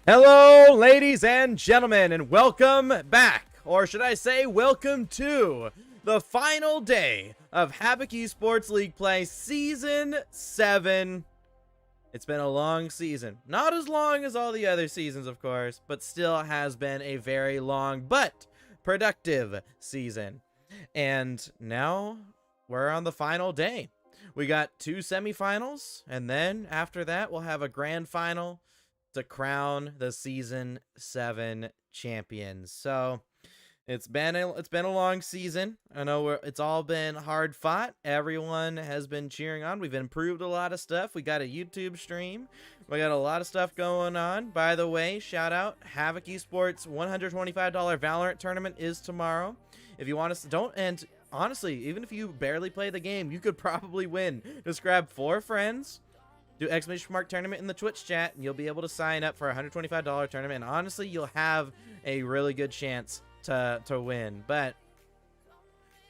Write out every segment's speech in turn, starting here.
Hello, ladies and gentlemen, and welcome back, or should I say welcome to the final day of Havoc Esports League Play Season 7. It's been a long season. Not as long as all the other seasons, of course, but still has been a very long but productive season. And now we're on the final day. We got 2 semifinals, and then after that, we'll have a grand final to crown the Season 7 champions. So it's been a long season. I know it's all been hard fought. Everyone has been cheering on. We've improved a lot of stuff. We got a YouTube stream. We got a lot of stuff going on. By the way, shout out Havoc Esports $125 Valorant tournament is tomorrow. If you want to, and honestly, even if you barely play the game, you could probably win. Just grab 4 friends, do ! tournament in the Twitch chat, and you'll be able to sign up for a $125 tournament. And honestly, you'll have a really good chance to win. But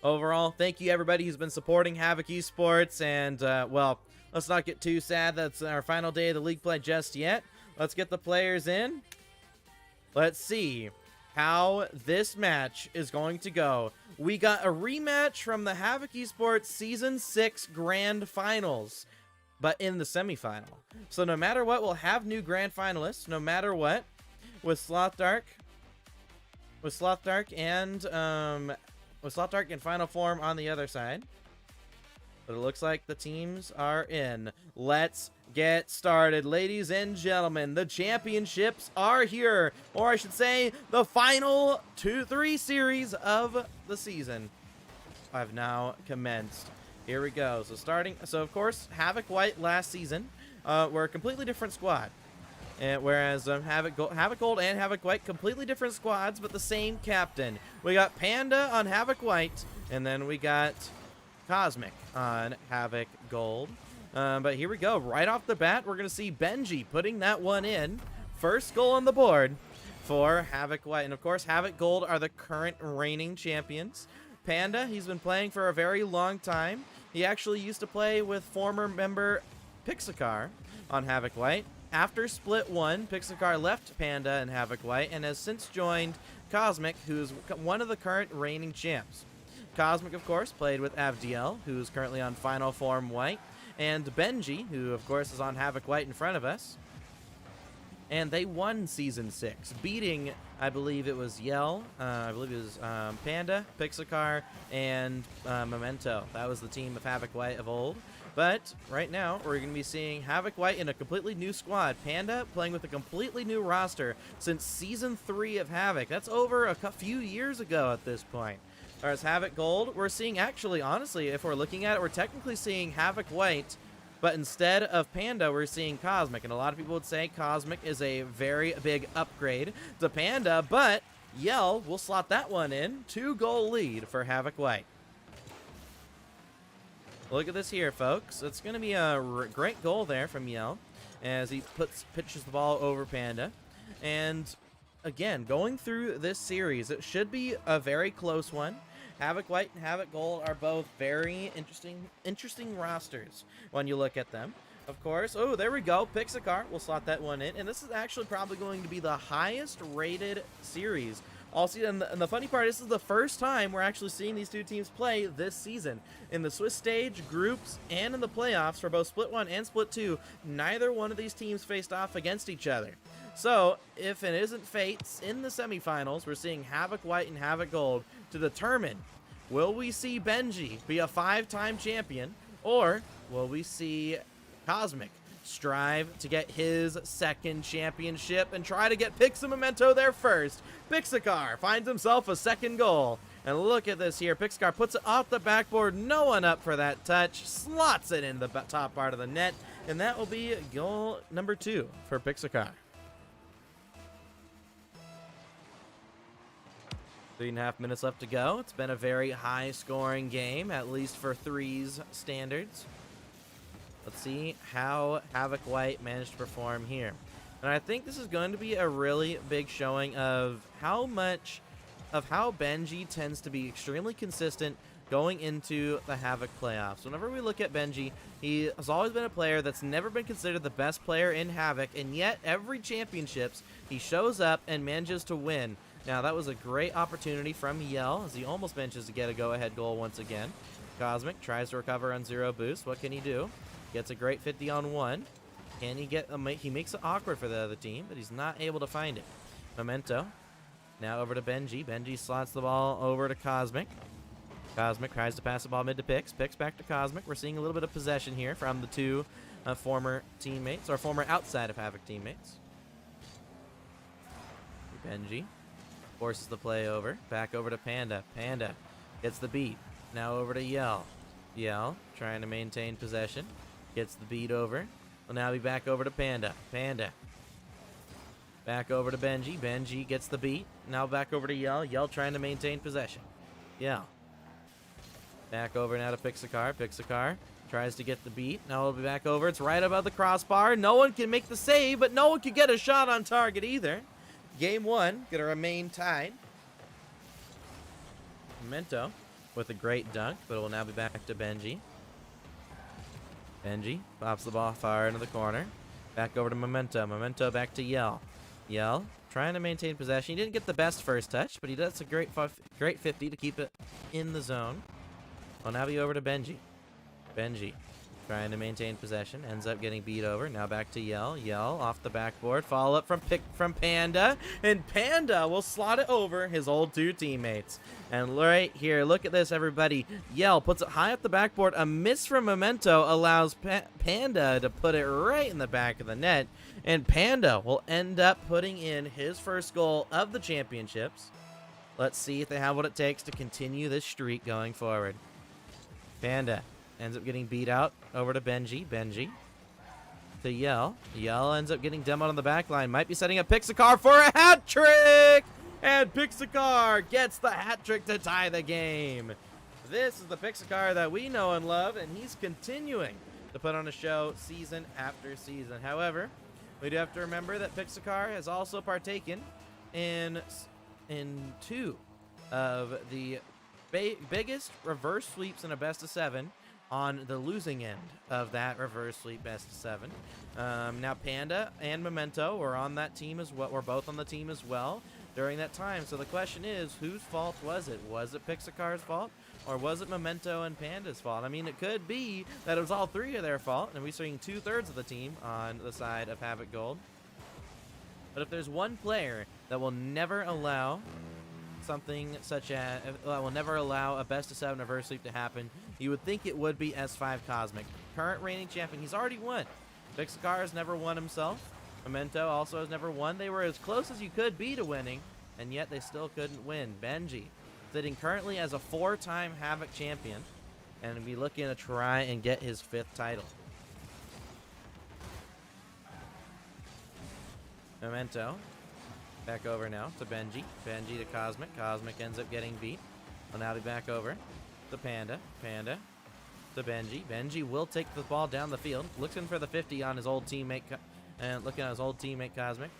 overall, thank you everybody who's been supporting Havoc Esports. And well, let's not get too sad that's our final day of the league play just yet. Let's get the players in. Let's see how this match is going to go. We got a rematch from the Havoc Esports Season 6 Grand Finals, but in the semifinal. So no matter what, we'll have new grand finalists, no matter what, with Sloth Dark and Final Form on the other side. But it looks like the teams are in. Let's get started, ladies and gentlemen. The championships are here, or I should say, the final 2-3 series of the season have now commenced. Here we go. So of course, Havoc White last season were a completely different squad. And whereas Havoc Gold and Havoc White, completely different squads, but the same captain. We got Panda on Havoc White, and then we got Cosmic on Havoc Gold. But here we go. Right off the bat, we're going to see Benji putting that one in. First goal on the board for Havoc White. And of course, Havoc Gold are the current reigning champions. Panda, he's been playing for a very long time. He actually used to play with former member Pixacar on Havoc White. After Split 1, Pixacar left Panda and Havoc White and has since joined Cosmic, who's one of the current reigning champs. Cosmic, of course, played with Avdiel, who's currently on Final Form White, and Benji, who, of course, is on Havoc White in front of us. And they won Season 6, beating, I believe it was Yell, I believe it was Panda, Pixacar, and Memento. That was the team of Havoc White of old. But right now, we're going to be seeing Havoc White in a completely new squad. Panda playing with a completely new roster since Season 3 of Havoc. That's over a few years ago at this point. Whereas Havoc Gold, we're seeing actually, honestly, if we're looking at it, we're technically seeing Havoc White, but instead of Panda, we're seeing Cosmic. And a lot of people would say Cosmic is a very big upgrade to Panda, but Yell will slot that one in. 2-goal lead for Havoc White. Look at this here, folks. It's going to be a great goal there from Yell as he pitches the ball over Panda. And again, going through this series, it should be a very close one. Havoc White and Havoc Gold are both very interesting rosters when you look at them. Of course, oh, there we go. Pixacar will slot that one in. And this is actually probably going to be the highest rated series all season. And the funny part, this is the first time we're actually seeing these two teams play this season. In the Swiss stage, groups, and in the playoffs for both Split 1 and Split 2, neither one of these teams faced off against each other. So, if it isn't fates, in the semifinals, we're seeing Havoc White and Havoc Gold to determine, will we see Benji be a 5-time champion, or will we see Cosmic strive to get his second championship and try to get Pix and Memento there first? Pixacar finds himself a second goal. And look at this here. Pixacar puts it off the backboard. No one up for that touch. Slots it in the top part of the net. And that will be goal number 2 for Pixacar. 3.5 minutes left to go. It's been a very high-scoring game, at least for threes standards. Let's see how Havoc White managed to perform here. And I think this is going to be a really big showing of how Benji tends to be extremely consistent going into the Havoc playoffs. Whenever we look at Benji, he has always been a player that's never been considered the best player in Havoc, and yet every championships he shows up and manages to win. Now, that was a great opportunity from Yell, as he almost manages to get a go-ahead goal once again. Cosmic tries to recover on 0 boost. What can he do? Gets a great 50 on 1. Can he get he makes it awkward for the other team, but he's not able to find it. Memento. Now over to Benji. Benji slots the ball over to Cosmic. Cosmic tries to pass the ball mid to Pix. Pix back to Cosmic. We're seeing a little bit of possession here from the two former teammates, or former outside of Havoc teammates. Benji forces the play over. Back over to Panda. Panda gets the beat. Now over to Yell. Yell trying to maintain possession. Gets the beat over. Will now be back over to Panda. Panda. Back over to Benji. Benji gets the beat. Now back over to Yell. Yell trying to maintain possession. Yell. Back over now to Pixacar. Pixacar tries to get the beat. Now we'll be back over. It's right above the crossbar. No one can make the save, but no one can get a shot on target either. Game 1 gonna remain tied. Memento with a great dunk, but it will now be back to Benji. Benji pops the ball far into the corner. Back over to Memento. Memento back to Yell. Yell trying to maintain possession. He didn't get the best first touch, but he does a great 50 to keep it in the zone. Will now be over to Benji. Benji trying to maintain possession. Ends up getting beat over. Now back to Yell. Yell off the backboard. Follow up from Panda. And Panda will slot it over his old two teammates. And right here, look at this, everybody. Yell puts it high up the backboard. A miss from Memento allows Panda to put it right in the back of the net. And Panda will end up putting in his first goal of the championships. Let's see if they have what it takes to continue this streak going forward. Panda ends up getting beat out over to Benji. Benji to Yell. Yell ends up getting demoed on the back line. Might be setting up Pixacar for a hat trick! And Pixacar gets the hat trick to tie the game. This is the Pixacar that we know and love, and he's continuing to put on a show season after season. However, we do have to remember that Pixacar has also partaken in two of the biggest reverse sweeps in a best of 7 on the losing end of that reverse sweep best of 7. Now Panda and Memento were on that team as well. We're both on the team as well during that time. So the question is, whose fault was it? Was it Pixacar's fault, or was it Memento and Panda's fault? I mean, it could be that it was all three of their fault, and we're seeing 2/3 of the team on the side of Havoc Gold. But if there's one player that will never allow something such as will never allow a best of 7 reverse sweep to happen, you would think it would be S5 Cosmic, current reigning champion. He's already won. Pixacar has never won himself. Memento also has never won. They were as close as you could be to winning, and yet they still couldn't win. Benji, sitting currently as a 4-time Havoc champion, and be looking to try and get his 5th title. Memento back over now to Benji. Benji to Cosmic. Cosmic ends up getting beat. Will now be back over to Panda. Panda to Benji. Benji will take the ball down the field. Looking for the 50 on his old teammate. Looking at his old teammate Cosmic.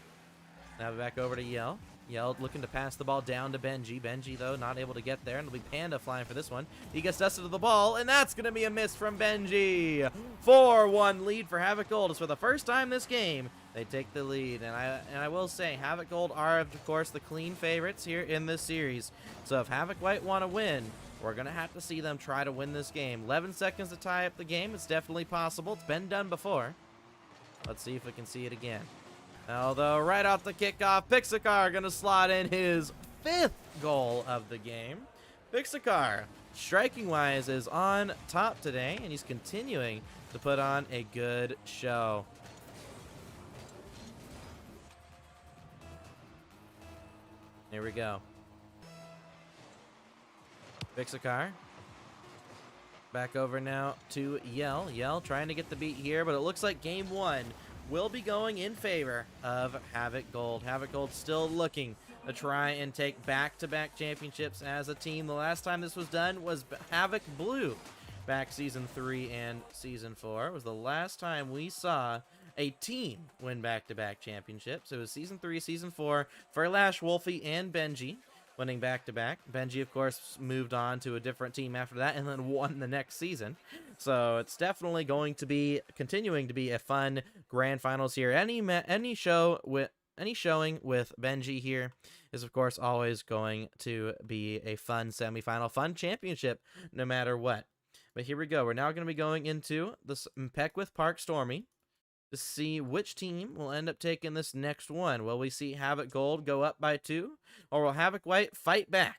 Now back over to Yell. Yell looking to pass the ball down to Benji. Benji, though, not able to get there. And it'll be Panda flying for this one. He gets dusted to the ball, and that's going to be a miss from Benji. 4-1 lead for Havoc Gold. It's for the first time this game they take the lead. And I will say, Havoc Gold are, of course, the clean favorites here in this series. So if Havoc White want to win, we're going to have to see them try to win this game. 11 seconds to tie up the game. It's definitely possible. It's been done before. Let's see if we can see it again. Although, right off the kickoff, Pixacar going to slot in his 5th goal of the game. Pixacar, striking-wise, is on top today, and he's continuing to put on a good show. Here we go. Pixacar. Back over now to Yell. Yell trying to get the beat here, but it looks like game 1 will be going in favor of Havoc Gold. Havoc Gold still looking to try and take back-to-back championships as a team. The last time this was done was Havoc Blue back Season 3 and Season 4. It was the last time we saw a team win back-to-back championships. It was Season 3, Season 4, Furlash, Wolfie, and Benji. winning back-to-back. Benji, of course, moved on to a different team after that and then won the next season. So it's definitely going to be continuing to be a fun grand finals here. Any showing with Benji here is, of course, always going to be a fun semifinal, fun championship, no matter what. But here we go. We're now going to be going into this Beckwith Park Stormy to see which team will end up taking this next one. Will we see Havoc Gold go up by 2, or will Havoc White fight back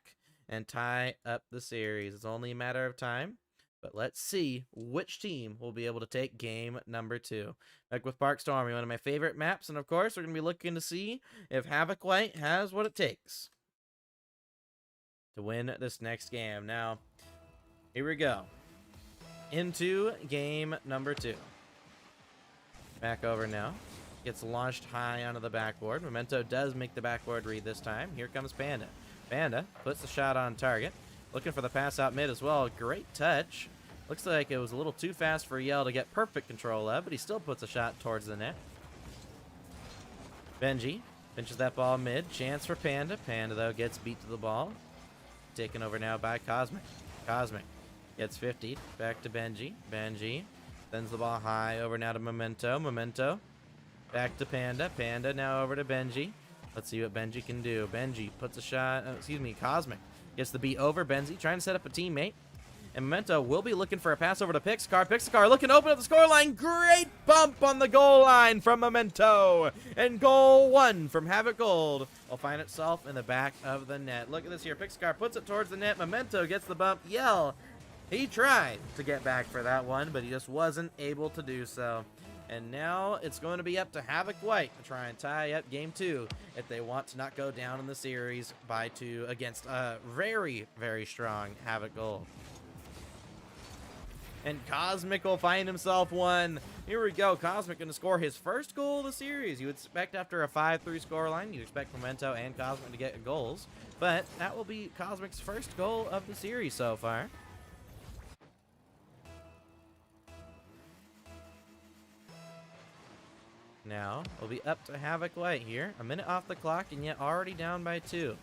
and tie up the series? It's only a matter of time, but let's see which team will be able to take game number 2. Beckwith Park Stormy, one of my favorite maps, and of course, we're going to be looking to see if Havoc White has what it takes to win this next game. Now, here we go. Into game number 2. Back over now. Gets launched high onto the backboard. Memento does make the backboard read this time. Here comes Panda. Panda puts the shot on target. Looking for the pass out mid as well. Great touch. Looks like it was a little too fast for Yell to get perfect control of, but he still puts a shot towards the net. Benji pinches that ball mid. Chance for Panda. Panda, though, gets beat to the ball. Taken over now by Cosmic. Cosmic gets 50. Back to Benji. Benji sends the ball high over now to Memento. Memento back to Panda. Panda now over to Benji. Let's see what Benji can do. Benji puts a shot. Cosmic gets the beat over Benji, trying to set up a teammate. And Memento will be looking for a pass over to Pixcar. Pixcar looking to open up the scoreline. Great bump on the goal line from Memento. And goal 1 from Havoc Gold will find itself in the back of the net. Look at this here. Pixcar puts it towards the net. Memento gets the bump. Yell. He tried to get back for that one, but he just wasn't able to do so. And now it's going to be up to Havoc White to try and tie up game 2 if they want to not go down in the series by 2 against a very, very strong Havoc Gold. And Cosmic will find himself one. Here we go. Cosmic going to score his first goal of the series. You would expect after a 5-3 scoreline, you'd expect Memento and Cosmic to get goals. But that will be Cosmic's first goal of the series so far. Now, we'll be up to Havoc White here. A minute off the clock, and yet already down by 2.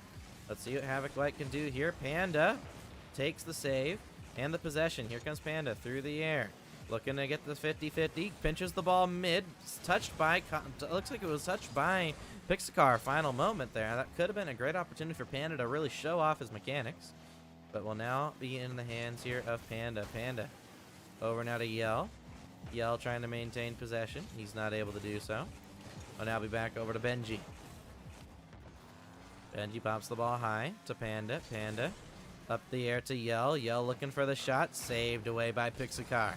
Let's see what Havoc White can do here. Panda takes the save and the possession. Here comes Panda through the air. Looking to get the 50-50. Pinches the ball mid. Touched by... looks like it was touched by Pixcar. Final moment there. That could have been a great opportunity for Panda to really show off his mechanics. But will now be in the hands here of Panda. Panda over now to Yell. Yell trying to maintain possession. He's not able to do so. I'll now be back over to Benji. Benji pops the ball high to Panda. Panda up the air to Yell. Yell looking for the shot. Saved away by Pixar.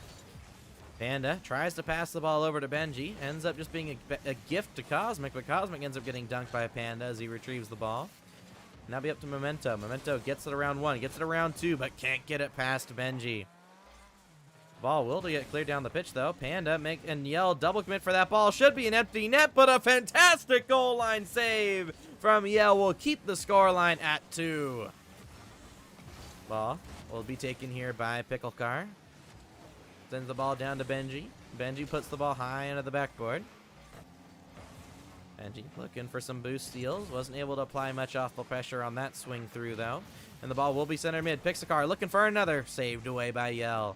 Panda tries to pass the ball over to Benji. Ends up just being a gift to Cosmic, but Cosmic ends up getting dunked by Panda as he retrieves the ball. Now be up to Memento. Memento gets it around 1. Gets it around 2, but can't get it past Benji. Ball will get cleared down the pitch, though. Panda and Yell double commit for that ball. Should be an empty net, but a fantastic goal line save from Yell will keep the score line at 2. Ball will be taken here by Pickle Car. Sends the ball down to Benji. Benji puts the ball high into the backboard. Benji looking for some boost steals. Wasn't able to apply much off-ball pressure on that swing through, though. And the ball will be center mid. Pixar looking for another. Saved away by Yell.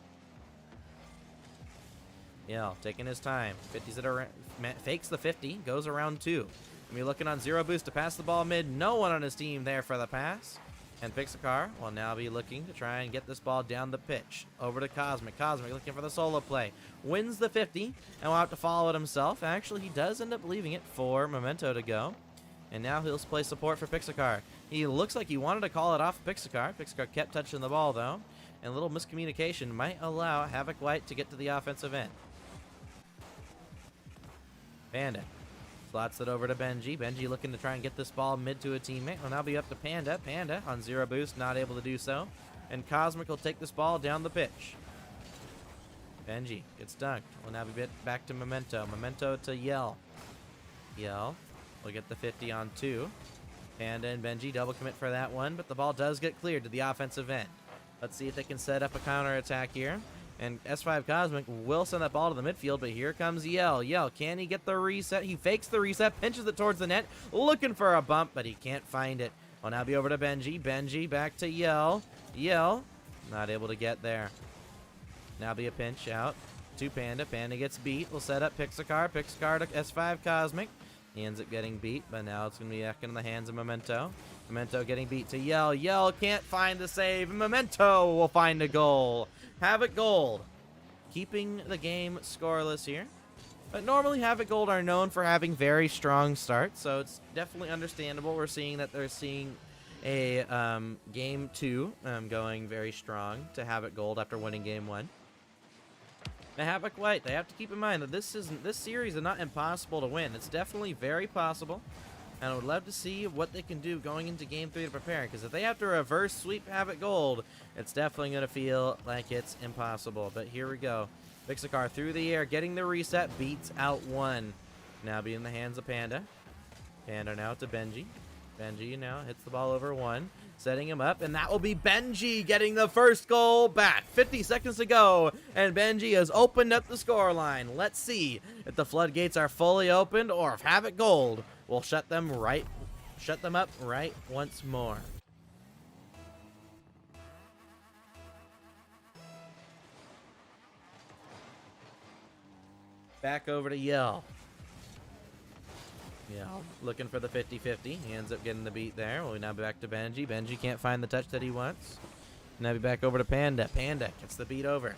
Yell taking his time. 50s it around, fakes the 50, goes around 2. And we're looking on 0 boost to pass the ball mid. No one on his team there for the pass. And Pixar will now be looking to try and get this ball down the pitch. Over to Cosmic. Cosmic looking for the solo play. Wins the 50 and will have to follow it himself. Actually, he does end up leaving it for Memento to go. And now he'll play support for Pixar. He looks like he wanted to call it off Pixar. Pixar kept touching the ball, though. And a little miscommunication might allow Havoc White to get to the offensive end. Panda slots it over to Benji. Benji looking to try and get this ball mid to a teammate. Will now be up to Panda. Panda on 0 boost, not able to do so. And Cosmic will take this ball down the pitch. Benji gets dunked. Will now be back to Memento. Memento to Yell. Yell will get the 50 on 2. Panda and Benji double commit for that one, but the ball does get cleared to the offensive end. Let's see if they can set up a counterattack here. And S5 Cosmic will send that ball to the midfield, but here comes Yell. Yell, can he get the reset? He fakes the reset, pinches it towards the net, looking for a bump, but he can't find it. Will now be over to Benji. Benji back to Yell. Yell, not able to get there. Now be a pinch out to Panda. Panda gets beat. We'll set up Pixacar. Pixacar to S5 Cosmic. He ends up getting beat, but now it's going to be back in the hands of Memento. Memento getting beat to Yell. Yell can't find the save. Memento will find a goal. Havoc Gold keeping the game scoreless here. But normally Havoc Gold are known for having very strong starts, so it's definitely understandable. We're seeing that they're seeing a game 2 going very strong to Havoc Gold after winning game 1. Now Havoc White, they have to keep in mind that this series is not impossible to win. It's definitely very possible, and I would love to see what they can do going into game 3 to prepare, because if they have to reverse sweep Havoc Gold, it's definitely going to feel like it's impossible. But here we go. Pixacar through the air, getting the reset, beats out 1. Now be in the hands of Panda. Panda now to Benji. Benji now hits the ball over 1, setting him up, and that will be Benji getting the first goal back. 50 seconds to go, and Benji has opened up the scoreline. Let's see if the floodgates are fully opened or if Havoc Gold will shut them up right once more. Back over to Yell. Yell looking for the 50-50. He ends up getting the beat there. We'll now be back to Benji. Benji can't find the touch that he wants. Now be back over to Panda. Panda gets the beat over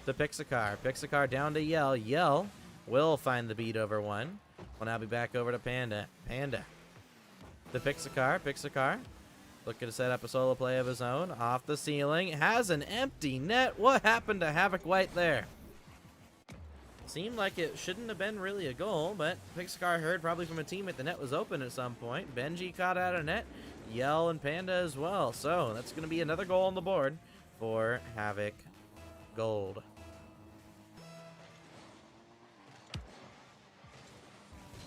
to Pixacar. Pixacar down to Yell. Yell will find the beat over 1. We'll now be back over to Panda. Panda to Pixacar. Pixacar looking to set up a solo play of his own. Off the ceiling. Has an empty net. What happened to Havoc White there? Seemed like it shouldn't have been really a goal, but Pixacar heard probably from a teammate the net was open at some point. Benji caught out a net. Yell and Panda as well. So that's going to be another goal on the board for Havoc Gold.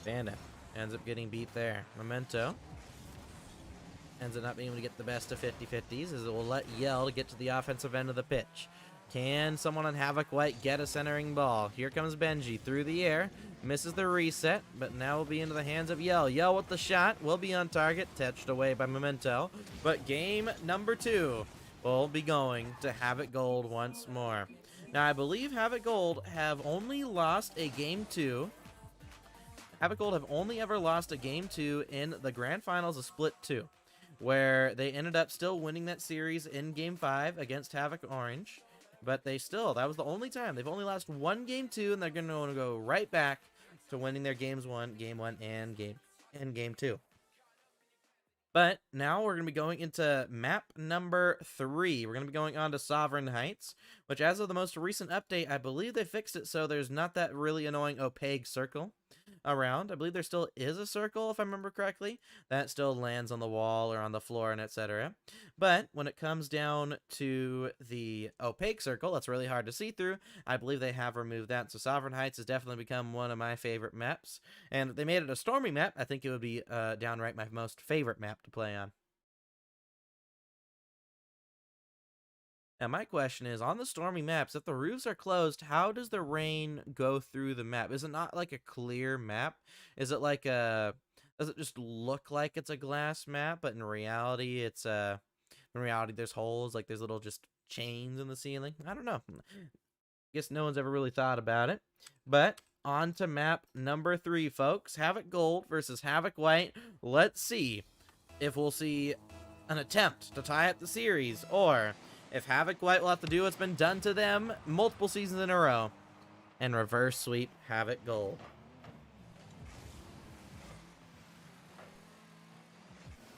Panda ends up getting beat there. Memento ends up not being able to get the best of 50-50s as it will let Yell get to the offensive end of the pitch. Can someone on Havoc White get a centering ball? Here comes Benji through the air. Misses the reset, but now will be into the hands of Yell. Yell with the shot. Will be on target. Touched away by Memento. But game number 2 will be going to Havoc Gold once more. Now, I believe Havoc Gold have only lost a game 2. Havoc Gold have only ever lost a game 2 in the Grand Finals of Split 2, where they ended up still winning that series in game 5 against Havoc Orange. But that was the only time. They've only lost 1 game 2, and they're going to go right back to winning their game 1, and game 2. But now we're going to be going into map number 3. We're going to be going on to Sovereign Heights, which as of the most recent update, I believe they fixed it so there's not that really annoying opaque circle around. I believe there still is a circle, if I remember correctly, that still lands on the wall or on the floor and etc. But when it comes down to the opaque circle, that's really hard to see through. I believe they have removed that, so Sovereign Heights has definitely become one of my favorite maps. And if they made it a stormy map, I think it would be downright my most favorite map to play on. Now, my question is, on the stormy maps, if the roofs are closed, how does the rain go through the map? Is it not like a clear map? Is it like a... Does it just look like it's a glass map, but in reality, it's there's holes, like there's little just chains in the ceiling? I don't know. Guess no one's ever really thought about it. But on to map number 3, folks. Havoc Gold versus Havoc White. Let's see if we'll see an attempt to tie up the series, or if Havoc White will have to do what's been done to them multiple seasons in a row and reverse sweep Havoc Gold.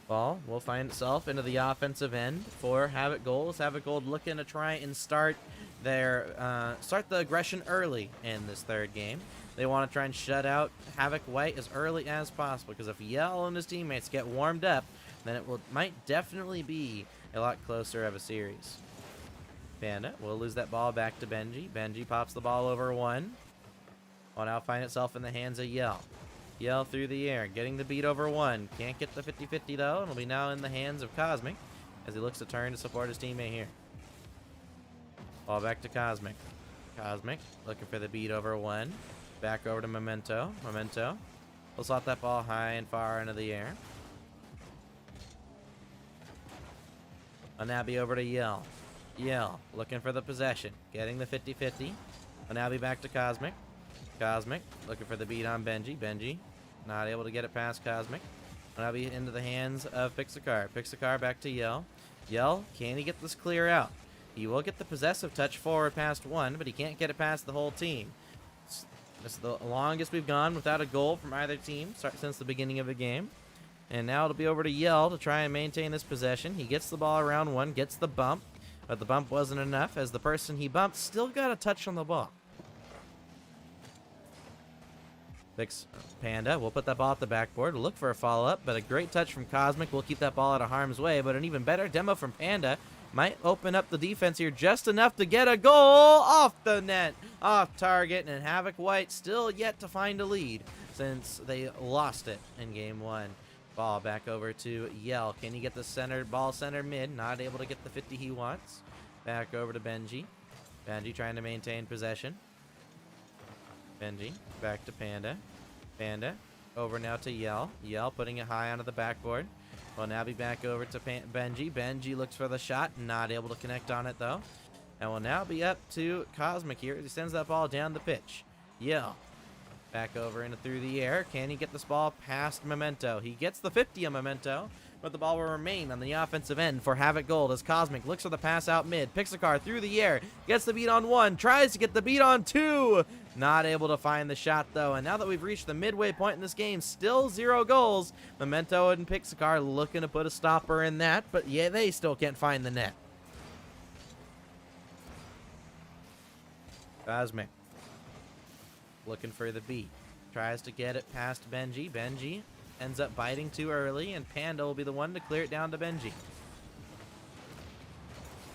Ball will find itself into the offensive end for Havoc Gold. Havoc Gold looking to try and start the aggression early in this 3rd game. They want to try and shut out Havoc White as early as possible, because if Yell and his teammates get warmed up, then it might definitely be a lot closer of a series. Panda will lose that ball back to Benji. Benji pops the ball over 1. Will now find itself in the hands of Yell. Yell through the air, getting the beat over 1. Can't get the 50-50 though, and will be now in the hands of Cosmic as he looks to turn to support his teammate here. Ball back to Cosmic. Cosmic looking for the beat over 1. Back over to Memento. Memento will slot that ball high and far into the air. Will now be over to Yell. Yell looking for the possession. Getting the 50-50. Will now be back to Cosmic. Cosmic looking for the beat on Benji. Benji not able to get it past Cosmic. Will now be into the hands of Pixacar. Pixacar back to Yell. Yell, can he get this clear out? He will get the possessive touch forward past one, but he can't get it past the whole team. This is the longest we've gone without a goal from either team since the beginning of the game. And now it'll be over to Yell to try and maintain this possession. He gets the ball around one, gets the bump, but the bump wasn't enough as the person he bumped still got a touch on the ball. Panda will put that ball at the backboard, look for a follow-up, but a great touch from Cosmic will keep that ball out of harm's way, but an even better demo from Panda might open up the defense here just enough to get a goal off the net, off target, and Havoc White still yet to find a lead since they lost it in game one. Ball back over to Yell. Can he get the ball center mid? Not able to get the 50 he wants. Back over to Benji. Benji trying to maintain possession. Benji back to Panda. Panda over now to Yell. Yell putting it high onto the backboard. Will now be back over to Benji. Benji looks for the shot. Not able to connect on it though. And will now be up to Cosmic here. He sends that ball down the pitch. Yell. Back over and through the air. Can he get this ball past Memento? He gets the 50 on Memento, but the ball will remain on the offensive end for Havoc Gold as Cosmic looks for the pass out mid. Pixacar through the air. Gets the beat on one. Tries to get the beat on two. Not able to find the shot though. And now that we've reached the midway point in this game, still 0 goals. Memento and Pixacar looking to put a stopper in that, but yeah, they still can't find the net. Cosmic looking for the beat. Tries to get it past Benji. Benji ends up biting too early, and Panda will be the one to clear it down to Benji.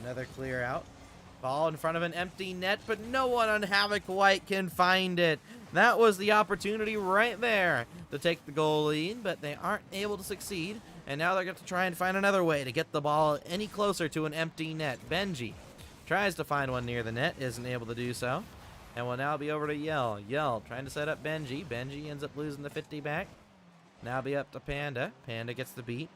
Another clear out. Ball in front of an empty net, but no one on Havoc White can find it. That was the opportunity right there to take the goal lead, but they aren't able to succeed. And now they're going to try and find another way to get the ball any closer to an empty net. Benji tries to find one near the net, isn't able to do so. And will now be over to Yell. Yell trying to set up Benji. Benji ends up losing the 50 back. Now be up to Panda. Panda gets the beat.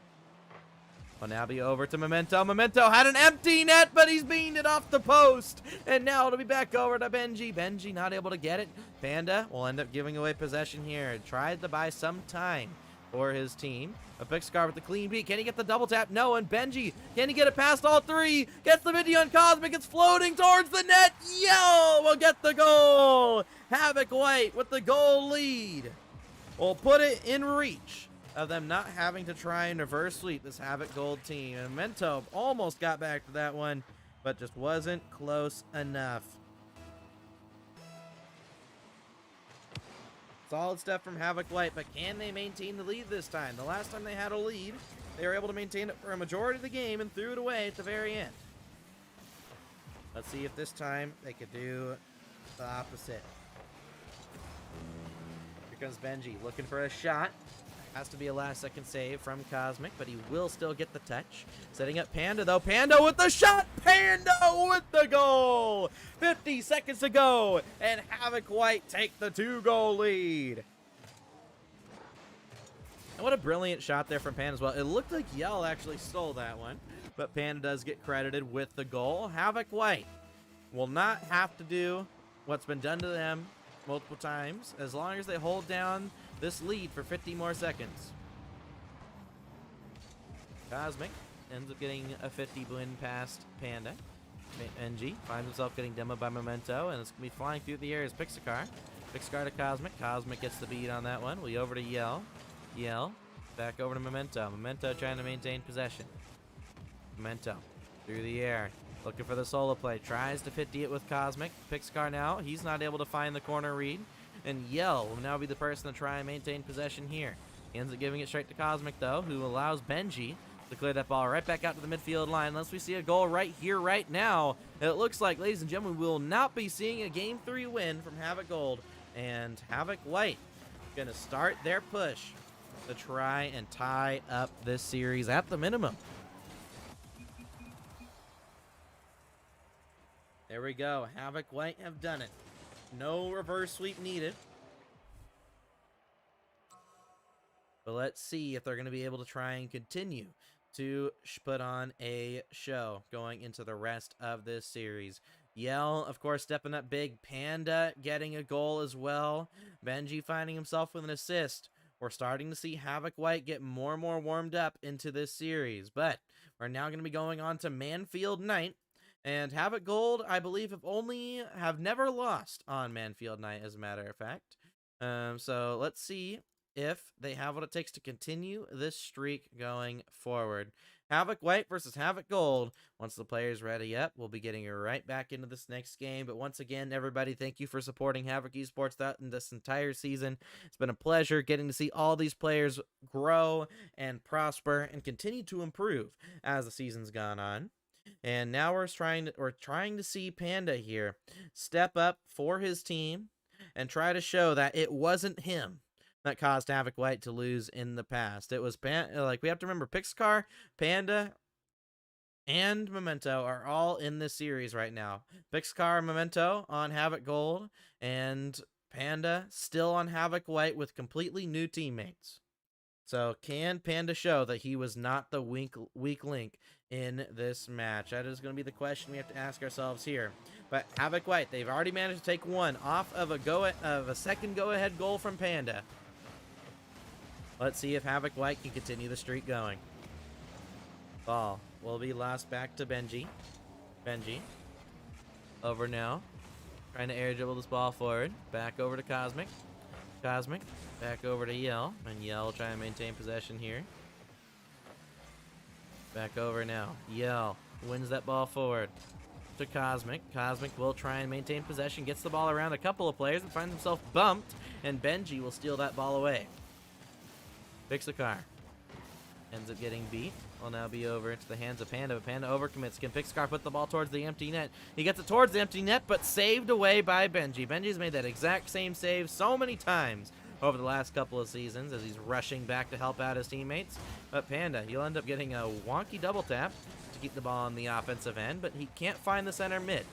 Will now be over to Memento. Memento had an empty net, but he's beamed it off the post. And now it'll be back over to Benji. Benji not able to get it. Panda will end up giving away possession here. Tried to buy some time for his team. A Pixacar with the clean beat. Can he get the double tap? No. And Benji, can he get it past all three? Gets the video on Cosmic. It's floating towards the net. Yell will get the goal. Havoc White with the goal lead. Will put it in reach of them not having to try and reverse sweep this Havoc Gold team. And Memento almost got back to that one, but just wasn't close enough. Solid stuff from Havoc White, but can they maintain the lead this time? The last time they had a lead, they were able to maintain it for a majority of the game and threw it away at the very end. Let's see if this time they could do the opposite. Here comes Benji looking for a shot. Has to be a last-second save from Cosmic, but he will still get the touch. Setting up Panda, though. Panda with the shot! Panda with the goal! 50 seconds to go, and Havoc White take the 2-goal lead. And what a brilliant shot there from Panda as well. It looked like Yell actually stole that one, but Panda does get credited with the goal. Havoc White will not have to do what's been done to them multiple times as long as they hold down this lead for 50 more seconds. Cosmic ends up getting a 50 win past Panda. NG finds himself getting demoed by Memento, and it's going to be flying through the air as Pixacar. Pixacar to Cosmic. Cosmic gets the beat on that one. We over to Yell. Yell back over to Memento. Memento trying to maintain possession. Memento through the air. Looking for the solo play. Tries to 50 it with Cosmic. Pixacar now. He's not able to find the corner read. And Yell will now be the person to try and maintain possession here. He ends up giving it straight to Cosmic, though, who allows Benji to clear that ball right back out to the midfield line. Unless we see a goal right here, right now, it looks like, ladies and gentlemen, we will not be seeing a Game 3 win from Havoc Gold. And Havoc White going to start their push to try and tie up this series at the minimum. There we go. Havoc White have done it. No reverse sweep needed. But let's see if they're going to be able to try and continue to put on a show going into the rest of this series. Yell, of course, stepping up big. Panda getting a goal as well. Benji finding himself with an assist. We're starting to see Havoc White get more and more warmed up into this series, but we're now going to be going on to Manfield Night. And Havoc Gold, I believe, have never lost on Manfield Night, as a matter of fact. So let's see if they have what it takes to continue this streak going forward. Havoc White versus Havoc Gold. Once the players ready up, we'll be getting right back into this next game. But once again, everybody, thank you for supporting Havoc Esports this entire season. It's been a pleasure getting to see all these players grow and prosper and continue to improve as the season's gone on. And now we're trying to see Panda here step up for his team and try to show that it wasn't him that caused Havoc White to lose in the past. It was we have to remember Pixcar, Panda, and Memento are all in this series right now. Pixcar and Memento on Havoc Gold, and Panda still on Havoc White with completely new teammates. So can Panda show that he was not the weak link in this match? That is going to be the question we have to ask ourselves here. But Havoc White, they've already managed to take one off of a second go-ahead goal from Panda. Let's see if Havoc White can continue the streak going. Ball will be lost back to Benji. Benji. Over now. Trying to air dribble this ball forward. Back over to Cosmic. Cosmic. Back over to Yell. And Yell will try and maintain possession here. Back over now. Yell wins that ball forward to Cosmic. Cosmic will try and maintain possession. Gets the ball around a couple of players and finds himself bumped. And Benji will steal that ball away. Pixcar ends up getting beat. Will now be over into the hands of Panda, but Panda overcommits. Can Pixcar put the ball towards the empty net? He gets it towards the empty net, but saved away by Benji. Benji's made that exact same save so many times over the last couple of seasons as he's rushing back to help out his teammates. But Panda, he'll end up getting a wonky double tap to keep the ball on the offensive end, but he can't find the center mid.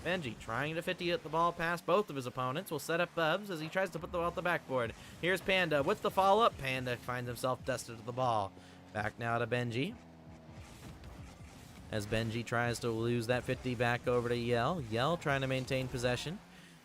Benji trying to 50 at the ball past both of his opponents. Will set up Bubs as he tries to put the ball at the backboard. Here's Panda with the follow-up. Panda finds himself dusted to the ball. Back now to Benji. As Benji tries to lose that 50 back over to Yell. Yell trying to maintain possession.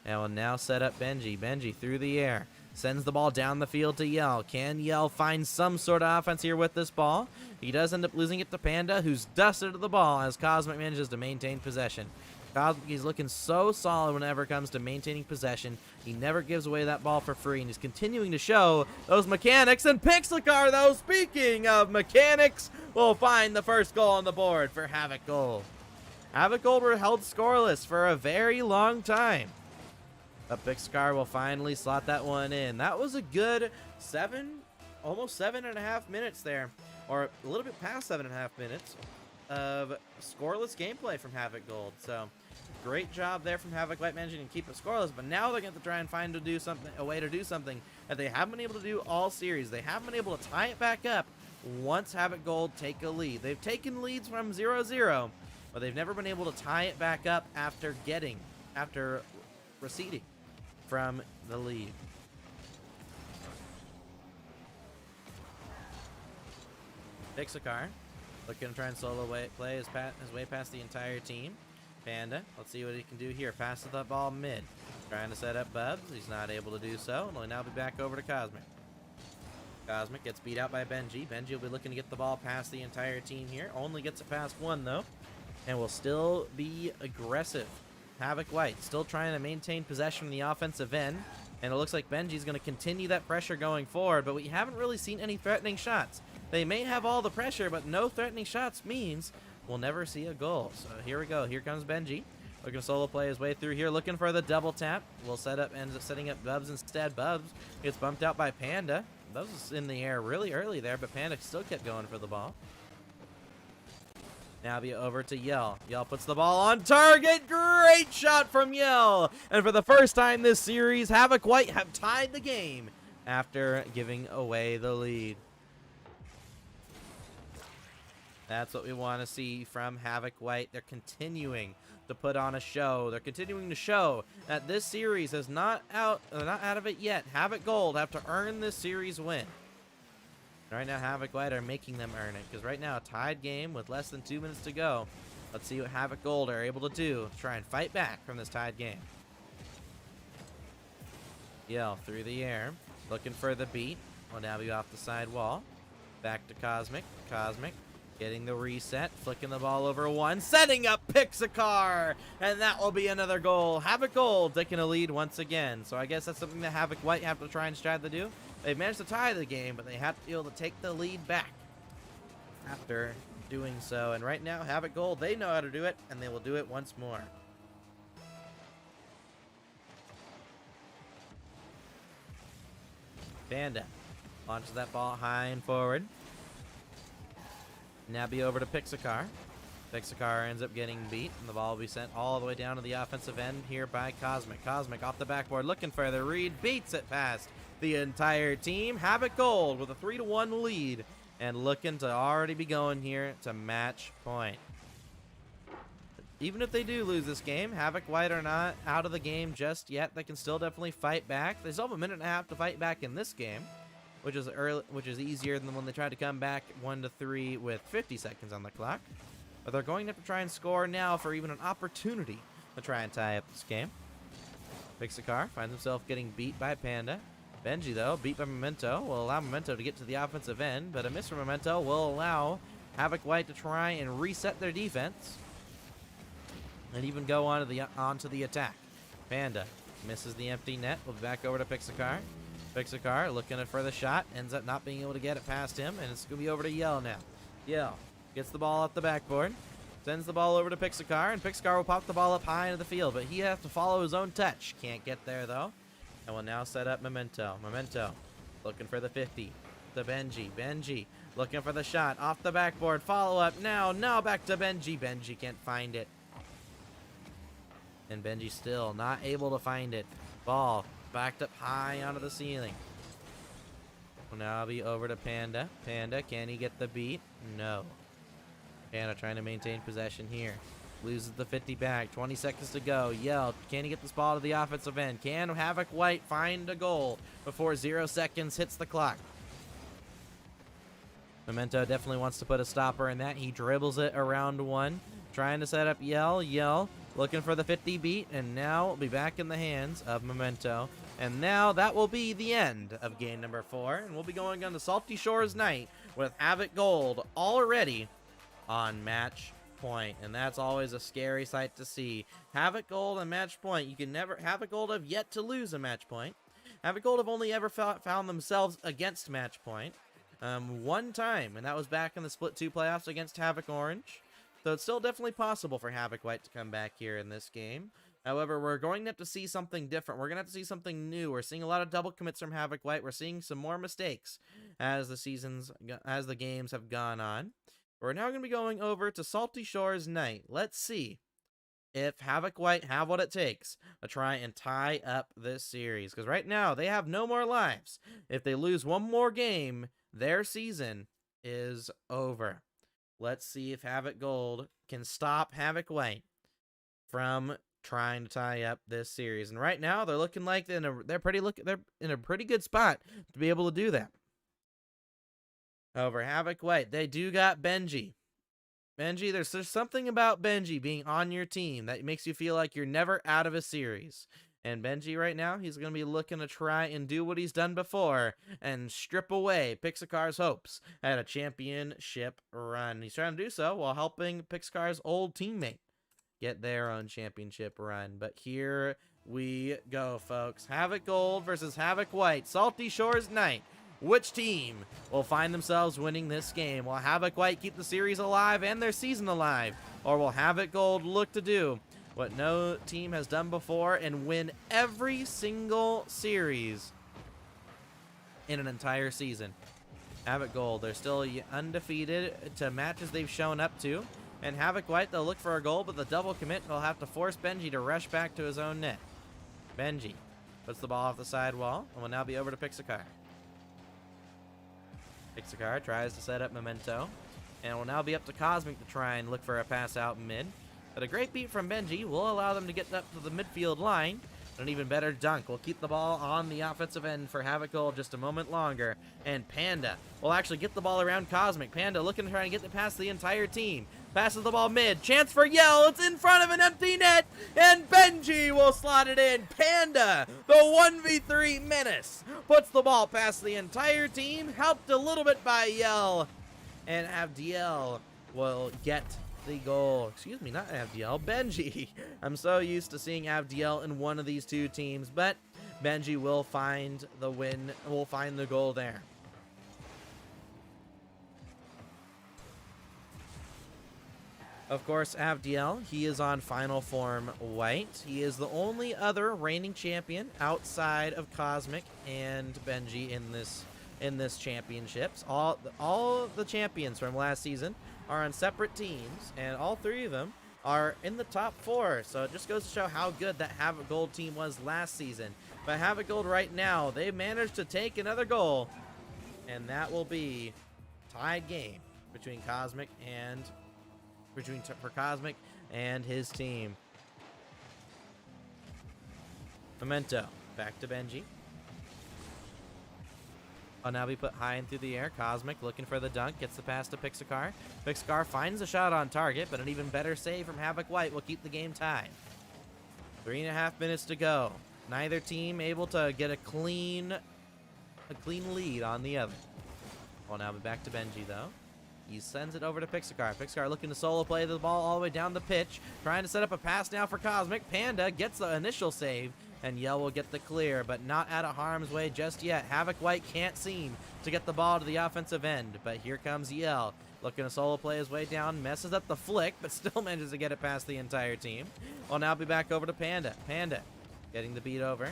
And will now set up Benji. Benji through the air. Sends the ball down the field to Yell. Can Yell find some sort of offense here with this ball? He does end up losing it to Panda, who's dusted to the ball as Cosmic manages to maintain possession. Cosmic, he's looking so solid whenever it comes to maintaining possession. He never gives away that ball for free, and he's continuing to show those mechanics. And Pixelcar, though, speaking of mechanics, will find the first goal on the board for Havoc Gold. Havoc Gold were held scoreless for a very long time. But Pixcar will finally slot that one in. That was a good almost 7.5 minutes there, or a little bit past 7.5 minutes of scoreless gameplay from Havoc Gold. So great job there from Havoc White managing to keep it scoreless, but now they're going to try and find a way to do something that they haven't been able to do all series. They haven't been able to tie it back up once Havoc Gold take a lead. They've taken leads from 0-0, but they've never been able to tie it back up after receding from the lead. Pixelcar looking to try and solo play his way past the entire team. Panda, let's see what he can do here. Passes that ball mid. Trying to set up Bubs. He's not able to do so. And will now be back over to Cosmic. Cosmic gets beat out by Benji. Benji will be looking to get the ball past the entire team here. Only gets it past one, though. And will still be aggressive. Havoc White still trying to maintain possession in the offensive end. And it looks like Benji's going to continue that pressure going forward. But we haven't really seen any threatening shots. They may have all the pressure, but no threatening shots means we'll never see a goal. So here we go. Here comes Benji. Looking to solo play his way through here. Looking for the double tap. We'll ends up setting up Bubs instead. Bubs gets bumped out by Panda. Bubs was in the air really early there, but Panda still kept going for the ball. Now be over to Yell. Yell puts the ball on target. Great shot from Yell. And for the first time this series, Havoc White have tied the game after giving away the lead. That's what we want to see from Havoc White. They're continuing to put on a show. They're continuing to show that this series is not out of it yet. Havoc Gold have to earn this series win. Right now, Havoc White are making them earn it, because right now, a tied game with less than 2 minutes to go. Let's see what Havoc Gold are able to do to try and fight back from this tied game. Yell through the air, looking for the beat. Will now be off the side wall. Back to Cosmic. Cosmic getting the reset, flicking the ball over one, setting up Pixacar, and that will be another goal. Havoc Gold taking a lead once again. So I guess that's something that Havoc White have to try and strive to do. They've managed to tie the game, but they have to be able to take the lead back after doing so. And right now, Havoc Gold, they know how to do it, and they will do it once more. Panda launches that ball high and forward. Now be over to Pixacar. Pixacar ends up getting beat, and the ball will be sent all the way down to the offensive end here by Cosmic. Cosmic off the backboard, looking for the read, beats it past the entire team. Havoc Gold with a 3-1 lead, and looking to already be going here to match point. Even if they do lose this game, Havoc White are not out of the game just yet. They can still definitely fight back. They still have a minute and a half to fight back in this game, which is easier than when they tried to come back 1-3 with 50 seconds on the clock. But they're going to have to try and score now for even an opportunity to try and tie up this game. Pixacar finds himself getting beat by Panda. Benji, though, beat by Memento, will allow Memento to get to the offensive end, but a miss from Memento will allow Havoc White to try and reset their defense and even go onto the attack. Panda misses the empty net. We'll be back over to Pixacar. Pixacar looking for the shot, ends up not being able to get it past him, and it's going to be over to Yell now. Yell gets the ball off the backboard, sends the ball over to Pixacar, and Pixacar will pop the ball up high into the field, but he has to follow his own touch. Can't get there, though. And will now set up Memento. Memento looking for the 50. To Benji. Benji looking for the shot off the backboard. Follow up now. Now back to Benji. Benji can't find it. And Benji still not able to find it. Ball backed up high onto the ceiling. Will now be over to Panda. Panda, can he get the beat? No. Panda trying to maintain possession here. Loses the 50 back. 20 seconds to go. Yell, can he get this ball to the offensive end? Can Havoc White find a goal before 0 seconds hits the clock? Memento definitely wants to put a stopper in that. He dribbles it around one. Trying to set up Yell. Yell looking for the 50 beat. And now will be back in the hands of Memento. And now that will be the end of game number 4. And we'll be going on to Salty Shores Night with Havoc Gold already on match point. And that's always a scary sight to see. Havoc Gold and match point. You can never... Havoc Gold have yet to lose a match point. Havoc Gold have only ever found themselves against match point one time. And that was back in the Split 2 playoffs against Havoc Orange. So it's still definitely possible for Havoc White to come back here in this game. However, we're going to have to see something different. We're going to have to see something new. We're seeing a lot of double commits from Havoc White. We're seeing some more mistakes as the games have gone on. We're now going to be going over to Salty Shores Night. Let's see if Havoc White have what it takes to try and tie up this series. Because right now, they have no more lives. If they lose one more game, their season is over. Let's see if Havoc Gold can stop Havoc White from trying to tie up this series. And right now, they're looking like they're in a pretty good spot to be able to do that. However, Havoc White, they do got Benji. Benji, there's something about Benji being on your team that makes you feel like you're never out of a series. And Benji right now, he's going to be looking to try and do what he's done before and strip away Pixacar's hopes at a championship run. He's trying to do so while helping Pixacar's old teammate get their own championship run. But here we go, folks. Havoc Gold versus Havoc White. Salty Shores Night. Which team will find themselves winning this game? Will Havoc White keep the series alive and their season alive? Or will Havoc Gold look to do what no team has done before and win every single series in an entire season? Havoc Gold, they're still undefeated to matches they've shown up to. And Havoc White, they'll look for a goal, but the double commit will have to force Benji to rush back to his own net. Benji puts the ball off the sidewall and will now be over to Pixacar. Pixacar tries to set up Memento, and will now be up to Cosmic to try and look for a pass out mid. But a great beat from Benji will allow them to get up to the midfield line, An even better dunk will keep the ball on the offensive end for Havoc Gold just a moment longer. And Panda will actually get the ball around Cosmic. Panda looking to try and get it past the entire team. Passes the ball mid. Chance for Yell. It's in front of an empty net. And Benji will slot it in. Panda, the 1v3 menace, puts the ball past the entire team. Helped a little bit by Yell. And Abdiel will get the goal. Excuse me, not Abdiel, Benji. I'm so used to seeing Abdiel in one of these two teams, but Benji will find the win, will find the goal there. Of course, Abdiel, he is on final form white. He is the only other reigning champion outside of Cosmic and Benji in this championships. All the champions from last season are on separate teams, and all three of them are in the top 4. So it just goes to show how good that Havoc Gold team was last season. But Havoc Gold right now, they've managed to take another goal, and that will be tied game between Cosmic and for Cosmic and his team. Memento back to Benji. Will now be put high and through the air. Cosmic looking for the dunk. Gets the pass to Pixacar. Pixacar finds a shot on target, but an even better save from Havoc White will keep the game tied. 3.5 minutes to go. Neither team able to get a clean lead on the other. Will now be back to Benji, though. He sends it over to Pixacar. Pixacar looking to solo play the ball all the way down the pitch. Trying to set up a pass now for Cosmic. Panda gets the initial save. And Yell will get the clear, but not out of harm's way just yet. Havoc White can't seem to get the ball to the offensive end, but here comes Yell. Looking to solo play his way down, messes up the flick, but still manages to get it past the entire team. Will now be back over to Panda. Panda getting the beat over.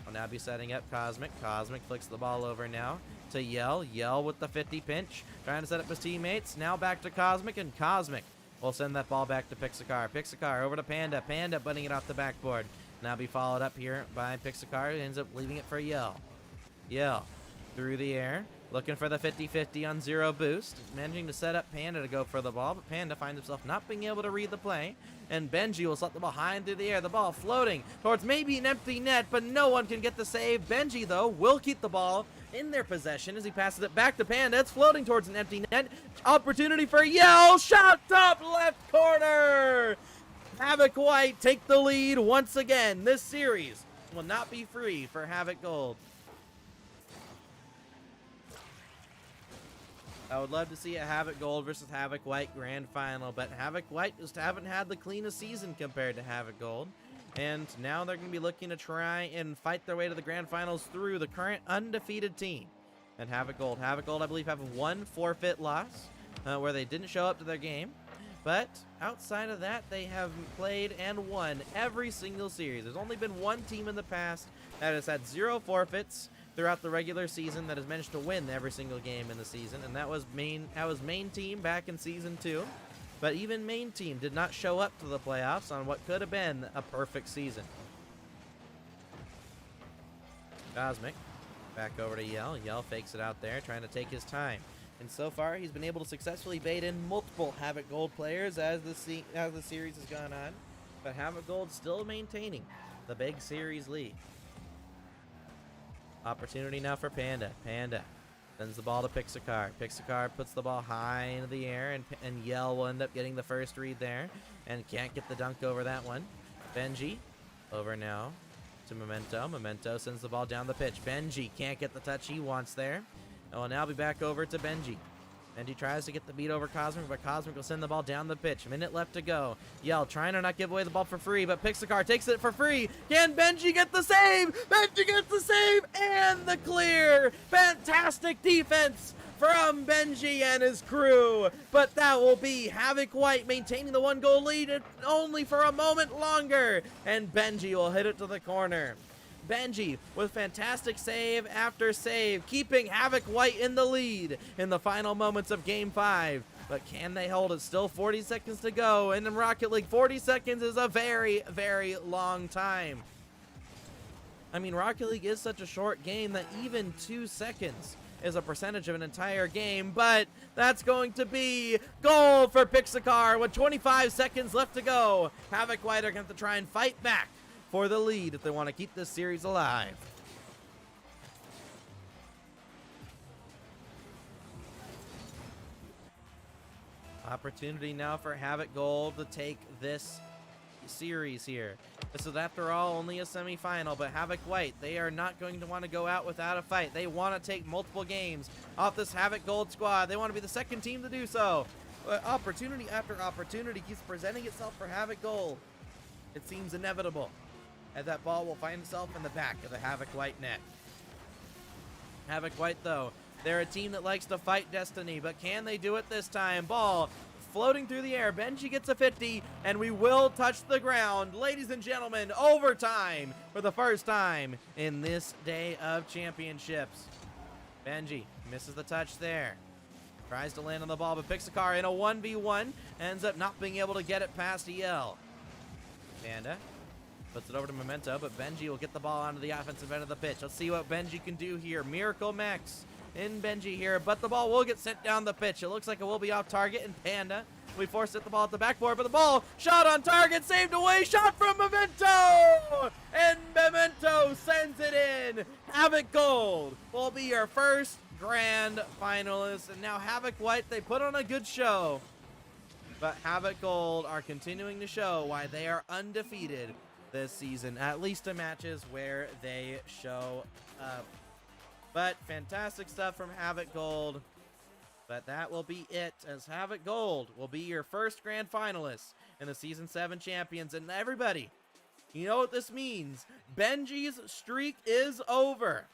Will now be setting up Cosmic. Cosmic flicks the ball over now to Yell. Yell with the 50 pinch, trying to set up his teammates. Now back to Cosmic, and Cosmic will send that ball back to Pixacar. Pixacar over to Panda. Panda butting it off the backboard. Now be followed up here by Pixacar. Ends up leaving it for Yell. Yell through the air. Looking for the 50-50 on 0 boost. Managing to set up Panda to go for the ball, but Panda finds himself not being able to read the play. And Benji will slot the ball high into the air. The ball floating towards maybe an empty net, but no one can get the save. Benji, though, will keep the ball in their possession as he passes it back to Panda. It's floating towards an empty net. Opportunity for Yell. Shot top left corner. Havoc White take the lead once again. This series will not be free for Havoc Gold. I would love to see a Havoc Gold versus Havoc White grand final, but Havoc White just haven't had the cleanest season compared to Havoc Gold. And now they're going to be looking to try and fight their way to the grand finals through the current undefeated team. And Havoc Gold, I believe, have one forfeit loss where they didn't show up to their game. But outside of that, they have played and won every single series. There's only been one team in the past that has had 0 forfeits throughout the regular season that has managed to win every single game in the season, and that was main team back in season 2. But even main team did not show up to the playoffs on what could have been a perfect season. Cosmic back over to Yell. Yell fakes it out there, trying to take his time. And so far, he's been able to successfully bait in multiple Havoc Gold players as the series has gone on. But Havoc Gold still maintaining the big series lead. Opportunity now for Panda. Panda sends the ball to Pixacar. Pixacar puts the ball high into the air, and Yell will end up getting the first read there. And can't get the dunk over that one. Benji over now to Memento. Memento sends the ball down the pitch. Benji can't get the touch he wants there. And will now be back over to Benji. Benji tries to get the beat over Cosmic, but Cosmic will send the ball down the pitch. A minute left to go. Yell trying to not give away the ball for free, but Pixacar takes it for free. Can Benji get the save? Benji gets the save and the clear. Fantastic defense from Benji and his crew. But that will be Havoc White maintaining the 1-goal lead only for a moment longer. And Benji will hit it to the corner. Benji with fantastic save after save, keeping Havoc White in the lead in the final moments of Game 5. But can they hold it? Still 40 seconds to go, and in Rocket League, 40 seconds is a very, very long time. I mean, Rocket League is such a short game that even 2 seconds is a percentage of an entire game, but that's going to be goal for Pixacar with 25 seconds left to go. Havoc White are going to have to try and fight back for the lead if they want to keep this series alive. Opportunity now for Havoc Gold to take this series here. This is, after all, only a semifinal, but Havoc White, they are not going to want to go out without a fight. They want to take multiple games off this Havoc Gold squad. They want to be the second team to do so. But opportunity after opportunity keeps presenting itself for Havoc Gold. It seems inevitable, as that ball will find itself in the back of the Havoc White net. Havoc White, though, they're a team that likes to fight destiny, but can they do it this time? Ball floating through the air. Benji gets a 50, and we will touch the ground. Ladies and gentlemen, overtime for the first time in this day of championships. Benji misses the touch there. Tries to land on the ball, but picks a car in a 1v1. Ends up not being able to get it past EL. Panda puts it over to Memento, but Benji will get the ball onto the offensive end of the pitch. Let's see what Benji can do here. Miracle Max in Benji here, but the ball will get sent down the pitch. It looks like it will be off target, and Panda, we forced it the ball at the backboard, but the ball shot on target, saved away, shot from Memento, and Memento sends it in. Havoc Gold will be your first grand finalist, and now Havoc White, they put on a good show, but Havoc Gold are continuing to show why they are undefeated this season, at least in matches where they show up. But fantastic stuff from Havoc Gold. But that will be it, as Havoc Gold will be your first grand finalist in the Season 7 Champions. And everybody, you know what this means. Benji's streak is over.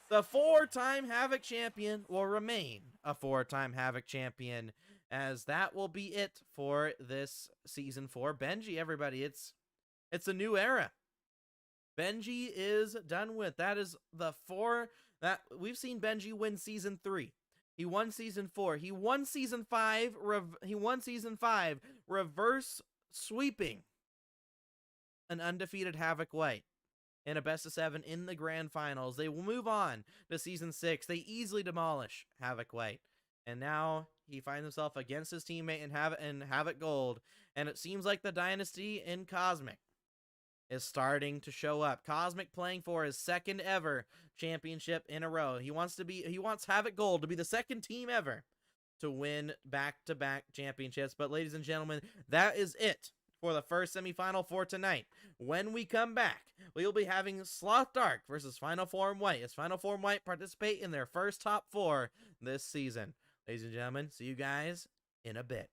The 4-time Havoc champion will remain a 4-time Havoc champion, as that will be it for this Season 4. Benji, everybody, it's a new era. Benji is done with. That is the 4 that we've seen Benji win Season 3. He won Season 4. He won Season 5. He won Season 5, reverse sweeping an undefeated Havoc White in a best of 7 in the grand finals. They will move on to Season 6. They easily demolish Havoc White, and now he finds himself against his teammate in Havoc Gold, and it seems like the dynasty in Cosmic is starting to show up. Cosmic playing for his second ever championship in a row. He wants Havoc Gold to be the second team ever to win back-to-back championships. But ladies and gentlemen, that is it for the first semifinal for tonight. When we come back, we will be having Sloth Dark versus Final Form White, as Final Form White participate in their first top 4 this season. Ladies and gentlemen, see you guys in a bit.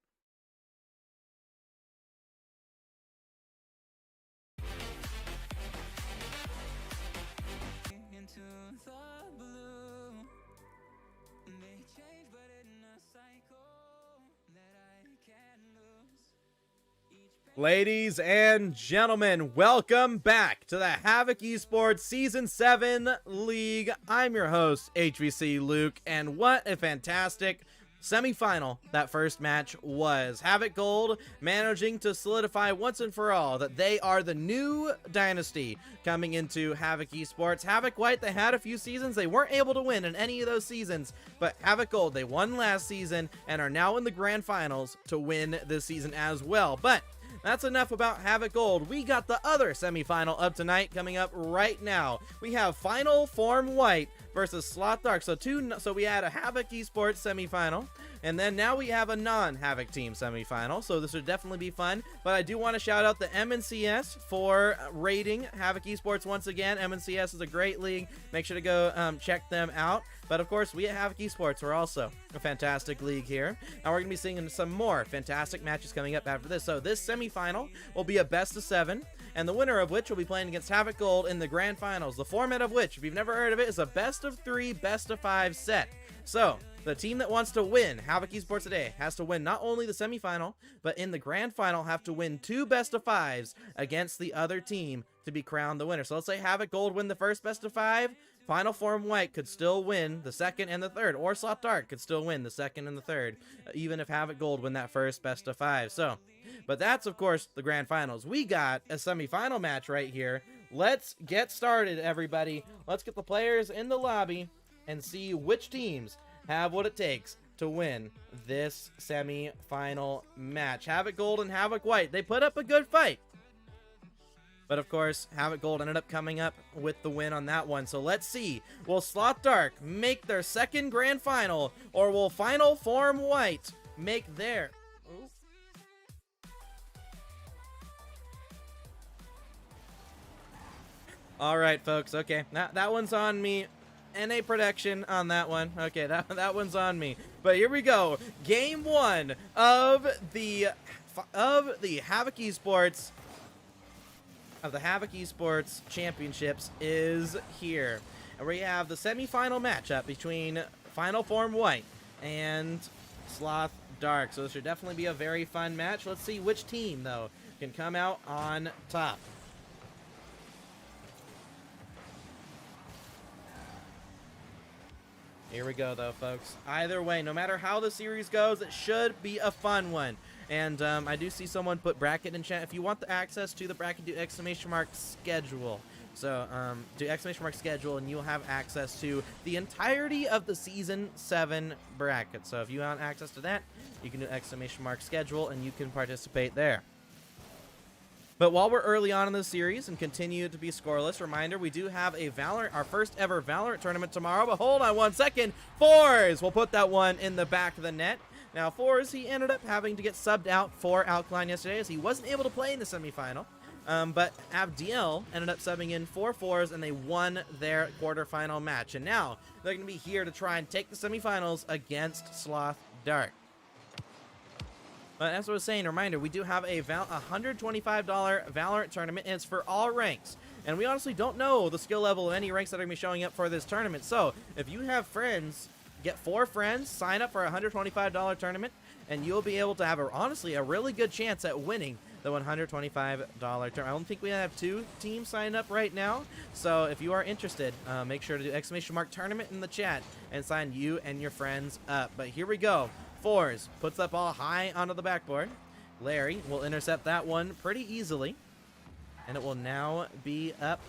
Ladies and gentlemen, welcome back to the Havoc Esports Season 7 League. I'm your host, HVC Luke, and what a fantastic semifinal that first match was. Havoc Gold managing to solidify once and for all that they are the new dynasty coming into Havoc Esports. Havoc White, they had a few seasons. They weren't able to win in any of those seasons, but Havoc Gold, they won last season and are now in the grand finals to win this season as well. But that's enough about Havoc Gold. We got the other semifinal of tonight coming up right now. We have Final Form White versus Sloth Dark. So we had a Havoc Esports semifinal, and then now we have a non-Havoc team semifinal. So this would definitely be fun. But I do want to shout out the MNCS for rating Havoc Esports once again. MNCS is a great league. Make sure to go check them out. But of course, we at Havoc Esports are also a fantastic league here. And we're going to be seeing some more fantastic matches coming up after this. So this semifinal will be a best of 7, and the winner of which will be playing against Havoc Gold in the grand finals. The format of which, if you've never heard of it, is a best of 3, best of 5 set. So the team that wants to win Havoc Esports today has to win not only the semifinal, but in the grand final have to win 2 best of 5s against the other team to be crowned the winner. So let's say Havoc Gold win the first best of 5. Final Form White could still win the second and the third, or Sloth Dark could still win the second and the third, even if Havoc Gold win that first best of 5. So, but that's of course the grand finals. We got a semifinal match right here. Let's get started, everybody. Let's get the players in the lobby and see which teams have what it takes to win this semi-final match. Havoc Gold and Havoc White, they put up a good fight. But of course, Havoc Gold ended up coming up with the win on that one. So let's see. Will Sloth Dark make their second grand final, or will Final Form White make their... Ooh. All right, folks. Okay, that one's on me. NA production on that one. Okay, that one's on me. But here we go. Game 1 of the Havoc Esports Championships is here. And we have the semifinal matchup between Final Form White and Sloth Dark. So this should definitely be a very fun match. Let's see which team, though, can come out on top. Here we go, though, folks. Either way, no matter how the series goes, it should be a fun one. And I do see someone put bracket in chat. If you want the access to the bracket, do !schedule. So do !schedule, and you'll have access to the entirety of the Season 7 bracket. So if you want access to that, you can do !schedule, and you can participate there. But while we're early on in the series and continue to be scoreless, reminder, we do have a our first ever Valorant tournament tomorrow. But hold on 1 second. Fours will put that one in the back of the net. Now, Fours, he ended up having to get subbed out for Alkaline yesterday as he wasn't able to play in the semifinal. But Abdiel ended up subbing in for Fours, and they won their quarterfinal match. And now they're going to be here to try and take the semifinals against Sloth Dark. But as I was saying, reminder, we do have a $125 Valorant tournament, and it's for all ranks. And we honestly don't know the skill level of any ranks that are going to be showing up for this tournament. So if you have friends, get 4 friends, sign up for a $125 tournament, and you'll be able to have, honestly, a really good chance at winning the $125 tournament. I don't think we have 2 teams signed up right now. So if you are interested, make sure to do !tournament in the chat and sign you and your friends up. But here we go. Fours puts that ball high onto the backboard. Larry will intercept that one pretty easily. And it will now be up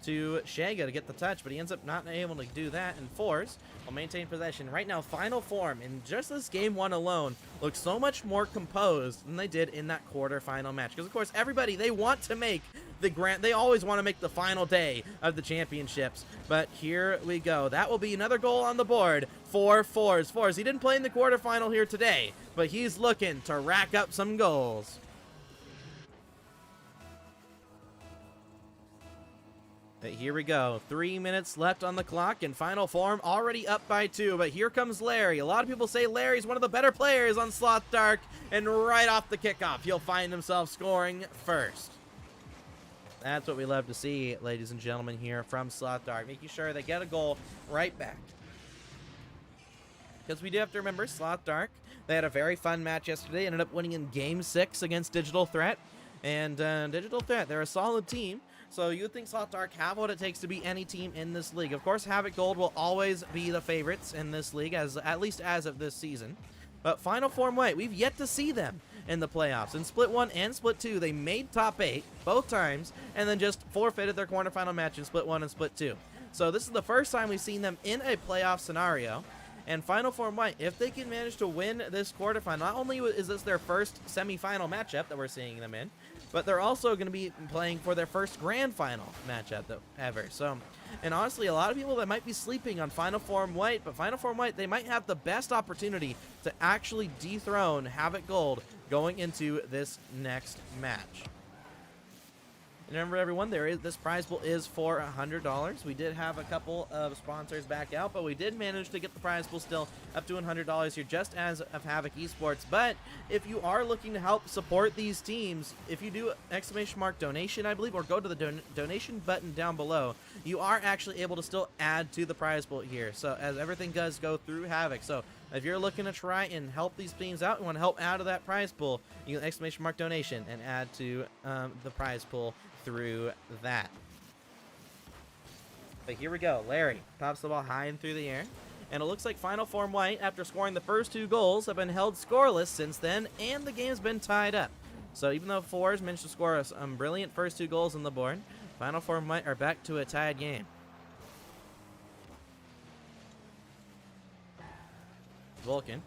to Shaga to get the touch, but he ends up not able to do that. And Fours will maintain possession. Right now, Final Form, in just this game 1 alone, looks so much more composed than they did in that quarterfinal match. Because, of course, everybody, they want to make they always want to make the final day of the championships. But here we go. That will be another goal on the board for Fours. Fours, he didn't play in the quarterfinal here today, but he's looking to rack up some goals. But here we go. 3 minutes left on the clock, and Final Form already up by 2. But here comes Larry. A lot of people say Larry's one of the better players on Sloth Dark, and right off the kickoff, he'll find himself scoring first. That's what we love to see, ladies and gentlemen, here from Sloth Dark, making sure they get a goal right back. Because we do have to remember, Sloth Dark, they had a very fun match yesterday, ended up winning in Game 6 against Digital Threat. And Digital Threat, they're a solid team, so you would think Sloth Dark have what it takes to be any team in this league. Of course, Havoc Gold will always be the favorites in this league, at least as of this season. But Final Form White, we've yet to see them in the playoffs. In Split 1 and Split 2, they made top 8 both times, and then just forfeited their quarterfinal match in Split 1 and Split 2. So this is the first time we've seen them in a playoff scenario. And Final Form White, if they can manage to win this quarterfinal, not only is this their first semifinal matchup that we're seeing them in, but they're also going to be playing for their first grand final matchup ever. So, and honestly, a lot of people that might be sleeping on Final Form White, but Final Form White, they might have the best opportunity to actually dethrone Havoc Gold going into this next match. And remember, everyone, this prize pool is for $100. We did have a couple of sponsors back out, but we did manage to get the prize pool still up to $100 here, just as of Havoc Esports. But if you are looking to help support these teams, if you do !donation, I believe, or go to the donation button down below, you are actually able to still add to the prize pool here. So as everything does go through Havoc. So if you're looking to try and help these teams out and want to help out of that prize pool, you can !donation and add to the prize pool through that. But here we go. Larry pops the ball high and through the air. And it looks like Final Form White, after scoring the first 2 goals, have been held scoreless since then, and the game's been tied up. So even though Fours managed to score some brilliant first 2 goals on the board, Final Form White are back to a tied game. Vulcan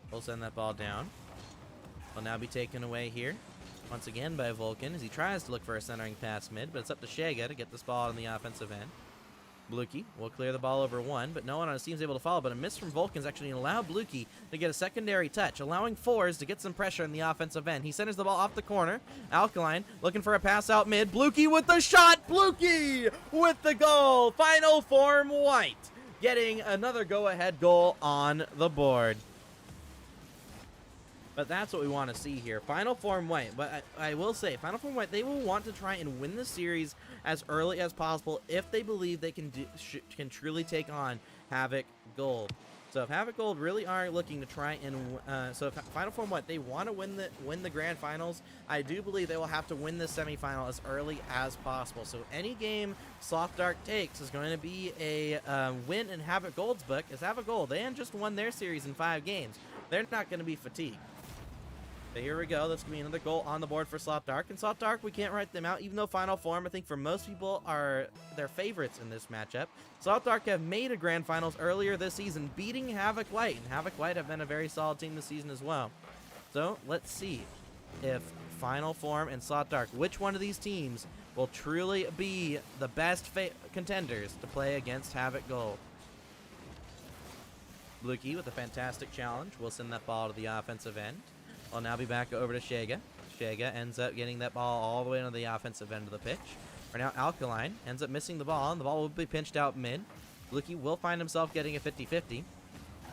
will send that ball down. Will now be taken away here once again by Vulcan as he tries to look for a centering pass mid, but it's up to Shega to get this ball on the offensive end. Bluki will clear the ball over one, but no one on his team is able to follow, but a miss from Vulcan is actually going to allow Bluki to get a secondary touch, allowing Fours to get some pressure in the offensive end. He centers the ball off the corner. Alkaline looking for a pass out mid. Bluki with the shot. Bluki with the goal. Final form white getting another go-ahead goal on the board. But that's what we want to see here. Final form white. But I will say, Final form white, they will want to try and win the series as early as possible if they believe they can truly take on Havoc Gold. So if Havoc Gold really are looking to try and so if Final form white, they want to win the grand finals, I do believe they will have to win the semifinal as early as possible. So any game Sloth Dark takes is going to be a win in Havoc Gold's book. As Havoc Gold, they just won their series in 5 games. They're not going to be fatigued. But here we go. That's going to be another goal on the board for Sloth Dark. And Sloth Dark, we can't write them out, even though Final Form, I think for most people, are their favorites in this matchup. Sloth Dark have made a Grand Finals earlier this season, beating Havoc White. And Havoc White have been a very solid team this season as well. So let's see if Final Form and Sloth Dark, which one of these teams will truly be the best contenders to play against Havoc Gold. Bluki with a fantastic challenge. We'll send that ball to the offensive end. I'll now be back over to Shega. Shega ends up getting that ball all the way into the offensive end of the pitch. Right now, Alkaline ends up missing the ball, and the ball will be pinched out mid. Bluki will find himself getting a 50-50.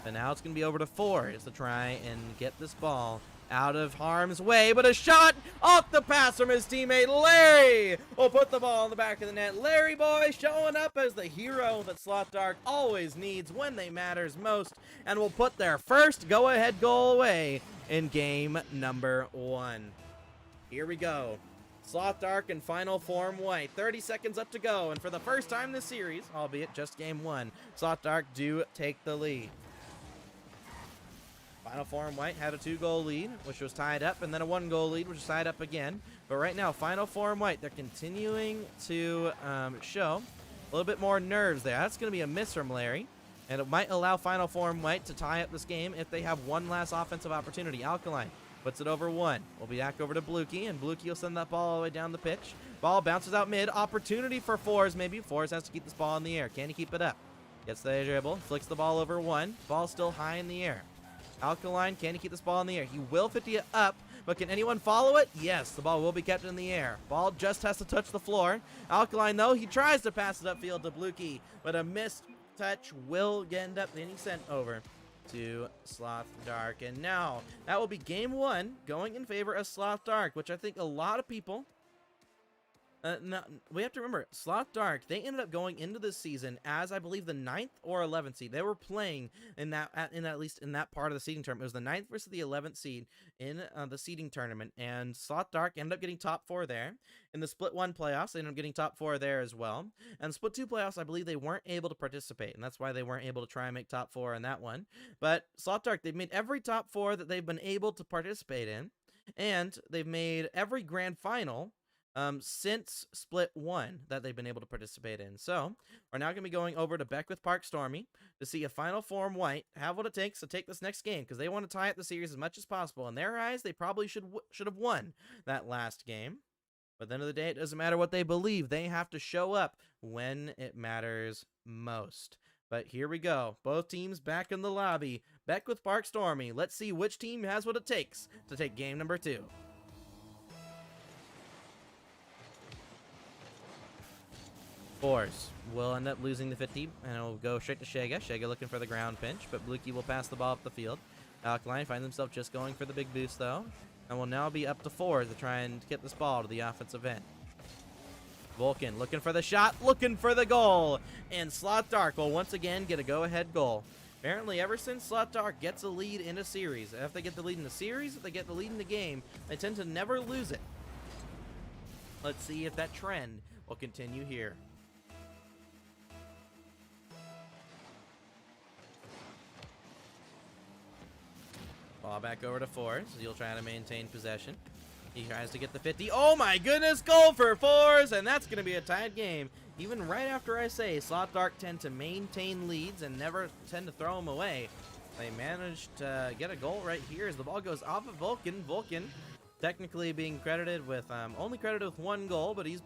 And now it's going to be over to Fours to try and get this ball out of harm's way, but a shot off the pass from his teammate Larry will put the ball in the back of the net. Larry boy showing up as the hero that Sloth Dark always needs when they matters most, and will put their first go-ahead goal away in game number 1. Here we go. Sloth Dark in Final Form White. 30 seconds up to go, and for the first time this series, albeit just game 1, Sloth Dark do take the lead. Final Form White had a 2-goal lead, which was tied up, and then a 1-goal lead, which was tied up again. But right now, Final Form White, they're continuing to show a little bit more nerves there. That's going to be a miss from Larry, and it might allow Final Form White to tie up this game if they have one last offensive opportunity. Alkaline puts it over 1. We'll be back over to Bluki, and Bluki will send that ball all the way down the pitch. Ball bounces out mid. Opportunity for Fours, maybe. Fours has to keep this ball in the air. Can he keep it up? Gets the dribble, flicks the ball over 1. Ball still high in the air. Alkaline, can he keep this ball in the air? He will 50 it up, but can anyone follow it? Yes, the ball will be kept in the air. Ball just has to touch the floor. Alkaline, though, he tries to pass it upfield to Bluki, but a missed touch will end up getting sent over to Sloth Dark. And now, that will be game 1 going in favor of Sloth Dark, which I think a lot of people... no, we have to remember, Sloth Dark, they ended up going into this season as, I believe, the 9th or 11th seed. They were playing in that, at least in that part of the seeding tournament. It was the 9th versus the 11th seed in the seeding tournament, and Sloth Dark ended up getting top 4 there. In the Split 1 playoffs, they ended up getting top 4 there as well. And Split 2 playoffs, I believe they weren't able to participate, and that's why they weren't able to try and make top 4 in that one. But Sloth Dark, they've made every top 4 that they've been able to participate in, and they've made every grand final since Split 1 that they've been able to participate in. So, we're now going to be going over to Beckwith Park Stormy to see if Final Form White have what it takes to take this next game, because they want to tie up the series as much as possible. In their eyes, they probably should have won that last game. But at the end of the day, it doesn't matter what they believe. They have to show up when it matters most. But here we go. Both teams back in the lobby. Beckwith Park Stormy. Let's see which team has what it takes to take game number 2. Fours will end up losing the 50, and it'll go straight to Shega. Shega looking for the ground pinch, but Bluki will pass the ball up the field. Alkaline finds himself just going for the big boost, though, and will now be up to Fours to try and get this ball to the offensive end. Vulcan looking for the shot, looking for the goal, and Sloth Dark will once again get a go-ahead goal. Apparently, ever since Sloth Dark gets a lead in a series, if they get the lead in the series, if they get the lead in the game, they tend to never lose it. Let's see if that trend will continue here. Ball back over to Fours. He'll try to maintain possession. He tries to get the 50. Oh my goodness, goal for Fours, and that's going to be a tied game. Even right after I say Sloth Dark tend to maintain leads and never tend to throw them away, they managed to get a goal right here as the ball goes off of Vulcan. Vulcan technically being credited with only credited with 1 goal, but he's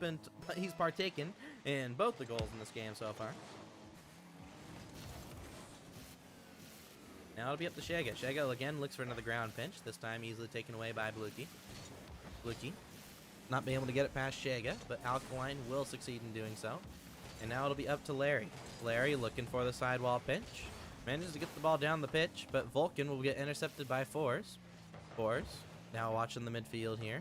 partaken in both the goals in this game so far. Now it'll be up to Shega. Shega again looks for another ground pinch, this time easily taken away by Bluki. Bluki not being able to get it past Shega, but Alkaline will succeed in doing so. And now it'll be up to Larry. Larry looking for the sidewall pinch. Manages to get the ball down the pitch, but Vulcan will get intercepted by Fours. Fours now watching the midfield here.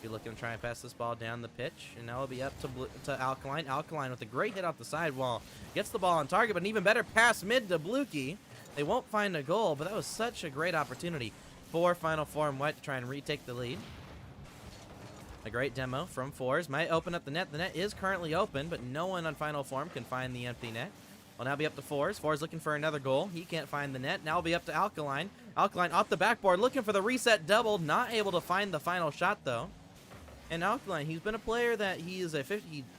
Be looking to try and pass this ball down the pitch. And now it'll be up to Alkaline. Alkaline with a great hit off the sidewall. Gets the ball on target, but an even better pass mid to Bluki. They won't find a goal, but that was such a great opportunity for Final Form White to try and retake the lead. A great demo from Fours. Might open up the net. The net is currently open, but no one on Final Form can find the empty net. Will now be up to Fours. Fours looking for another goal. He can't find the net. Now it'll be up to Alkaline. Alkaline off the backboard looking for the reset double. Not able to find the final shot, though. And Alkaline, he's been a player that he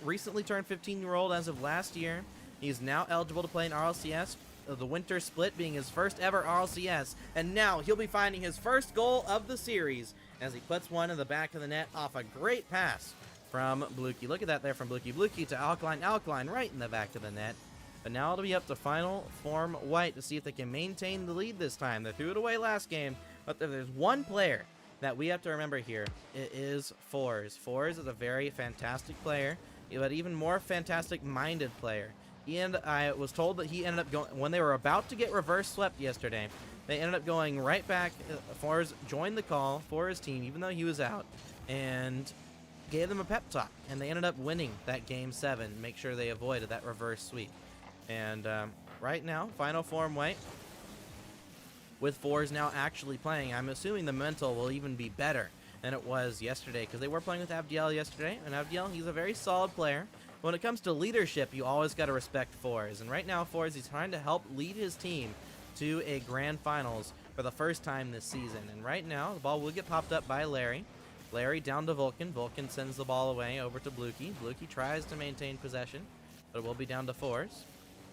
recently turned 15-year-old as of last year. He's now eligible to play in RLCS. The winter split being his first ever RLCS. And now he'll be finding his first goal of the series as he puts one in the back of the net off a great pass from Bluki. Look at that there from Bluki. Bluki to Alkaline. Alkaline right in the back of the net. But now it'll be up to Final Form White to see if they can maintain the lead this time. They threw it away last game, but if there's one player that we have to remember here, it is Fours. Fours is a very fantastic player, but even more fantastic-minded player. I was told that he ended up going, when they were about to get reverse swept yesterday, they ended up going right back. Fours joined the call for his team, even though he was out, and gave them a pep talk. And they ended up winning that Game 7, make sure they avoided that reverse sweep. And right now, Final Form White, with Fours now actually playing, I'm assuming the mental will even be better than it was yesterday, because they were playing with Abdiel yesterday, and Abdiel, he's a very solid player. When it comes to leadership, you always got to respect Fours. And right now, Fours, he's trying to help lead his team to a grand finals for the first time this season. And right now, the ball will get popped up by Larry. Larry down to Vulcan. Vulcan sends the ball away over to Bluki. Bluki tries to maintain possession, but it will be down to Fours.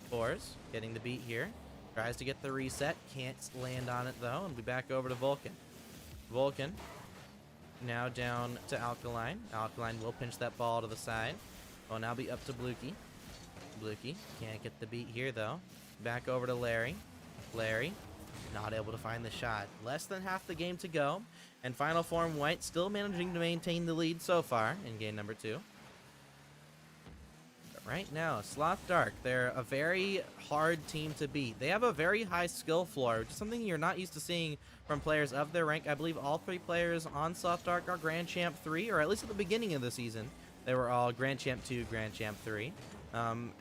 Fours getting the beat here. Tries to get the reset. Can't land on it, though. And be back over to Vulcan. Vulcan now down to Alkaline. Alkaline will pinch that ball to the side. Will now be up to Bluki. Bluki can't get the beat here, though. Back over to Larry. Larry not able to find the shot. Less than half the game to go. And Final Form White still managing to maintain the lead so far in game number 2. But right now, Sloth Dark, they're a very hard team to beat. They have a very high skill floor, which is something you're not used to seeing from players of their rank. I believe all 3 players on Sloth Dark are Grand Champ 3, or at least at the beginning of the season. They were all Grand Champ 2, Grand Champ 3.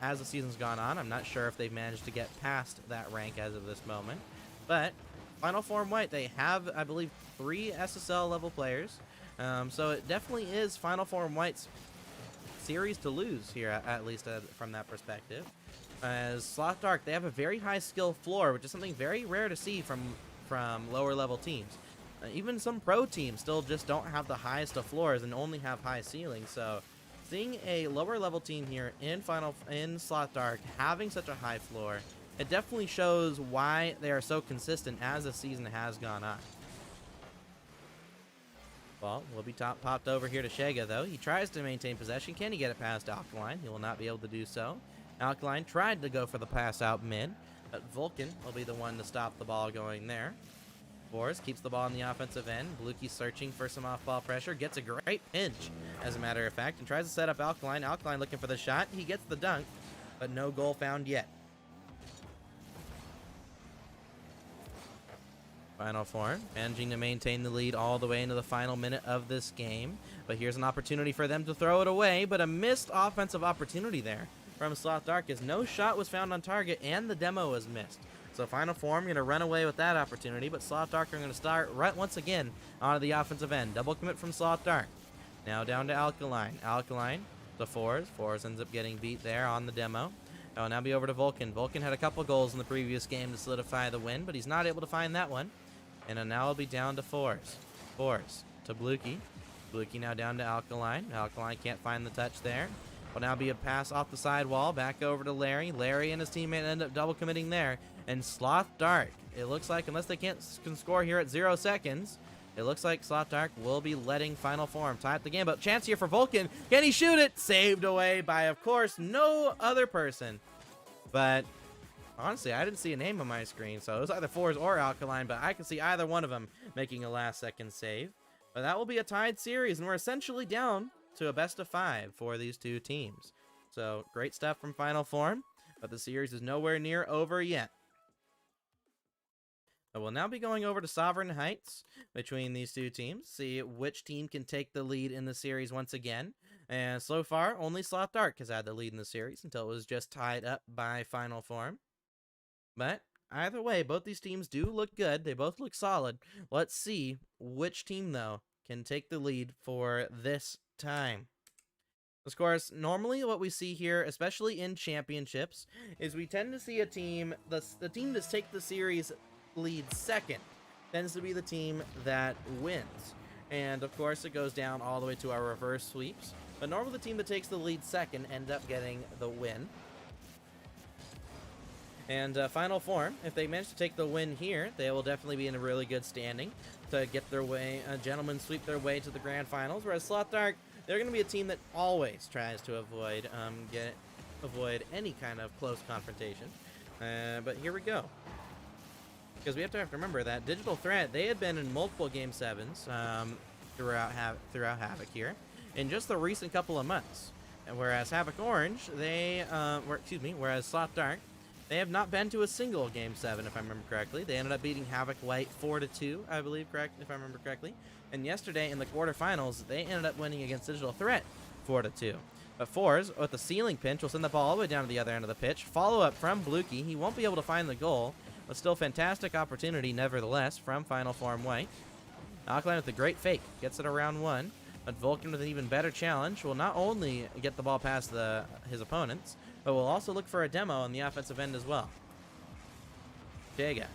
As the season's gone on, I'm not sure if they've managed to get past that rank as of this moment. But Final Form White, they have, I believe, 3 SSL level players. So it definitely is Final Form White's series to lose here, at least from that perspective. As Sloth Dark, they have a very high skill floor, which is something very rare to see from lower level teams. Even some pro teams still just don't have the highest of floors and only have high ceilings. So seeing a lower level team here in Sloth Dark having such a high floor, it definitely shows why they are so consistent as the season has gone on. Ball will be popped over here to Shega, though. He tries to maintain possession. Can he get it past Alkaline? He will not be able to do so. Alkaline tried to go for the pass out mid, but Vulcan will be the one to stop the ball going there. Fours keeps the ball on the offensive end. Bluki searching for some off-ball pressure. Gets a great pinch, as a matter of fact, and tries to set up Alkaline. Alkaline looking for the shot. He gets the dunk, but no goal found yet. Final Form managing to maintain the lead all the way into the final minute of this game. But here's an opportunity for them to throw it away, but a missed offensive opportunity there from Sloth Dark, as no shot was found on target and the demo was missed. So Final Form going to run away with that opportunity, but Sloth Dark are going to start right once again onto the offensive end. Double commit from Sloth Dark. Now down to Alkaline. Alkaline to Fours. Fours ends up getting beat there on the demo. Oh, now be over to Vulcan. Vulcan had a couple goals in the previous game to solidify the win, but he's not able to find that one. And now it'll be down to Fours. Fours to Bluki. Bluki now down to Alkaline. Alkaline can't find the touch there. Will now be a pass off the sidewall. Back over to Larry. Larry and his teammate end up double committing there. And Sloth Dark, it looks like, unless they can score here at 0 seconds, it looks like Slot Dark will be letting Final Form tie up the game. But chance here for Vulcan. Can he shoot it? Saved away by, of course, no other person. But honestly, I didn't see a name on my screen, so it was either Force or Alkaline, but I can see either one of them making a last-second save. But that will be a tied series, and we're essentially down to a best-of-5 for these two teams. So, great stuff from Final Form, but the series is nowhere near over yet. But we'll now be going over to Sovereign Heights between these two teams, see which team can take the lead in the series once again. And so far, only Sloth Dark has had the lead in the series until it was just tied up by Final Form. But either way, both these teams do look good. They both look solid. Let's see which team, though, can take the lead for this time. Of course, normally what we see here, especially in championships, is we tend to see a team, the team that takes the series lead second, tends to be the team that wins. And of course, it goes down all the way to our reverse sweeps. But normally the team that takes the lead second ends up getting the win. And Final Form, if they manage to take the win here, they will definitely be in a really good standing to get their way, gentlemen sweep their way to the grand finals. Whereas Sloth Dark, they're going to be a team that always tries to avoid any kind of close confrontation. But here we go. Because we have to remember that Digital Threat, they had been in multiple Game 7s throughout Havoc here in just the recent couple of months. And whereas Havoc Orange, whereas Sloth Dark, they have not been to a single Game 7, if I remember correctly. They ended up beating Havoc White 4-2, I believe, if I remember correctly. And yesterday in the quarterfinals, they ended up winning against Digital Threat 4-2. But Fours, with the ceiling pinch, will send the ball all the way down to the other end of the pitch. Follow-up from Blukey. He won't be able to find the goal, but still fantastic opportunity, nevertheless, from Final Form White. Alkaline with a great fake. Gets it around one. But Vulcan with an even better challenge will not only get the ball past his opponents, but we'll also look for a demo on the offensive end as well. Jega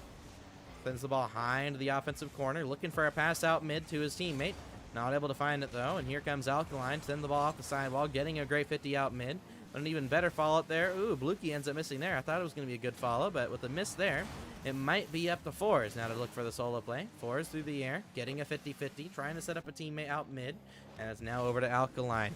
sends the ball high into the offensive corner, looking for a pass out mid to his teammate. Not able to find it, though, and here comes Alkaline, send the ball off the sidewall, getting a great 50 out mid. But an even better follow-up there. Ooh, Blukey ends up missing there. I thought it was going to be a good follow, but with the miss there, it might be up to Fours now to look for the solo play. Fours through the air, getting a 50-50, trying to set up a teammate out mid, and it's now over to Alkaline.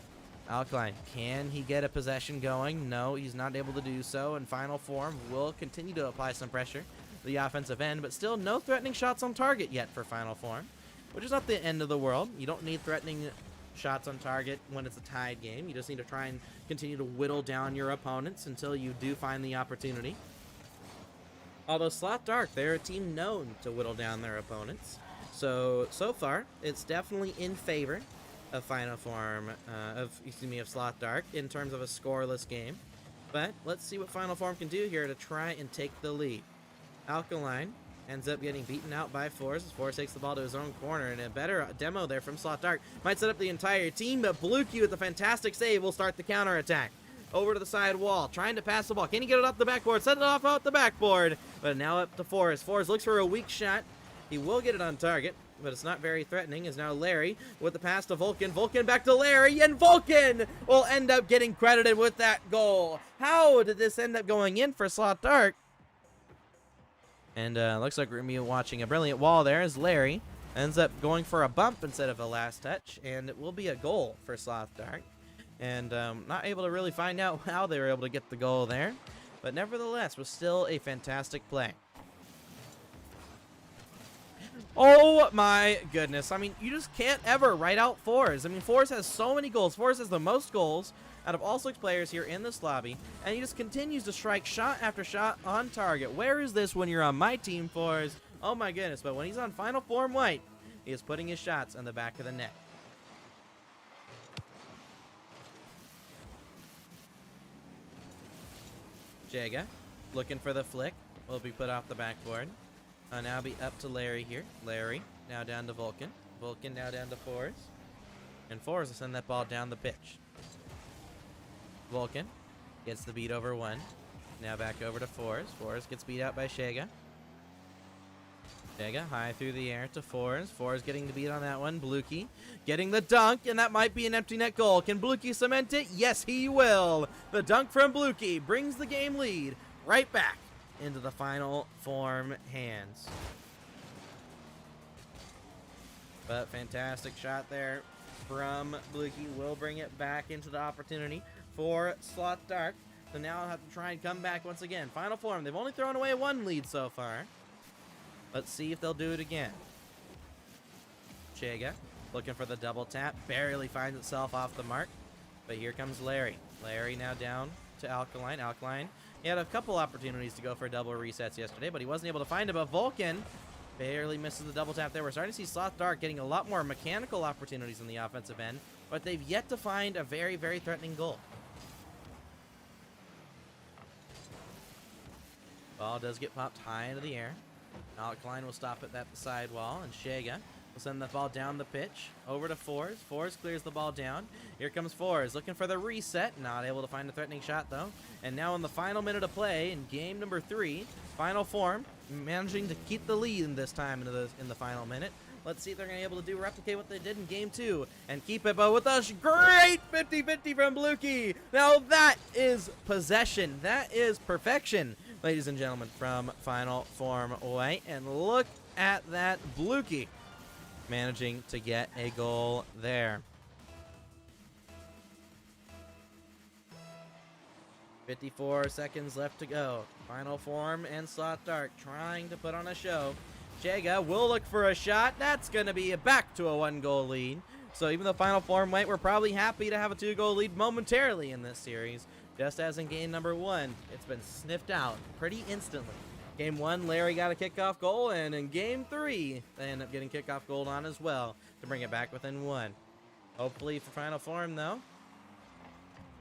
Alkaline, can he get a possession going? No, he's not able to do so, and Final Form will continue to apply some pressure to the offensive end, but still no threatening shots on target yet for Final Form, which is not the end of the world. You don't need threatening shots on target when it's a tied game. You just need to try and continue to whittle down your opponents until you do find the opportunity. Although Sloth Dark, they're a team known to whittle down their opponents. So far, it's definitely in favor of Final Form, of Sloth Dark in terms of a scoreless game. But let's see what Final Form can do here to try and take the lead. Alkaline ends up getting beaten out by Force as Force takes the ball to his own corner, and a better demo there from Sloth Dark might set up the entire team, but Blukey with a fantastic save will start the counter attack. Over to the side wall, trying to pass the ball. Can he get it off the backboard? Set it off out the backboard, but now up to Force. Force looks for a weak shot. He will get it on target, but it's not very threatening, as now Larry with the pass to Vulcan. Vulcan back to Larry, and Vulcan will end up getting credited with that goal. How did this end up going in for Sloth Dark? And looks like we're going to be watching a brilliant wall there as Larry ends up going for a bump instead of a last touch, and it will be a goal for Sloth Dark. And not able to really find out how they were able to get the goal there, but nevertheless was still a fantastic play. Oh my goodness. I mean, you just can't ever write out Fours. I mean, Fours has so many goals. Fours has the most goals out of all 6 players here in this lobby, and he just continues to strike shot after shot on target. Where is this when you're on my team, Fours? Oh my goodness, but when he's on Final Form White, he is putting his shots on the back of the net. Jega looking for the flick, will be put off the backboard. Now be up to Larry here. Larry now down to Vulcan. Vulcan now down to Fours. And Fours will send that ball down the pitch. Vulcan gets the beat over one. Now back over to Fours. Fours gets beat out by Shega. Shega high through the air to Fours. Fours getting the beat on that one. Blukey getting the dunk, and that might be an empty net goal. Can Blukey cement it? Yes, he will. The dunk from Blukey brings the game lead right back into the Final Form hands. But fantastic shot there from Bluky. Will bring it back into the opportunity for Sloth Dark. So now I'll have to try and come back once again. Final form. They've only thrown away one lead so far. Let's see if they'll do it again. Chega looking for the double tap. Barely finds itself off the mark. But here comes Larry. Larry now down to Alkaline. Alkaline, he had a couple opportunities to go for double resets yesterday, but he wasn't able to find it. But Vulcan barely misses the double tap there. We're starting to see Sloth Dark getting a lot more mechanical opportunities in the offensive end, but they've yet to find a very, very threatening goal. Ball does get popped high into the air. Alkaline will stop it at the sidewall, and Shega will send the ball down the pitch over to Fours. Fours clears the ball down. Here comes Fours looking for the reset. Not able to find a threatening shot, though. And now in the final minute of play in game number 3, final form, managing to keep the lead in this time in the final minute. Let's see if they're going to be able to replicate what they did in game 2 and keep it, but with a great 50-50 from Bluky. Now that is possession. That is perfection, ladies and gentlemen, from final form white. And look at that Bluky managing to get a goal there. 54 seconds left to go. Final form and Sloth Dark trying to put on a show. Chega will look for a shot. That's going to be back to a 1-goal lead. So even though final form white, we're probably happy to have a 2-goal lead momentarily in this series. Just as in game number 1, it's been sniffed out pretty instantly. Game 1, Larry got a kickoff goal, and in game 3, they end up getting kickoff goal on as well to bring it back within 1. Hopefully for final form, though,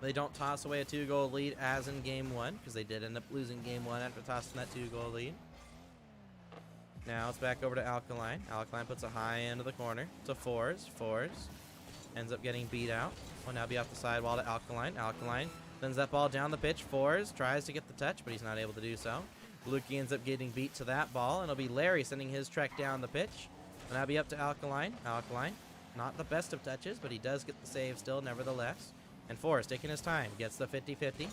they don't toss away a 2-goal lead as in game 1, because they did end up losing game 1 after tossing that 2-goal lead. Now it's back over to Alkaline. Alkaline puts a high into the corner to Fours. Fours ends up getting beat out. Will now be off the sidewall to Alkaline. Alkaline sends that ball down the pitch. Fours tries to get the touch, but he's not able to do so. Bluky ends up getting beat to that ball, and it'll be Larry sending his trek down the pitch. And that'll be up to Alkaline. Alkaline, not the best of touches, but he does get the save still, nevertheless. And Forrest taking his time, gets the 50-50.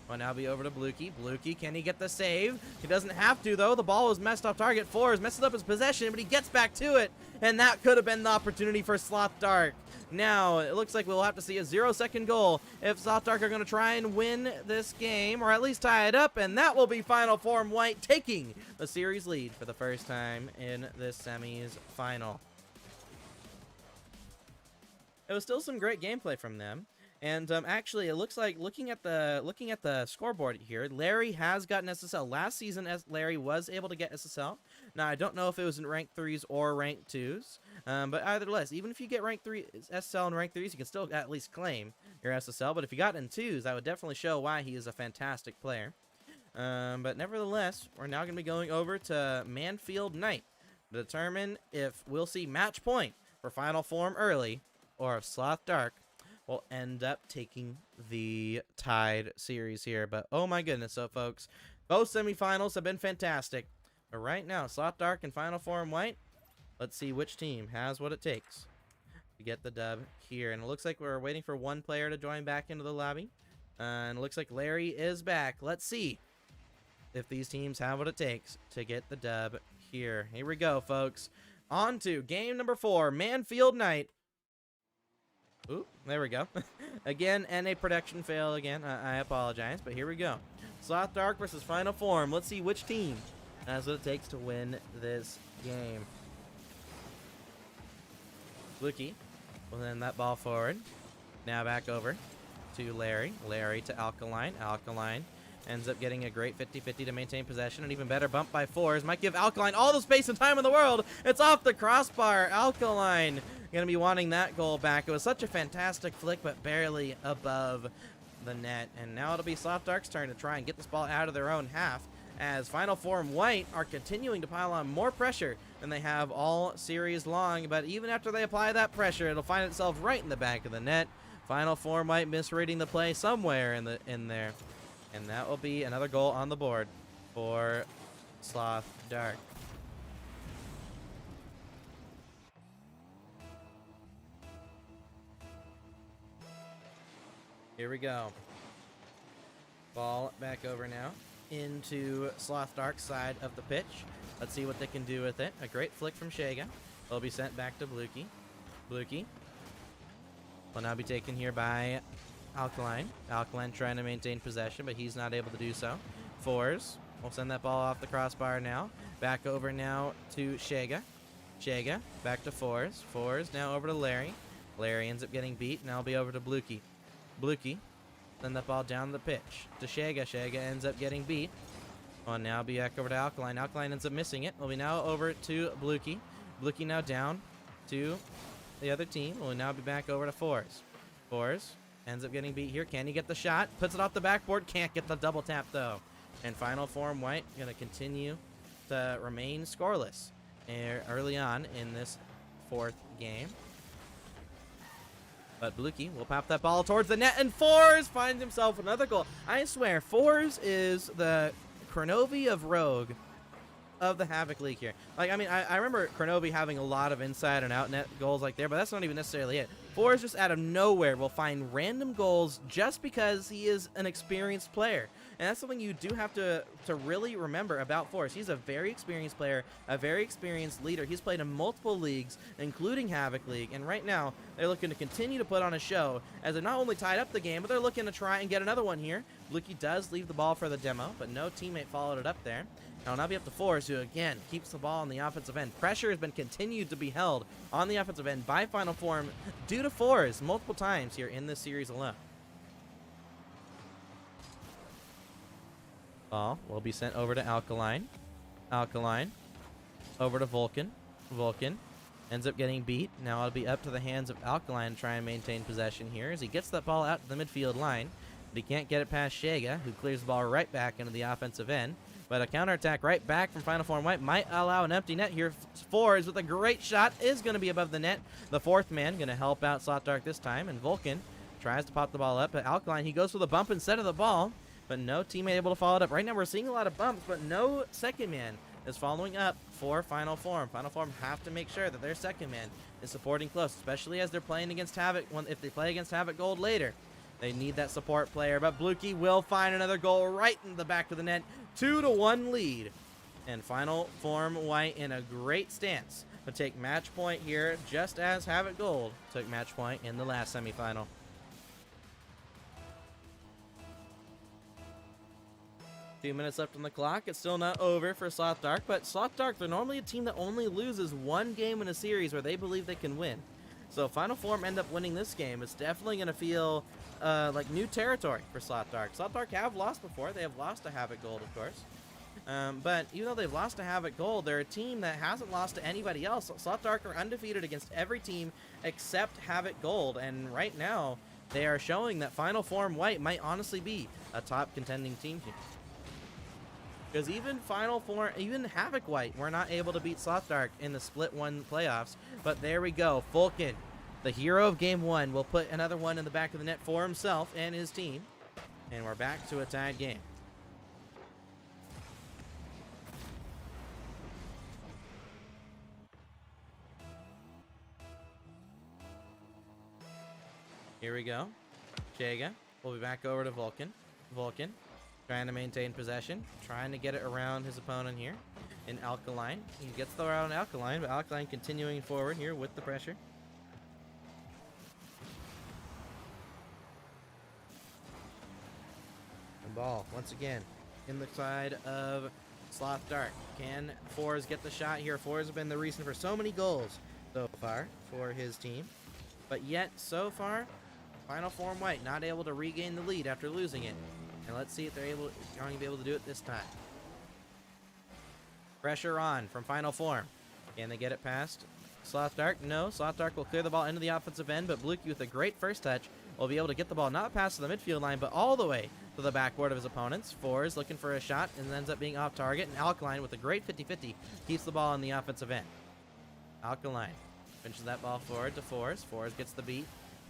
Will now be over to Bluky. Bluky, can he get the save? He doesn't have to, though. The ball was messed off target. Forrest messes up his possession, but he gets back to it. And that could have been the opportunity for Sloth Dark. Now, it looks like we'll have to see a 0-second goal if Sloth Dark are going to try and win this game, or at least tie it up, and that will be final form white taking the series lead for the first time in this semis final. It was still some great gameplay from them. And actually, it looks like looking at the scoreboard here, Larry has gotten SSL. Last season, Larry was able to get SSL. Now, I don't know if it was in rank 3s or rank 2s, but either less, even if you get rank 3 SSL and rank 3s, you can still at least claim your SSL. But if you got in 2s, that would definitely show why he is a fantastic player. But nevertheless, we're now going to be going over to Manfield Knight to determine if we'll see match point for final form early, or if Sloth Dark will end up taking the tied series here. But oh my goodness, so folks, both semifinals have been fantastic. But right now, Sloth Dark and final form white, let's see which team has what it takes to get the dub here. And it looks like we're waiting for one player to join back into the lobby. And it looks like Larry is back. Let's see if these teams have what it takes to get the dub here. Here we go, folks. On to game number 4, Manfield Knight. Oop, there we go. Again, and a production fail again. I apologize, but here we go. Sloth Dark versus final form. Let's see which team has what it takes to win this game. Bluky will send that ball forward. Now back over to Larry. Larry to Alkaline. Alkaline ends up getting a great 50-50 to maintain possession. An even better bump by Fours. Might give Alkaline all the space and time in the world. It's off the crossbar. Alkaline going to be wanting that goal back. It was such a fantastic flick, but barely above the net. And now it'll be Sloth Dark's turn to try and get this ball out of their own half, as final form white are continuing to pile on more pressure than they have all series long. But even after they apply that pressure, it'll find itself right in the back of the net. Final form white misreading the play somewhere in there. And that will be another goal on the board for Sloth Dark. Here we go. Ball back over now into Sloth Dark's side of the pitch. Let's see what they can do with it. A great flick from Shega. will be sent back to Blukey. Blukey will now be taken here by Alkaline. Alkaline trying to maintain possession, but he's not able to do so. Fours will send that ball off the crossbar now. Back over now to Shega. Shega back to Fours. Fours now over to Larry. Larry ends up getting beat. Now it'll be over to Blukey. Blukey send that ball down the pitch to Shega. Shega ends up getting beat. Well, now be back over to Alkaline. Alkaline ends up missing it. Will be now over to Blukey. Blukey now down to the other team. Will now be back over to Fours. Fours ends up getting beat here. Can he get the shot? Puts it off the backboard. Can't get the double tap, though. And final form, White going to continue to remain scoreless early on in this fourth game. But Blukey will pop that ball towards the net, and Fours finds himself another goal. I swear, Fours is the Kronovi of Rogue of the Havoc League here. Like, I mean, I remember Kronovi having a lot of inside and out net goals like there, but that's not even necessarily it. Fours just out of nowhere will find random goals just because he is an experienced player. And that's something you do have to really remember about Fours. He's a very experienced player, a very experienced leader. He's played in multiple leagues, including Havoc League, and right now they're looking to continue to put on a show as they not only tied up the game, but they're looking to try and get another one here. Blukey does leave the ball for the demo, but no teammate followed it up there. Now it'll be up to Fours, who again keeps the ball on the offensive end. Pressure has been continued to be held on the offensive end by Final Form due to Fours multiple times here in this series alone. Ball will be sent over to Alkaline. Alkaline over to Vulcan. Vulcan ends up getting beat. Now it'll be up to the hands of Alkaline to try and maintain possession here as he gets that ball out to the midfield line. But he can't get it past Shega, who clears the ball right back into the offensive end. But a counterattack right back from Final Form White might allow an empty net here. Fours with a great shot is going to be above the net. The fourth man going to help out Slot Dark this time. And Vulcan tries to pop the ball up. But Alkaline, he goes for the bump instead of the ball. But no teammate able to follow it up. Right now we're seeing a lot of bumps, but no second man is following up for Final Form. Final Form have to make sure that their second man is supporting close, especially as they're playing against Havoc. If they play against Havoc Gold later, they need that support player. But Blukey will find another goal right in the back of the net. 2-1 lead. And Final Form White in a great stance to take match point here, just as Havoc Gold took match point in the last semifinal. Few minutes left on the clock. It's still not over for Sloth Dark, but Sloth Dark, they're normally a team that only loses one game in a series where they believe they can win. So Final Form end up winning this game. It's definitely going to feel like new territory for Sloth Dark. Sloth Dark have lost before. They have lost to Havoc Gold, of course. But even though they've lost to Havoc Gold, they're a team that hasn't lost to anybody else. Sloth Dark are undefeated against every team except Havoc Gold. And right now, they are showing that Final Form White might honestly be a top contending team here. Because even even Havoc White were not able to beat Sloth Dark in the Split 1 playoffs. But there we go. Vulcan, the hero of Game 1, will put another one in the back of the net for himself and his team. And we're back to a tied game. Here we go. Shega will be back over to Vulcan. Vulcan trying to maintain possession, trying to get it around his opponent here in Alkaline. He gets the around Alkaline, but Alkaline continuing forward here with the pressure. And ball, once again, in the side of Sloth Dark. Can Fours get the shot here? Fours have been the reason for so many goals so far for his team. But yet, so far, Final Form White not able to regain the lead after losing it. And let's see if they're going to be able to do it this time. Pressure on from Final Form. Can they get it past Sloth Dark? No. Sloth Dark will clear the ball into the offensive end, but Blukey with a great first touch will be able to get the ball not past the midfield line, but all the way to the backboard of his opponents. Fours looking for a shot and ends up being off target. And Alkaline with a great 50-50 keeps the ball on the offensive end. Alkaline finishes that ball forward to Fours. Fours gets the beat.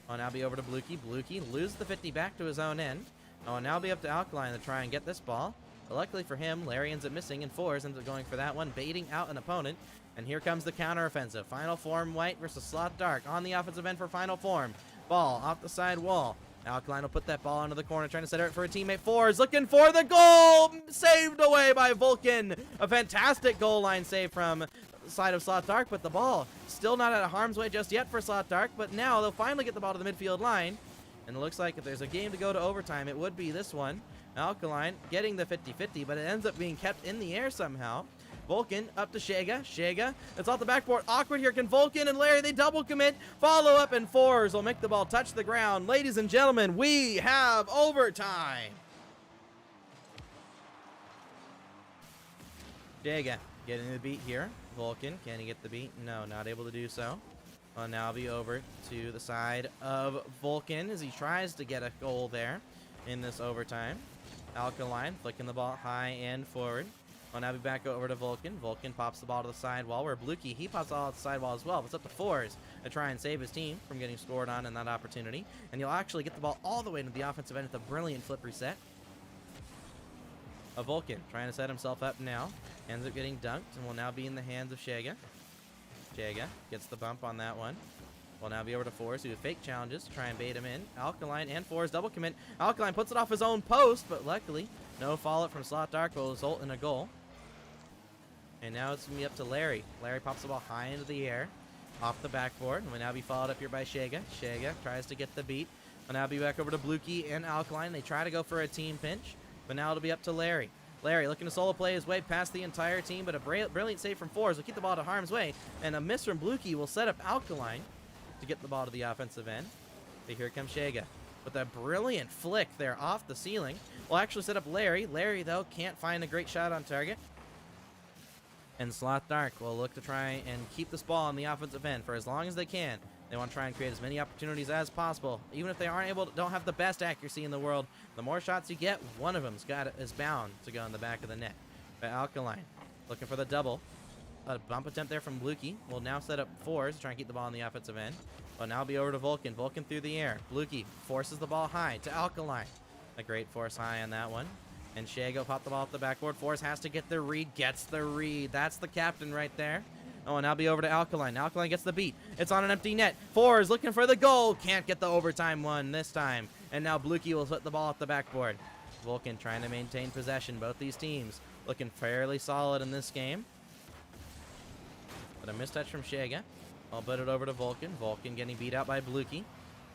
I'll now be over to Blukey. Blukey loses the 50 back to his own end. Oh, and now be up to Alkaline to try and get this ball. But luckily for him, Larry ends up missing, and Fours ends up going for that one, baiting out an opponent. And here comes the counteroffensive. Final Form White versus Sloth Dark on the offensive end for Final Form. Ball off the side wall. Alkaline will put that ball into the corner, trying to set it for a teammate. Fours looking for the goal! Saved away by Vulcan. A fantastic goal line save from side of Slot Dark, but the ball still not out of harm's way just yet for Slot Dark, but now they'll finally get the ball to the midfield line. And it looks like if there's a game to go to overtime, it would be this one. Alkaline getting the 50-50, but it ends up being kept in the air somehow. Vulcan up to Shega. Shega, it's off the backboard. Awkward here. Can Vulcan and Larry, they double commit. Follow up, and fours will make the ball touch the ground. Ladies and gentlemen, we have overtime. Shega getting the beat here. Vulcan, can he get the beat? No, not able to do so. Well, now be over to the side of Vulcan as he tries to get a goal there in this overtime. Alkaline flicking the ball high and forward. Well, now be back over to Vulcan. Vulcan pops the ball to the sidewall, where Blukey, he pops the ball to the sidewall as well. But it's up to fours to try and save his team from getting scored on in that opportunity. And he'll actually get the ball all the way into the offensive end with a brilliant flip reset. A Vulcan trying to set himself up now. Ends up getting dunked and will now be in the hands of Shega. Shega gets the bump on that one. Will now be over to Fours, who fake challenges to try and bait him in. Alkaline and Fours double commit. Alkaline puts it off his own post, but luckily no follow-up from Slot Dark will result in a goal. And now it's going to be up to Larry. Larry pops the ball high into the air, off the backboard, and will now be followed up here by Shega. Shega tries to get the beat. Will now be back over to Blukey and Alkaline. They try to go for a team pinch, but now it'll be up to Larry. Larry looking to solo play his way past the entire team, but a brilliant save from Fours will keep the ball to harm's way, and a miss from Blukey will set up Alkaline to get the ball to the offensive end. But here comes Shega with a brilliant flick there off the ceiling. Will actually set up Larry. Larry, though, can't find a great shot on target. And Slot Dark will look to try and keep this ball on the offensive end for as long as they can. They want to try and create as many opportunities as possible. Even if they aren't able to, don't have the best accuracy in the world, the more shots you get, one of them is bound to go in the back of the net. But Alkaline looking for the double. A bump attempt there from Blukey. Will now set up Fours to try and keep the ball on the offensive end. Will now be over to Vulcan. Vulcan through the air. Blukey forces the ball high to Alkaline. A great force high on that one. And Shago popped the ball off the backboard. Fours has to get the read. Gets the read. That's the captain right there. Oh, and now be over to Alkaline. Alkaline gets the beat. It's on an empty net. Fours looking for the goal. Can't get the overtime one this time. And now Blukey will put the ball off the backboard. Vulcan trying to maintain possession. Both these teams looking fairly solid in this game. But a mistouch from Shega. I'll put it over to Vulcan. Vulcan getting beat out by Blukey.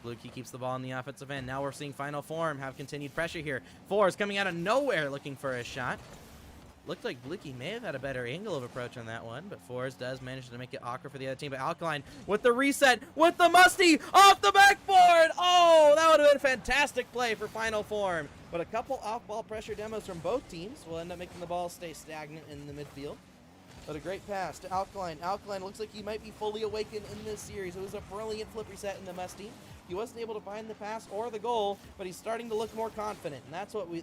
Blukey keeps the ball in the offensive end. Now we're seeing Final Form have continued pressure here. Fours coming out of nowhere looking for a shot. Looked like Blukey may have had a better angle of approach on that one, but Fours does manage to make it awkward for the other team. But Alkaline with the reset, with the musty, off the backboard! Oh, that would have been a fantastic play for Final Form. But a couple off-ball pressure demos from both teams will end up making the ball stay stagnant in the midfield. But a great pass to Alkaline. Alkaline looks like he might be fully awakened in this series. It was a brilliant flip reset in the musty. He wasn't able to find the pass or the goal, but he's starting to look more confident. And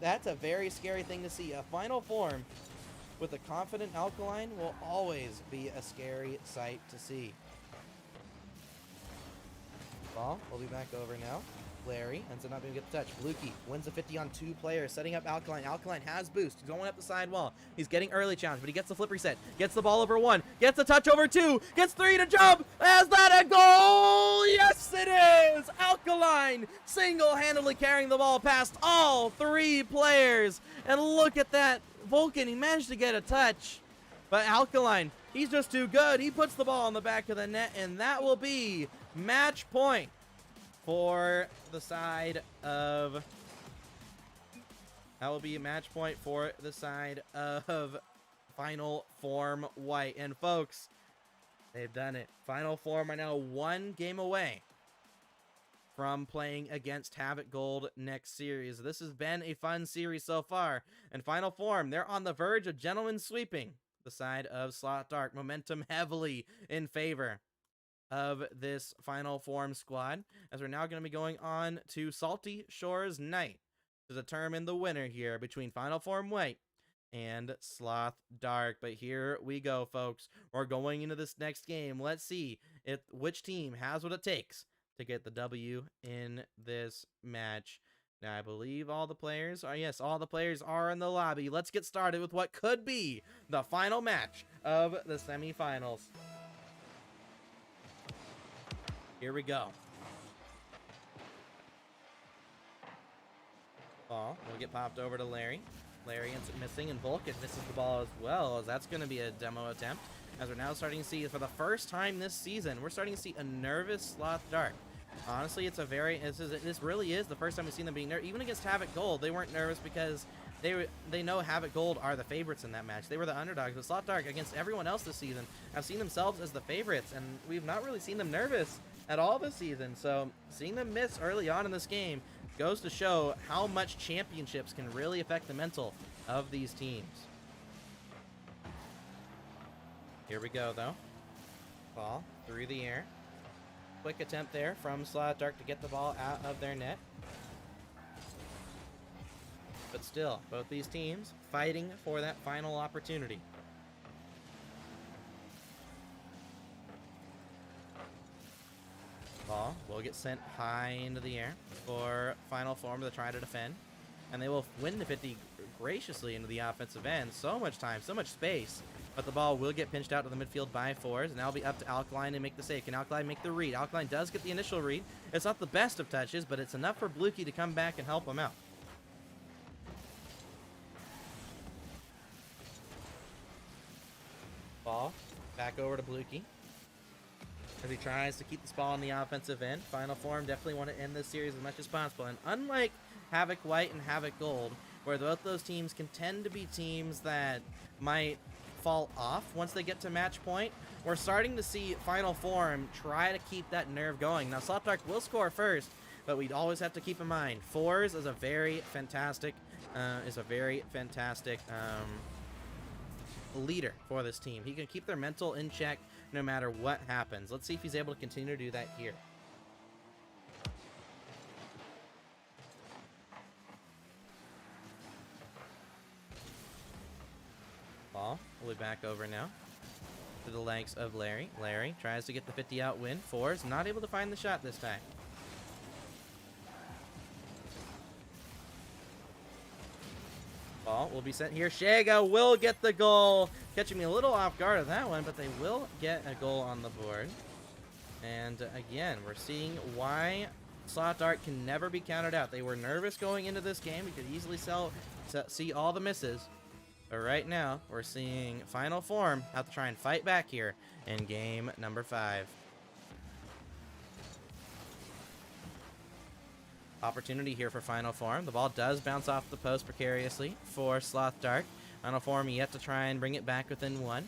that's a very scary thing to see. A Final Form with a confident Alkaline will always be a scary sight to see. Ball will be back over now. Larry ends up not being able to get the touch. Blukey wins the 50 on 2 players, setting up Alkaline. Alkaline has boost. He's going up the sidewall. He's getting early challenge, but he gets the flip reset. Gets the ball over 1. Gets the touch over 2. Gets 3 to jump. Is that a goal? Yes, it is. Alkaline single-handedly carrying the ball past all 3 players. And look at that. Vulcan, he managed to get a touch. But Alkaline, he's just too good. He puts the ball on the back of the net, and that will be match point for the side of... That will be a match point for the side of Final Form White. And folks, they've done it. Final Form are now 1 game away from playing against Havoc Gold next series. This has been a fun series so far. And Final Form, they're on the verge of gentlemen sweeping the side of Slot Dark. Momentum heavily in favor of this Final Form squad, as we're now going to be going on to Salty Shores Night to determine the winner here between Final Form White and Sloth Dark. But here we go, folks. We're going into this next game. Let's see which team has what it takes to get the W in this match. Now, I believe all the players are, yes, all the players are in the lobby. Let's get started with what could be the final match of the semifinals. Here we go. Ball will get popped over to Larry. Larry ends up missing, and Vulcan misses the ball as well, as that's going to be a demo attempt. as we're now starting to see, for the first time this season, we're starting to see a nervous Sloth Dark. Honestly, it's a very, this really is the first time we've seen them being nervous. Even against Havoc Gold, they weren't nervous because they know Havoc Gold are the favorites in that match. They were the underdogs. But Sloth Dark, against everyone else this season, have seen themselves as the favorites, and we've not really seen them nervous at all this season. So seeing them miss early on in this game goes to show how much championships can really affect the mental of these teams. Here we go, though. Ball through the air. Quick attempt there from Sloth Dark to get the ball out of their net. But still, both these teams fighting for that final opportunity. Ball will get sent high into the air for Final Form to try to defend. And they will win the 50 graciously into the offensive end. So much time, so much space. But the ball will get pinched out to the midfield by Fours, and now it'll be up to Alkaline to make the save. Can Alkaline make the read? Alkaline does get the initial read. It's not the best of touches, but it's enough for Blukey to come back and help him out. Ball back over to Blukey as he tries to keep this ball in the offensive end. Final Form definitely want to end this series as much as possible. And unlike Havoc White and Havoc Gold, where both those teams can tend to be teams that might fall off once they get to match point, we're starting to see Final Form try to keep that nerve going. Now, Sloth Dark will score first, but we'd always have to keep in mind, Fours is a very fantastic, leader for this team. He can keep their mental in check no matter what happens. Let's see if he's able to continue to do that here. Ball will be back over now to the legs of Larry. Larry tries to get the 50 out win. Fours not able to find the shot this time. Ball will be sent here. Shaga will get the goal. Catching me a little off guard of that one, but they will get a goal on the board. And again, we're seeing why Sloth Dark can never be counted out. They were nervous going into this game. We could easily see all the misses. But right now, we're seeing Final Form have to try and fight back here in game number 5. Opportunity here for Final Form. The ball does bounce off the post precariously for Sloth Dark. Final Form yet to try and bring it back within 1.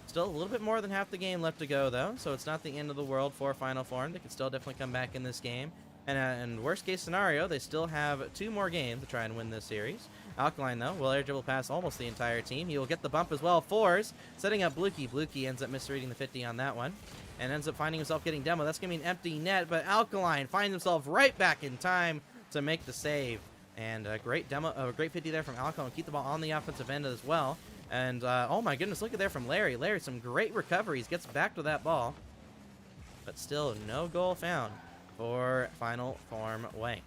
Still a little bit more than half the game left to go, though, so it's not the end of the world for Final Form. They can still definitely come back in this game. And worst case scenario, they still have 2 more games to try and win this series. Alkaline, though, will air dribble past almost the entire team. He will get the bump as well. Fours, setting up Blukey. Blukey ends up misreading the 50 on that one, and ends up finding himself getting demo. That's going to be an empty net, but Alkaline finds himself right back in time to make the save. And a great demo, a great 50 there from Alkaline. Keep the ball on the offensive end as well. And, oh my goodness, look at there from Larry. Larry, some great recoveries, gets back to that ball. But still, no goal found for Final Form Way.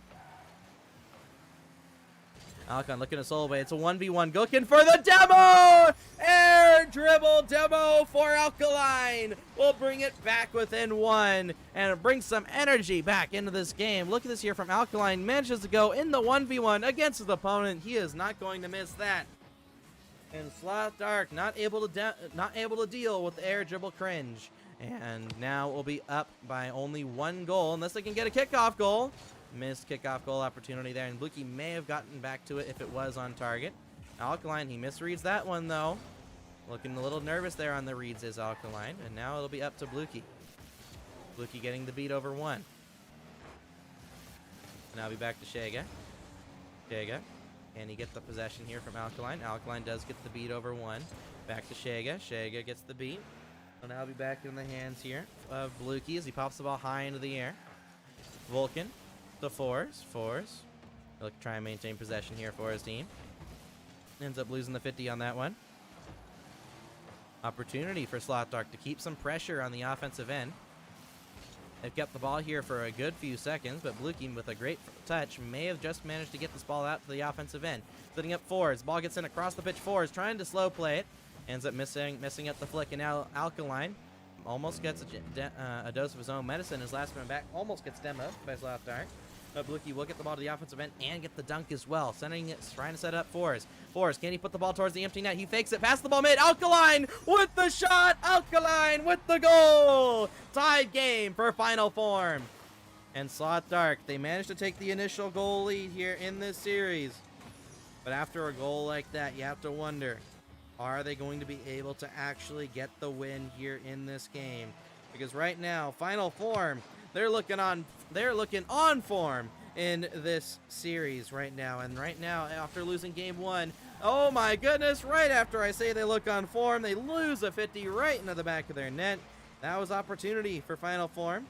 Alkaline looking to solo away. It's a 1v1. Looking for the demo! Air dribble demo for Alkaline. We'll bring it back within 1 and bring some energy back into this game. Look at this here from Alkaline. Manages to go in the 1v1 against his opponent. He is not going to miss that. And Sloth Dark not able to deal with the air dribble cringe. And now we'll be up by only 1 goal unless they can get a kickoff goal. Missed kickoff goal opportunity there, and Blukey may have gotten back to it if it was on target. Alkaline, he misreads that one, though. Looking a little nervous there on the reads is Alkaline, and now it'll be up to Blukey. Blukey getting the beat over 1. And I'll be back to Shaga. Shaga, and he gets the possession here from Alkaline. Alkaline does get the beat over 1. Back to Shaga. Shaga gets the beat. And now I'll be back in the hands here of Blukey as he pops the ball high into the air. Vulcan. The Fours. He'll try and maintain possession here for his team. Ends up losing the 50 on that one. Opportunity for Sloth Dark to keep some pressure on the offensive end. They've kept the ball here for a good few seconds, but Blukey, with a great touch, may have just managed to get this ball out to the offensive end. Setting up Fours. Ball gets in across the pitch. Fours trying to slow play it. Ends up messing up the flick, and now Alkaline almost gets a dose of his own medicine. His last man back almost gets demoed by Sloth Dark. Bluki will get the ball to the offensive end and get the dunk as well. Sending it, trying to set up Forrest. Forrest, can he put the ball towards the empty net? He fakes it, past the ball mid. Alkaline with the shot. Alkaline with the goal. Tied game for Final Form. And Slot Dark, they managed to take the initial goal lead here in this series. But after a goal like that, you have to wonder, are they going to be able to actually get the win here in this game? Because right now, Final Form, they're looking on form in this series right now. And right now, after losing game 1, oh my goodness, right after I say they look on form, they lose a 50 right into the back of their net. That was opportunity for Final Form.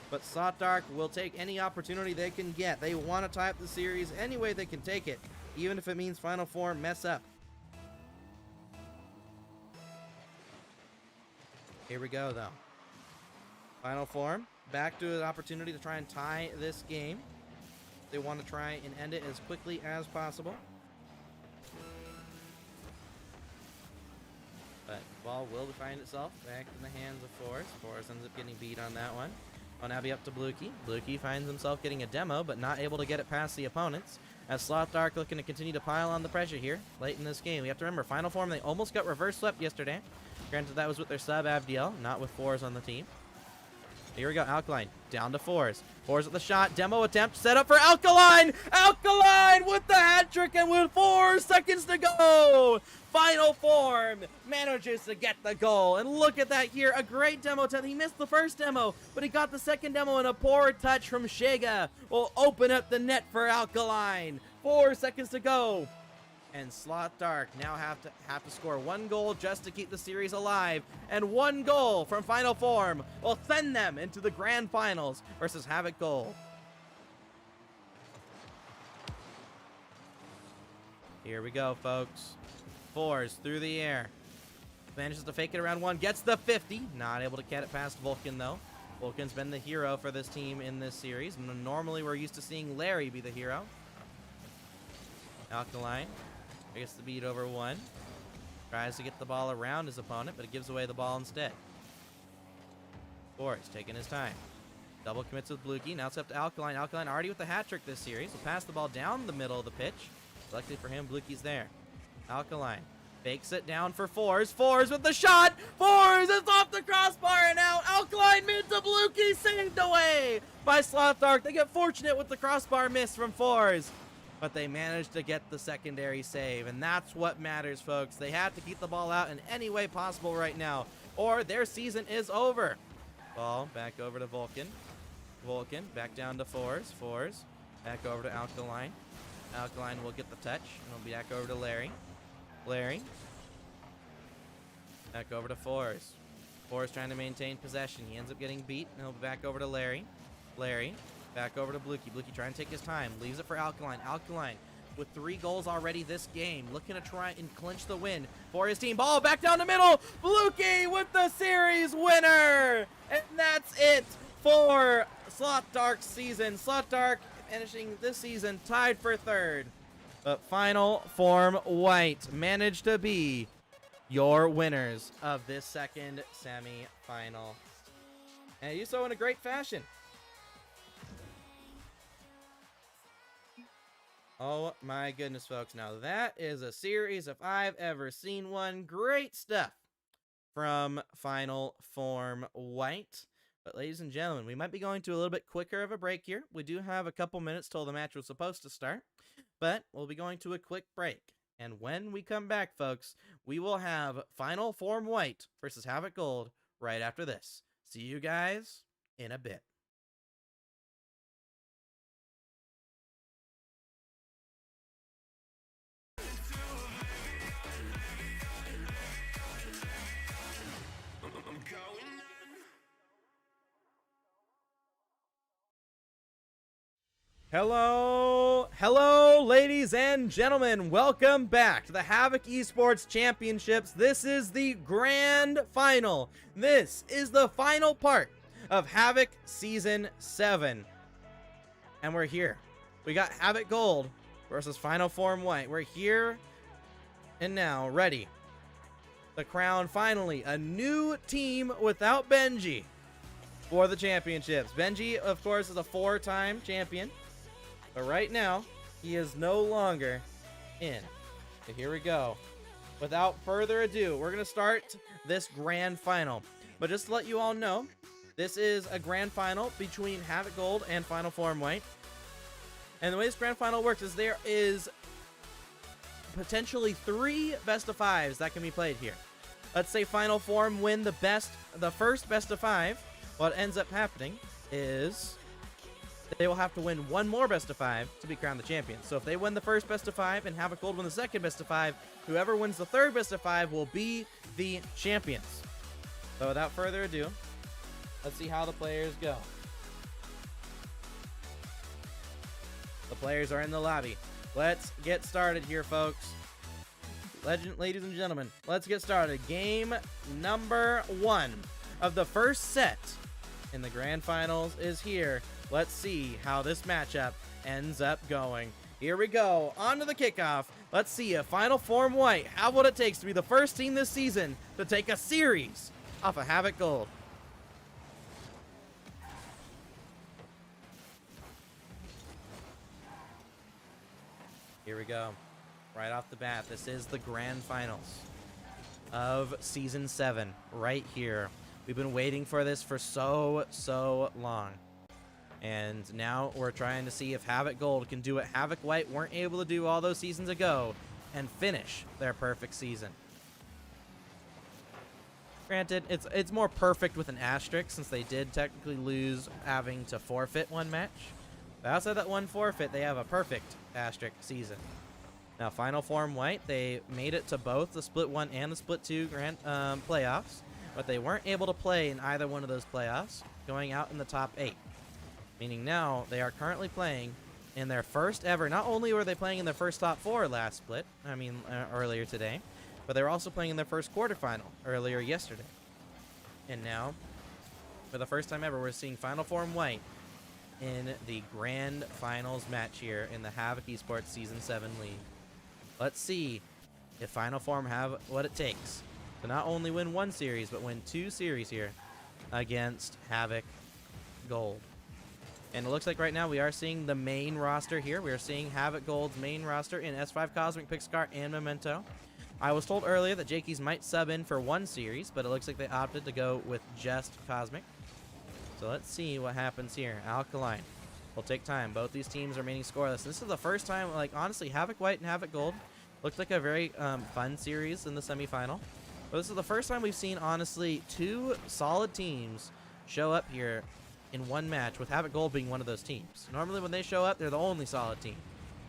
But Slot Dark will take any opportunity they can get. They want to tie up the series any way they can take it, even if it means Final Form mess up. Here we go, though. Final Form, back to an opportunity to try and tie this game. They want to try and end it as quickly as possible. But the ball will find itself back in the hands of Forrest. Forrest ends up getting beat on that one. Will now be up to Bluki. Bluki finds himself getting a demo, but not able to get it past the opponents. As Slot Dark looking to continue to pile on the pressure here late in this game. We have to remember, Final Form, they almost got reverse swept yesterday. Granted, that was with their sub Abdiel, not with Fours on the team. Here we go, Alkaline, down to Fours. Fours with the shot, demo attempt, set up for Alkaline! Alkaline with the hat trick, and with 4 seconds to go! Final Form manages to get the goal. And look at that here, a great demo attempt. He missed the first demo, but he got the second demo, and a poor touch from Shega will open up the net for Alkaline. 4 seconds to go. And Slot Dark now have to score 1 goal just to keep the series alive. And 1 goal from Final Form will send them into the grand finals versus Havoc Gold. Here we go, folks. Fours through the air. Manages to fake it around 1. Gets the 50. Not able to get it past Vulcan, though. Vulcan's been the hero for this team in this series. Normally, we're used to seeing Larry be the hero. Alkaline gets the beat over 1. Tries to get the ball around his opponent, but it gives away the ball instead. Forrest taking his time. Double commits with Bluki. Now it's up to Alkaline. Alkaline already with the hat trick this series. Will pass the ball down the middle of the pitch. Luckily for him, Bluki's there. Alkaline fakes it down for Fours. Fours with the shot. Fours is off the crossbar, and now Alkaline mid to Bluki, saved away by Slot Dark. They get fortunate with the crossbar miss from Fours, but they managed to get the secondary save, and that's what matters, folks. They have to keep the ball out in any way possible right now, or their season is over. Ball back over to Vulcan. Vulcan back down to Fours. Fours back over to Alkaline. Alkaline will get the touch, and it'll be back over to Larry. Larry back over to Fours. Fours trying to maintain possession. He ends up getting beat, and he'll be back over to Larry. Larry back over to Bluki. Bluki trying to take his time. Leaves it for Alkaline. Alkaline with 3 goals already this game. Looking to try and clinch the win for his team. Ball back down the middle. Bluki with the series winner. And that's it for Slot Dark's season. Slot Dark finishing this season tied for 3rd. But Final Form White managed to be your winners of this 2nd semi-final. And you so in a great fashion. Oh my goodness, folks. Now that is a series if I've ever seen one. Great stuff from Final Form White. But ladies and gentlemen, we might be going to a little bit quicker of a break here. We do have a couple minutes till the match was supposed to start, but we'll be going to a quick break. And when we come back, folks, we will have Final Form White versus Havoc Gold right after this. See you guys in a bit. Hello, ladies and gentlemen. Welcome back to the Havoc Esports Championships. This is the grand final. This is the final part of Havoc Season 7. And we're here. We got Havoc Gold versus Final Form White. We're here and now ready to crown finally a new team without Benji for the championships. Benji, of course, is a 4-time champion. But right now, he is no longer in. So here we go. Without further ado, we're going to start this grand final. But just to let you all know, this is a grand final between Havoc Gold and Final Form White. And the way this grand final works is there is potentially 3 best of 5s that can be played here. Let's say Final Form win the first best of 5. What ends up happening is they will have to win one more best of 5 to be crowned the champion. So if they win the first best of 5 and Havoc Gold win the second best of 5, whoever wins the third best of 5 will be the champions. So without further ado, let's see how the players go. The players are in the lobby. Let's get started here, folks. Ladies and gentlemen, let's get started. Game number 1 of the first set in the grand finals is here. Let's see how this matchup ends up going. Here we go. On to the kickoff. Let's see if Final Form White have what it takes to be the first team this season to take a series off of Havoc Gold. Here we go. Right off the bat, this is the grand finals of Season 7 right here. We've been waiting for this for so long. And now we're trying to see if Havoc Gold can do what Havoc White weren't able to do all those seasons ago and finish their perfect season. Granted, it's more perfect with an asterisk since they did technically lose having to forfeit one match. But outside that one forfeit, they have a perfect asterisk season. Now, Final Form White, they made it to both the Split 1 and the Split 2 grand playoffs, but they weren't able to play in either one of those playoffs, going out in the top 8. Meaning now they are currently playing in their first ever. Not only were they playing in their first top 4 last split, earlier today, but they were also playing in their first quarterfinal earlier yesterday. And now, for the first time ever, we're seeing Final Form White in the grand finals match here in the Havoc Esports Season 7 League. Let's see if Final Form have what it takes to not only win one series, but win 2 series here against Havoc Gold. And it looks like right now we are seeing the main roster here. We are seeing Havoc Gold's main roster in S5 Cosmic, Pixcar, and Memento. I was told earlier that Jakey's might sub in for one series, but it looks like they opted to go with just Cosmic. So let's see what happens here. Alkaline will take time. Both these teams are remaining scoreless. This is the first time, like, honestly, Havoc White and Havoc Gold looked like a very fun series in the semifinal. But this is the first time we've seen, honestly, 2 solid teams show up here in one match, with Havoc Gold being one of those teams. Normally when they show up, they're the only solid team.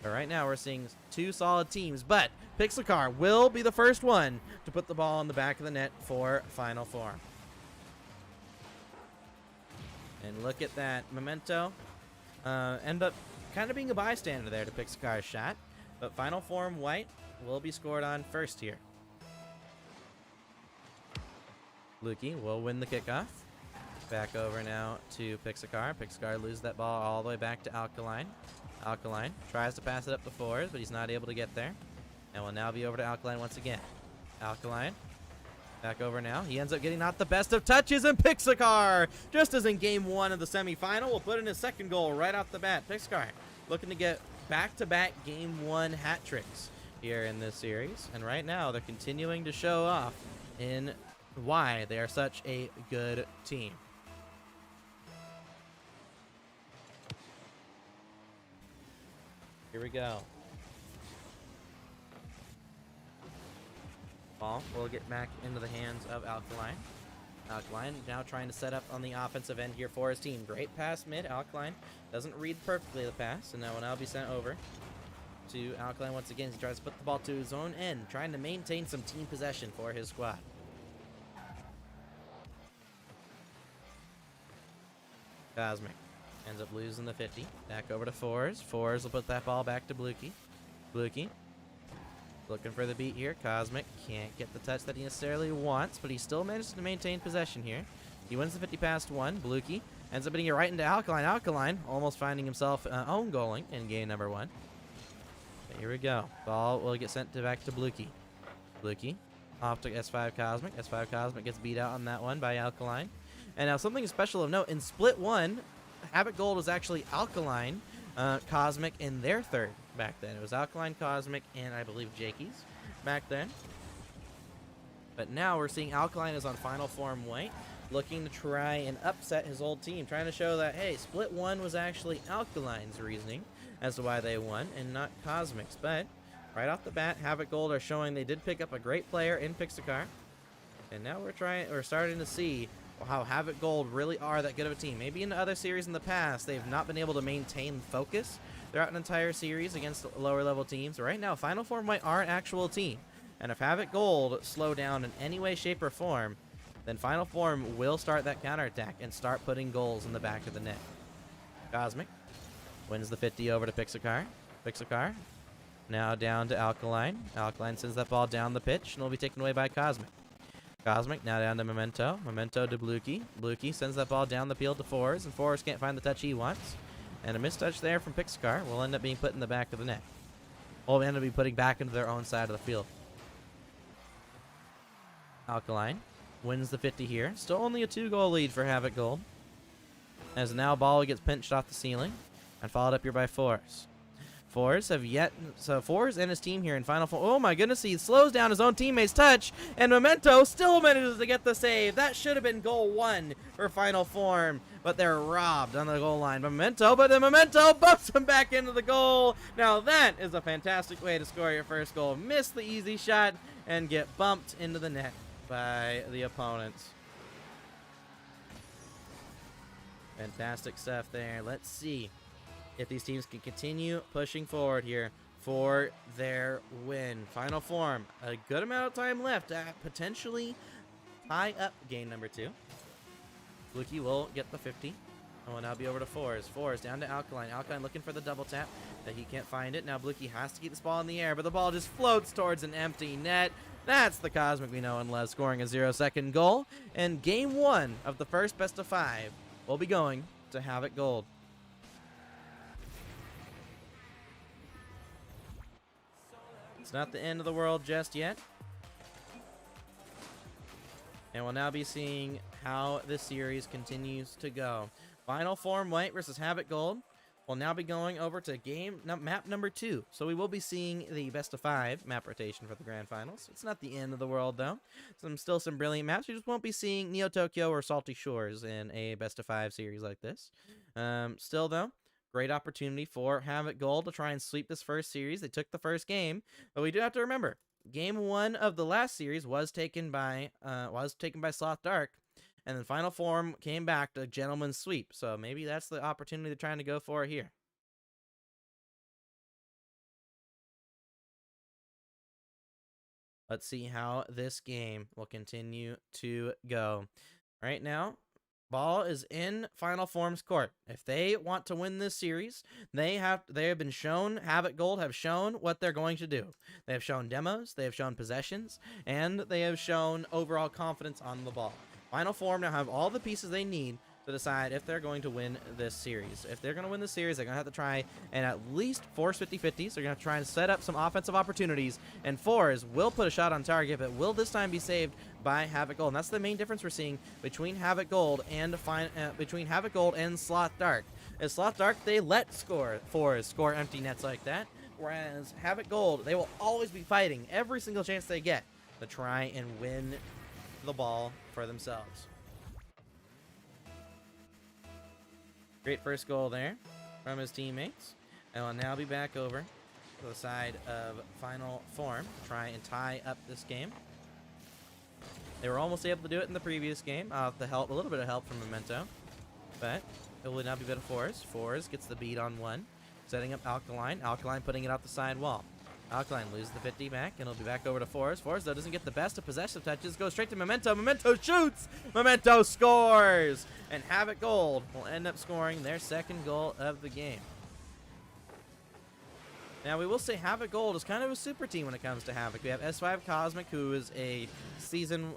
But right now we're seeing 2 solid teams. But Pixelcar will be the first one to put the ball in the back of the net for Final Form. And look at that. Memento end up kind of being a bystander there to Pixelcar's shot. But Final Form White will be scored on first here. Lukey will win the kickoff. Back over now to Pixelcar. Pixelcar loses that ball all the way back to Alkaline. Alkaline tries to pass it up the 4s, but he's not able to get there. And will now be over to Alkaline once again. Alkaline back over now. He ends up getting not the best of touches, and Pixelcar, just as in game 1 of the semifinal, will put in his second goal right off the bat. Pixelcar looking to get back-to-back game 1 hat tricks here in this series. And right now they're continuing to show off in why they are such a good team. Here we go. Ball will get back into the hands of Alkaline. Alkaline now trying to set up on the offensive end here for his team. Great pass mid. Alkaline doesn't read perfectly the pass, and now will now be sent over to Alkaline once again. He tries to put the ball to his own end, trying to maintain some team possession for his squad. Cosmic ends up losing the 50. Back over to 4s. 4s will put that ball back to Blukey. Blukey looking for the beat here. Cosmic can't get the touch that he necessarily wants, but he still manages to maintain possession here. He wins the 50 past 1. Blukey ends up hitting it right into Alkaline. Alkaline almost finding himself own goaling in game number 1. But here we go. Ball will get sent back to Blukey. Blukey off to S5 Cosmic. S5 Cosmic gets beat out on that one by Alkaline. And now something special of note, in Split 1, Havoc Gold was actually Alkaline Cosmic in their third back then. It was Alkaline, Cosmic, and I believe Jakey's back then. But now we're seeing Alkaline is on final form white, looking to try and upset his old team, trying to show that, hey, split one was actually Alkaline's reasoning as to why they won and not Cosmic's. But right off the bat, Havoc Gold are showing they did pick up a great player in Pixacar. And now we're starting to see how Havoc Gold really are that good of a team. Maybe in other series in the past, they've not been able to maintain focus throughout an entire series against lower level teams. Right now, Final Form White are an actual team. And if Havoc Gold slow down in any way, shape, or form, then Final Form will start that counterattack and start putting goals in the back of the net. Cosmic wins the 50 over to Pixacar. Pixacar now down to Alkaline. Alkaline sends that ball down the pitch, and it'll be taken away by Cosmic. Cosmic now down to Memento. Memento to Bluekey. Bluekey sends that ball down the field to Fours, and Fours can't find the touch he wants. And a mistouch there from Pixacar will end up being put in the back of the net. Will end up being putting back into their own side of the field. Alkaline wins the 50 here. Still only a 2-goal lead for Havoc Gold. As now ball gets pinched off the ceiling and followed up here by Fours. Fours and his team here in Final Four. Oh my goodness, he slows down his own teammate's touch, and Memento still manages to get the save. That should have been goal 1 for Final Form, but they're robbed on the goal line. Memento, but then Memento bumps him back into the goal. Now that is a fantastic way to score your first goal. Miss the easy shot and get bumped into the net by the opponents. Fantastic stuff there. Let's see if these teams can continue pushing forward here for their win. Final Form, a good amount of time left to potentially tie up game number 2. Bluekey will get the 50. And will now be over to Fours. Fours down to Alkaline. Alkaline looking for the double tap, but he can't find it. Now Bluekey has to keep this ball in the air, but the ball just floats towards an empty net. That's the Cosmic we know and love, scoring a 0-second goal. And game 1 of the first best of 5 will be going to Havoc Gold. It's not the end of the world just yet. And we'll now be seeing how this series continues to go. Final Form White versus Havoc Gold will now be going over to map number 2. So we will be seeing the best of 5 map rotation for the grand finals. It's not the end of the world though. Still some brilliant maps. You just won't be seeing Neo Tokyo or Salty Shores in a best of 5 series like this. Still though, great opportunity for Havoc Gold to try and sweep this first series. They took the first game, but we do have to remember, game 1 of the last series was taken by Sloth Dark, and then Final Form came back to gentleman's sweep. So maybe that's the opportunity they're trying to go for here. Let's see how this game will continue to go. Right now, ball is in Final Form's court. If they want to win this series, they have been shown, Havoc Gold have shown what they're going to do. They have shown demos, they have shown possessions, and they have shown overall confidence on the ball. Final Form now have all the pieces they need to decide if they're going to win this series. If they're going to win this series, they're going to have to try and at least force 50-50s. They're going to try and set up some offensive opportunities, and Fours will put a shot on target, but will this time be saved by Havoc Gold. And that's the main difference we're seeing between Havoc Gold and Sloth Dark. As Sloth Dark, they let Fours score empty nets like that, whereas Havoc Gold, they will always be fighting every single chance they get to try and win the ball for themselves. Great first goal there from his teammates. And will now be back over to the side of Final Form to try and tie up this game. They were almost able to do it in the previous game. A little bit of help from Memento. But it will now be better Fours. Fours gets the beat on 1. Setting up Alkaline. Alkaline putting it off the side wall. Alkaline loses the 50 back, and it'll be back over to Fours. Fours, though, doesn't get the best of possessive touches. Goes straight to Memento. Memento shoots! Memento scores! And Havoc Gold will end up scoring their second goal of the game. Now, we will say Havoc Gold is kind of a super team when it comes to Havoc. We have S5 Cosmic, who is a season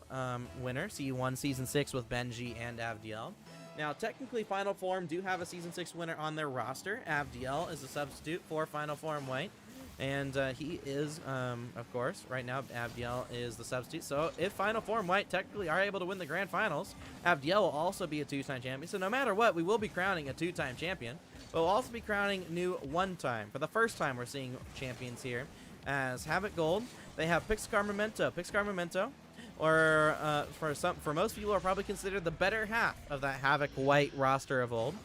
winner. So you won Season 6 with Benji and Avdiel. Now, technically, Final Form do have a Season 6 winner on their roster. Avdiel is a substitute for Final Form White. And he is, of course, right now, Avdiel is the substitute. So if Final Form White technically are able to win the Grand Finals, Avdiel will also be a 2-time champion. So no matter what, we will be crowning a 2-time champion But we'll also be crowning new one time. For the first time, we're seeing champions here as Havoc Gold. They have Pixcar Memento. Pixcar Memento, or for most people, are probably considered the better half of that Havoc White roster of old,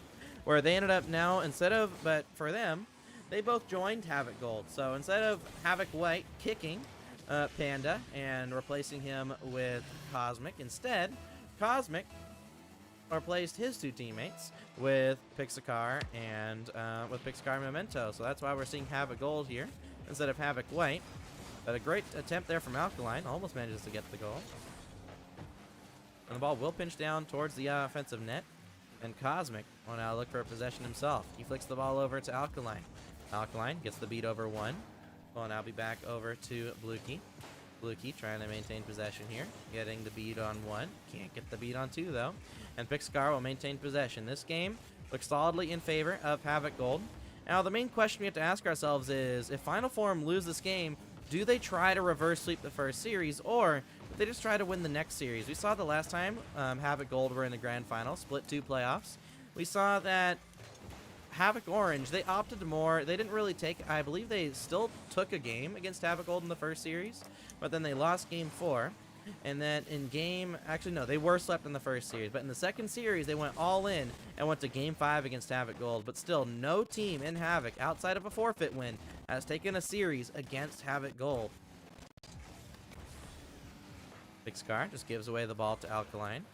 where they ended up now, but for them, they both joined Havoc Gold. So instead of Havoc White kicking Panda and replacing him with Cosmic, instead, Cosmic replaced his two teammates with Pixcar and with Pixcar Memento. So that's why we're seeing Havoc Gold here instead of Havoc White. But a great attempt there from Alkaline. Almost manages to get the goal. And the ball will pinch down towards the offensive net. And Cosmic will now look for a possession himself. He flicks the ball over to Alkaline. Alkaline gets the beat over one. Will now be back over to Bluekey. Bluekey trying to maintain possession here. Getting the beat on one. Can't get the beat on two, though. And Pixcar will maintain possession. This game looks solidly in favor of Havoc Gold. Now, the main question we have to ask ourselves is, if Final Form lose this game, do they try to reverse sweep the first series, or do they just try to win the next series? We saw the last time Havoc Gold were in the grand final, split 2 playoffs. We saw that Havoc Orange, they opted more. They didn't really take, I believe they still took a game against Havoc Gold in the first series, but then they lost game 4. And then in actually no, they were swept in the first series, but in the second series, they went all in and went to game 5 against Havoc Gold. But still, no team in Havoc, outside of a forfeit win, has taken a series against Havoc Gold. Pixcar just gives away the ball to Alkaline.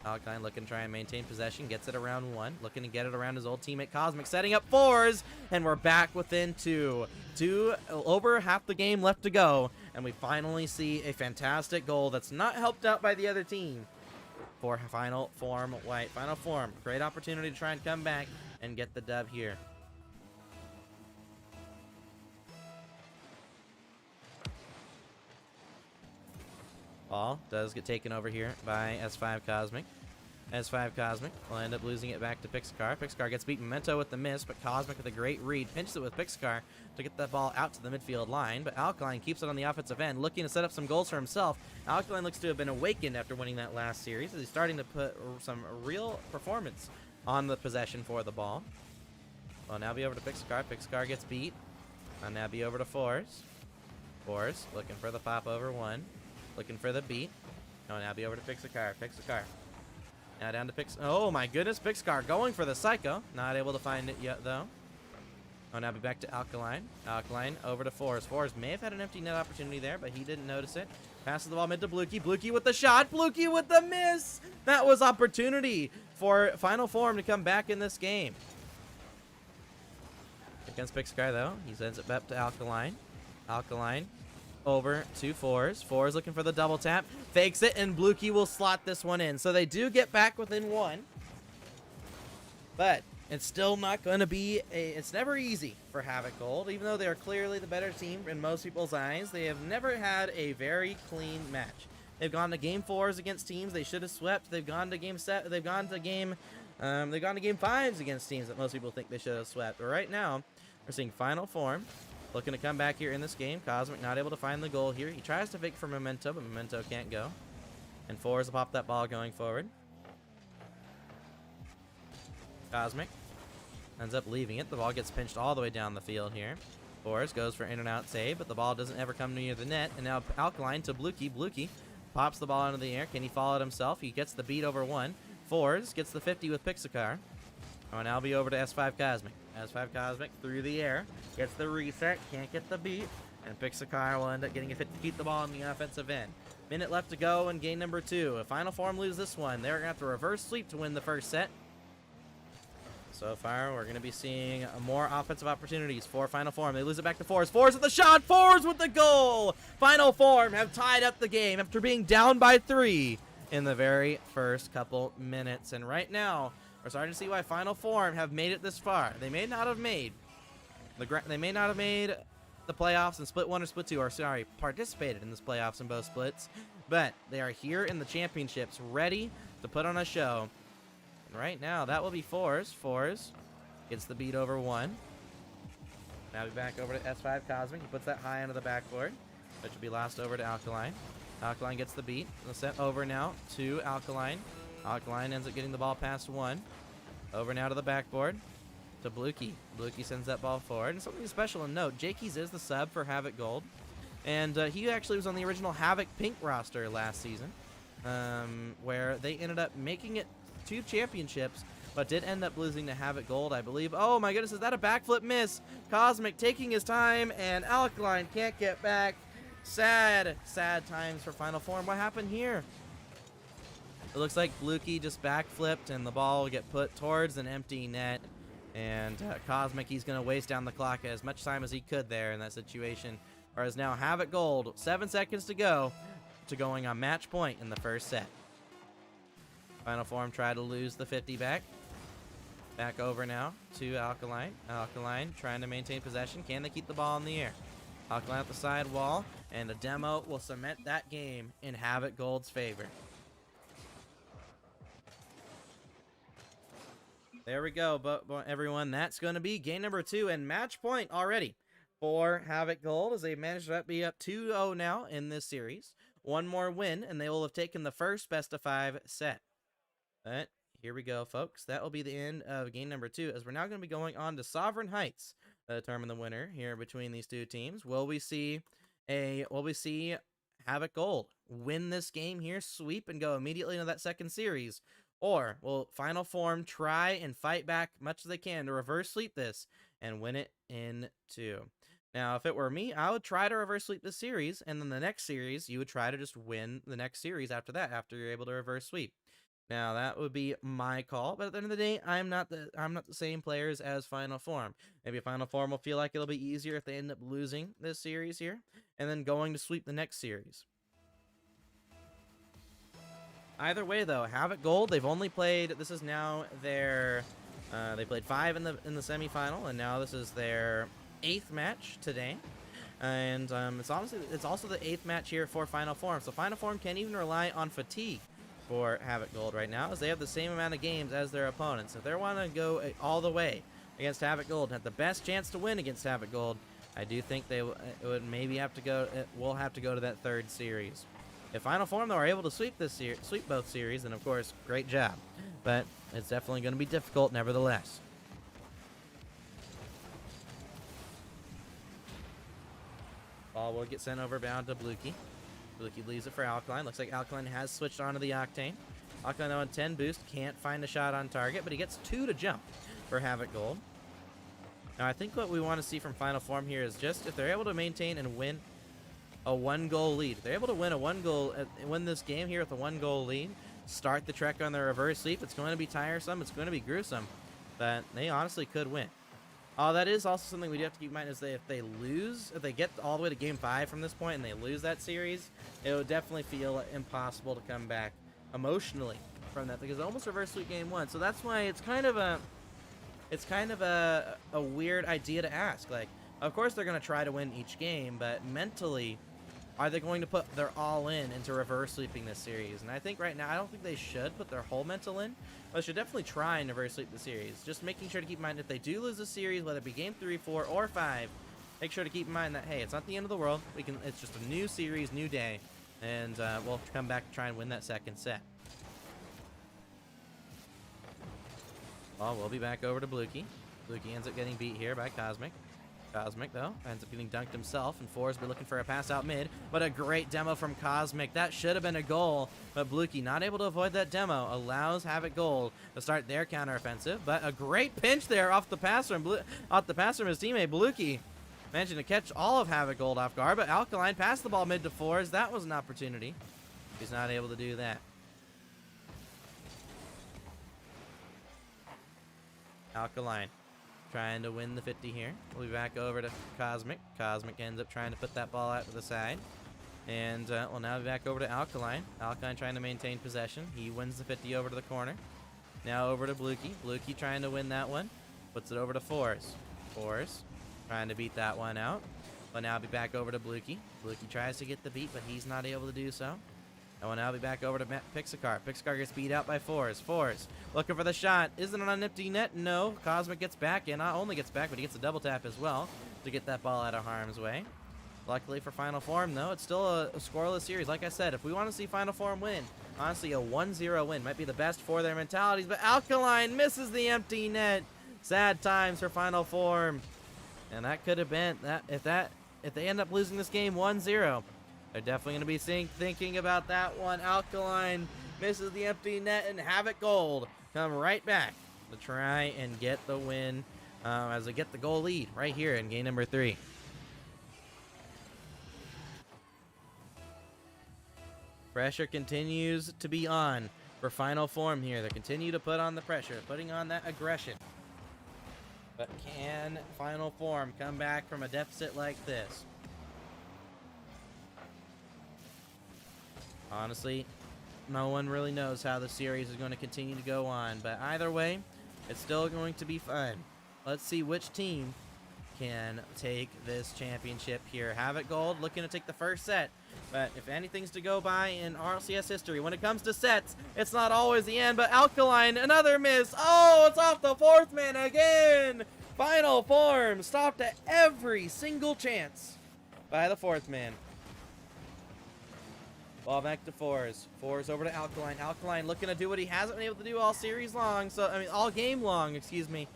Alkaline looking to try and maintain possession, gets it around 1, looking to get it around his old teammate Cosmic, setting up 4s, and we're back within 2. Over half the game left to go, and we finally see a fantastic goal that's not helped out by the other team for Final Form White. Final Form, great opportunity to try and come back and get the dub here. Ball does get taken over here by S5 Cosmic. S5 Cosmic will end up losing it back to Pixcar. Pixcar gets beat Memento with the miss, but Cosmic with a great read pinches it with Pixcar to get that ball out to the midfield line. But Alkaline keeps it on the offensive end, looking to set up some goals for himself. Alkaline looks to have been awakened after winning that last series, as he's starting to put some real performance on the possession for the ball. Well, now be over to Pixcar. Pixcar gets beat. I'll now be over to Fours. Fours looking for the pop over 1. Looking for the beat. Oh, now be over to Pixcar. Pixcar. Now down to oh my goodness, Pixcar going for the Psycho. Not able to find it yet, though. Oh, now be back to Alkaline. Alkaline over to Fours. Fours may have had an empty net opportunity there, but he didn't notice it. Passes the ball mid to Bluekey. Bluekey with the shot. Bluekey with the miss. That was opportunity for Final Form to come back in this game. Against Pixcar, though. He sends it back to Alkaline. Alkaline over to Fours. Fours looking for the double tap. Fakes it, and Bluekey will slot this one in. So they do get back within 1. But it's still not going to be it's never easy for Havoc Gold. Even though they are clearly the better team in most people's eyes, they have never had a very clean match. They've gone to game 4s against teams they should have swept. They've gone to game 5s against teams that most people think they should have swept. But right now, we're seeing Final Form looking to come back here in this game. Cosmic not able to find the goal here. He tries to fake for Memento, but Memento can't go. And Fours will pop that ball going forward. Cosmic ends up leaving it. The ball gets pinched all the way down the field here. Fours goes for in and out save, but the ball doesn't ever come near the net. And now Alkaline to Bluekey. Bluekey pops the ball into the air. Can he follow it himself? He gets the beat over 1. Fours gets the 50 with Pixcar. Oh, now be over to S5 Cosmic. S5 Cosmic through the air. Gets the reset. Can't get the beat. And Pixcar will end up getting a fit to keep the ball on the offensive end. Minute left to go in game number 2. If Final Form lose this one, they're going to have to reverse sweep to win the first set. So far, we're going to be seeing more offensive opportunities for Final Form. They lose it back to Fours. Fours with the shot. Fours with the goal. Final Form have tied up the game after being down by 3 in the very first couple minutes. And right now, we're starting to see why Final Form have made it this far. They may not have made the playoffs in split 1 or split 2, or sorry, participated in this playoffs in both splits, but they are here in the championships, ready to put on a show. And right now, that will be Fours. Fours gets the beat over 1. Now be back over to S5 Cosmic. He puts that high onto the backboard, which will be lost over to Alkaline. Alkaline gets the beat. Sent over now to Alkaline. Alkaline ends up getting the ball past 1. Over now to the backboard. to Blukey. Blukey sends that ball forward. And something special to note, Jakey's is the sub for Havoc Gold. And he actually was on the original Havoc Pink roster last season, where they ended up making it 2 championships, but did end up losing to Havoc Gold, I believe. Oh my goodness, is that a backflip miss? Cosmic taking his time, and Alkaline can't get back. Sad, sad times for Final Form. What happened here? It looks like Blukey just backflipped, and the ball will get put towards an empty net. And Cosmic, he's going to waste down the clock as much time as he could there in that situation. Whereas now Havoc Gold, 7 seconds to go to going on match point in the first set. Final Form try to lose the 50 back. Back over now to Alkaline. Alkaline trying to maintain possession. Can they keep the ball in the air? Alkaline at the side wall, and the demo will cement that game in Havoc Gold's favor. There we go, but everyone, that's going to be game number 2 and match point already for Havoc Gold, as they managed to be up 2-0 now in this series. One more win, and they will have taken the first best-of-5 set. But here we go, folks. That will be the end of game number 2, as we're now going to be going on to Sovereign Heights to determine the winner here between these two teams. Will we see Havoc Gold win this game here, sweep, and go immediately into that second series? Or will Final Form try and fight back much as they can to reverse sweep this and win it in 2? Now, if it were me, I would try to reverse sweep this series, and then the next series, you would try to just win the next series after that, after you're able to reverse sweep. Now, that would be my call, but at the end of the day, I'm not the same players as Final Form. Maybe Final Form will feel like it'll be easier if they end up losing this series here, and then going to sweep the next series. Either way, though, Havoc Gold, they've only played, this is now their, they played 5 in the semifinal, and now this is their 8th match today. And it's also the 8th match here for Final Form, so Final Form can't even rely on fatigue for Havoc Gold right now, as they have the same amount of games as their opponents. If they want to go all the way against Havoc Gold and have the best chance to win against Havoc Gold, I do think they would maybe have to go. Will have to go to that 3rd series. If Final Form though are able to sweep both series, then of course, great job. But it's definitely going to be difficult, nevertheless. Ball will get sent over bound to Blukey. Blukey leaves it for Alkaline. Looks like Alkaline has switched onto the Octane. Alkaline on 10 boost, can't find a shot on target, but he gets 2 to jump for Havoc Gold. Now, I think what we want to see from Final Form here is just if they're able to maintain and win a 1-goal lead. If they're able to win this game here with a 1-goal lead, start the trek on the reverse sweep. It's going to be tiresome. It's going to be gruesome, but they honestly could win. That is also something we do have to keep in mind, is that if they get all the way to game 5 from this point and they lose that series, it would definitely feel impossible to come back emotionally from that, because it almost reversed sweep game 1. So that's why it's kind of a weird idea to ask. Like, of course they're going to try to win each game, but mentally, are they going to put their all in into reverse sweeping this series? And I think right now, I don't think they should put their whole mental in, but they should definitely try and reverse sweep the series. Just making sure to keep in mind, if they do lose a series, whether it be game 3, 4, or 5, make sure to keep in mind that, hey, it's not the end of the world. It's just a new series, new day, and we'll come back and try and win that second set. Well, we'll be back over to Blukey. Blukey ends up getting beat here by Cosmic. Cosmic, though, ends up getting dunked himself, and Forsby looking for a pass out mid, but a great demo from Cosmic. That should have been a goal, but Blukey, not able to avoid that demo, allows Havoc to start their counteroffensive, but a great pinch there off the pass from his teammate. Blukey managing to catch all of Havoc off guard, but Alkaline passed the ball mid to Forz. That was an opportunity. He's not able to do that. Alkaline trying to win the 50 here. We'll be back over to Cosmic. Cosmic ends up trying to put that ball out to the side. And we'll now be back over to Alkaline. Alkaline trying to maintain possession. He wins the 50 over to the corner. Now over to Blukey. Blukey trying to win that one. Puts it over to Forz. Forz trying to beat that one out. But now be back over to Blukey. Blukey tries to get the beat, but he's not able to do so. And we'll now be back over to Pixacar. Pixacar gets beat out by Forz. Forz looking for the shot. Isn't it on an empty net? No. Cosmic gets back, and not only gets back, but he gets a double tap as well to get that ball out of harm's way. Luckily for Final Form, though, it's still a scoreless series. Like I said, if we want to see Final Form win, honestly, a 1-0 win might be the best for their mentalities. But Alkaline misses the empty net. Sad times for Final Form. And that could have been that if they end up losing this game 1-0, they're definitely going to be thinking about that one. Alkaline misses the empty net, and Havoc Gold come right back to try and get the win as they get the goal lead right here in game number 3. Pressure continues to be on for Final Form here. They continue to put on the pressure, putting on that aggression. But can Final Form come back from a deficit like this? Honestly, no one really knows how the series is going to continue to go on. But either way, it's still going to be fun. Let's see which team can take this championship here. Havoc Gold looking to take the first set. But if anything's to go by in RLCS history, when it comes to sets, it's not always the end. But Alkaline, another miss. Oh, it's off the fourth man again. Final Form stopped at every single chance by the fourth man. Ball back to Fours. Fours over to Alkaline. Alkaline looking to do what he hasn't been able to do all series long. All game long, excuse me.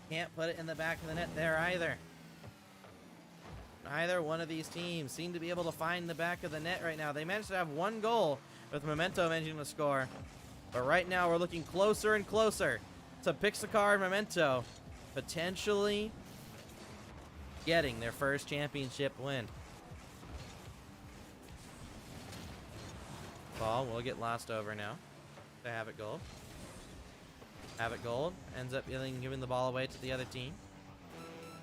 Can't put it in the back of the net there either. Neither one of these teams seem to be able to find the back of the net right now. They managed to have one goal with Memento managing to score. But right now we're looking closer and closer to Pixacar and Memento potentially getting their first championship win. Ball will get lost over now to Havoc Gold. Havoc Gold ends up giving the ball away to the other team.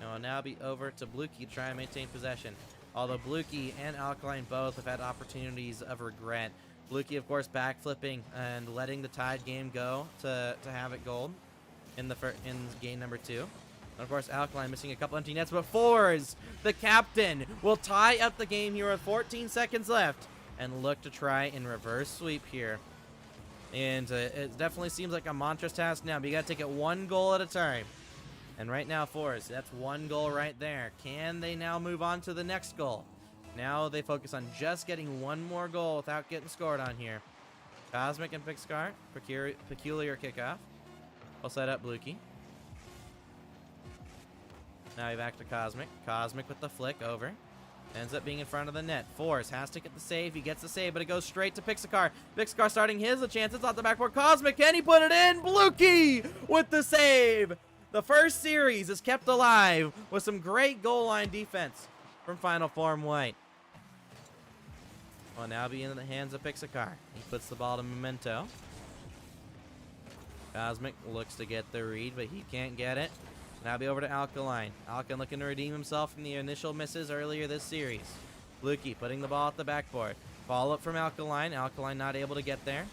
It will now be over to Bluekey to try and maintain possession. Although Bluekey and Alkaline both have had opportunities of regret. Bluekey, of course, backflipping and letting the tied game go to Havoc Gold in game number 2. And of course, Alkaline missing a couple empty nets, but Fours, the captain, will tie up the game here with 14 seconds left and look to try and reverse sweep here. And it definitely seems like a monstrous task now, but you got to take it one goal at a time. And right now, Fours, that's one goal right there. Can they now move on to the next goal? Now they focus on just getting one more goal without getting scored on here. Cosmic and Pixcar, peculiar kickoff. We'll set up Bluekey. Now back to Cosmic. Cosmic with the flick over. Ends up being in front of the net. Fours has to get the save. He gets the save, but it goes straight to Pixacar. Pixacar starting his chance. It's off the backboard. Cosmic, can he put it in? Bluekey with the save. The first series is kept alive with some great goal line defense from Final Form White. Will now be in the hands of Pixacar. He puts the ball to Memento. Cosmic looks to get the read, but he can't get it. Now be over to Alkaline. Alkaline looking to redeem himself from the initial misses earlier this series. Bluekey putting the ball at the backboard. Follow up from Alkaline. Alkaline not able to get there.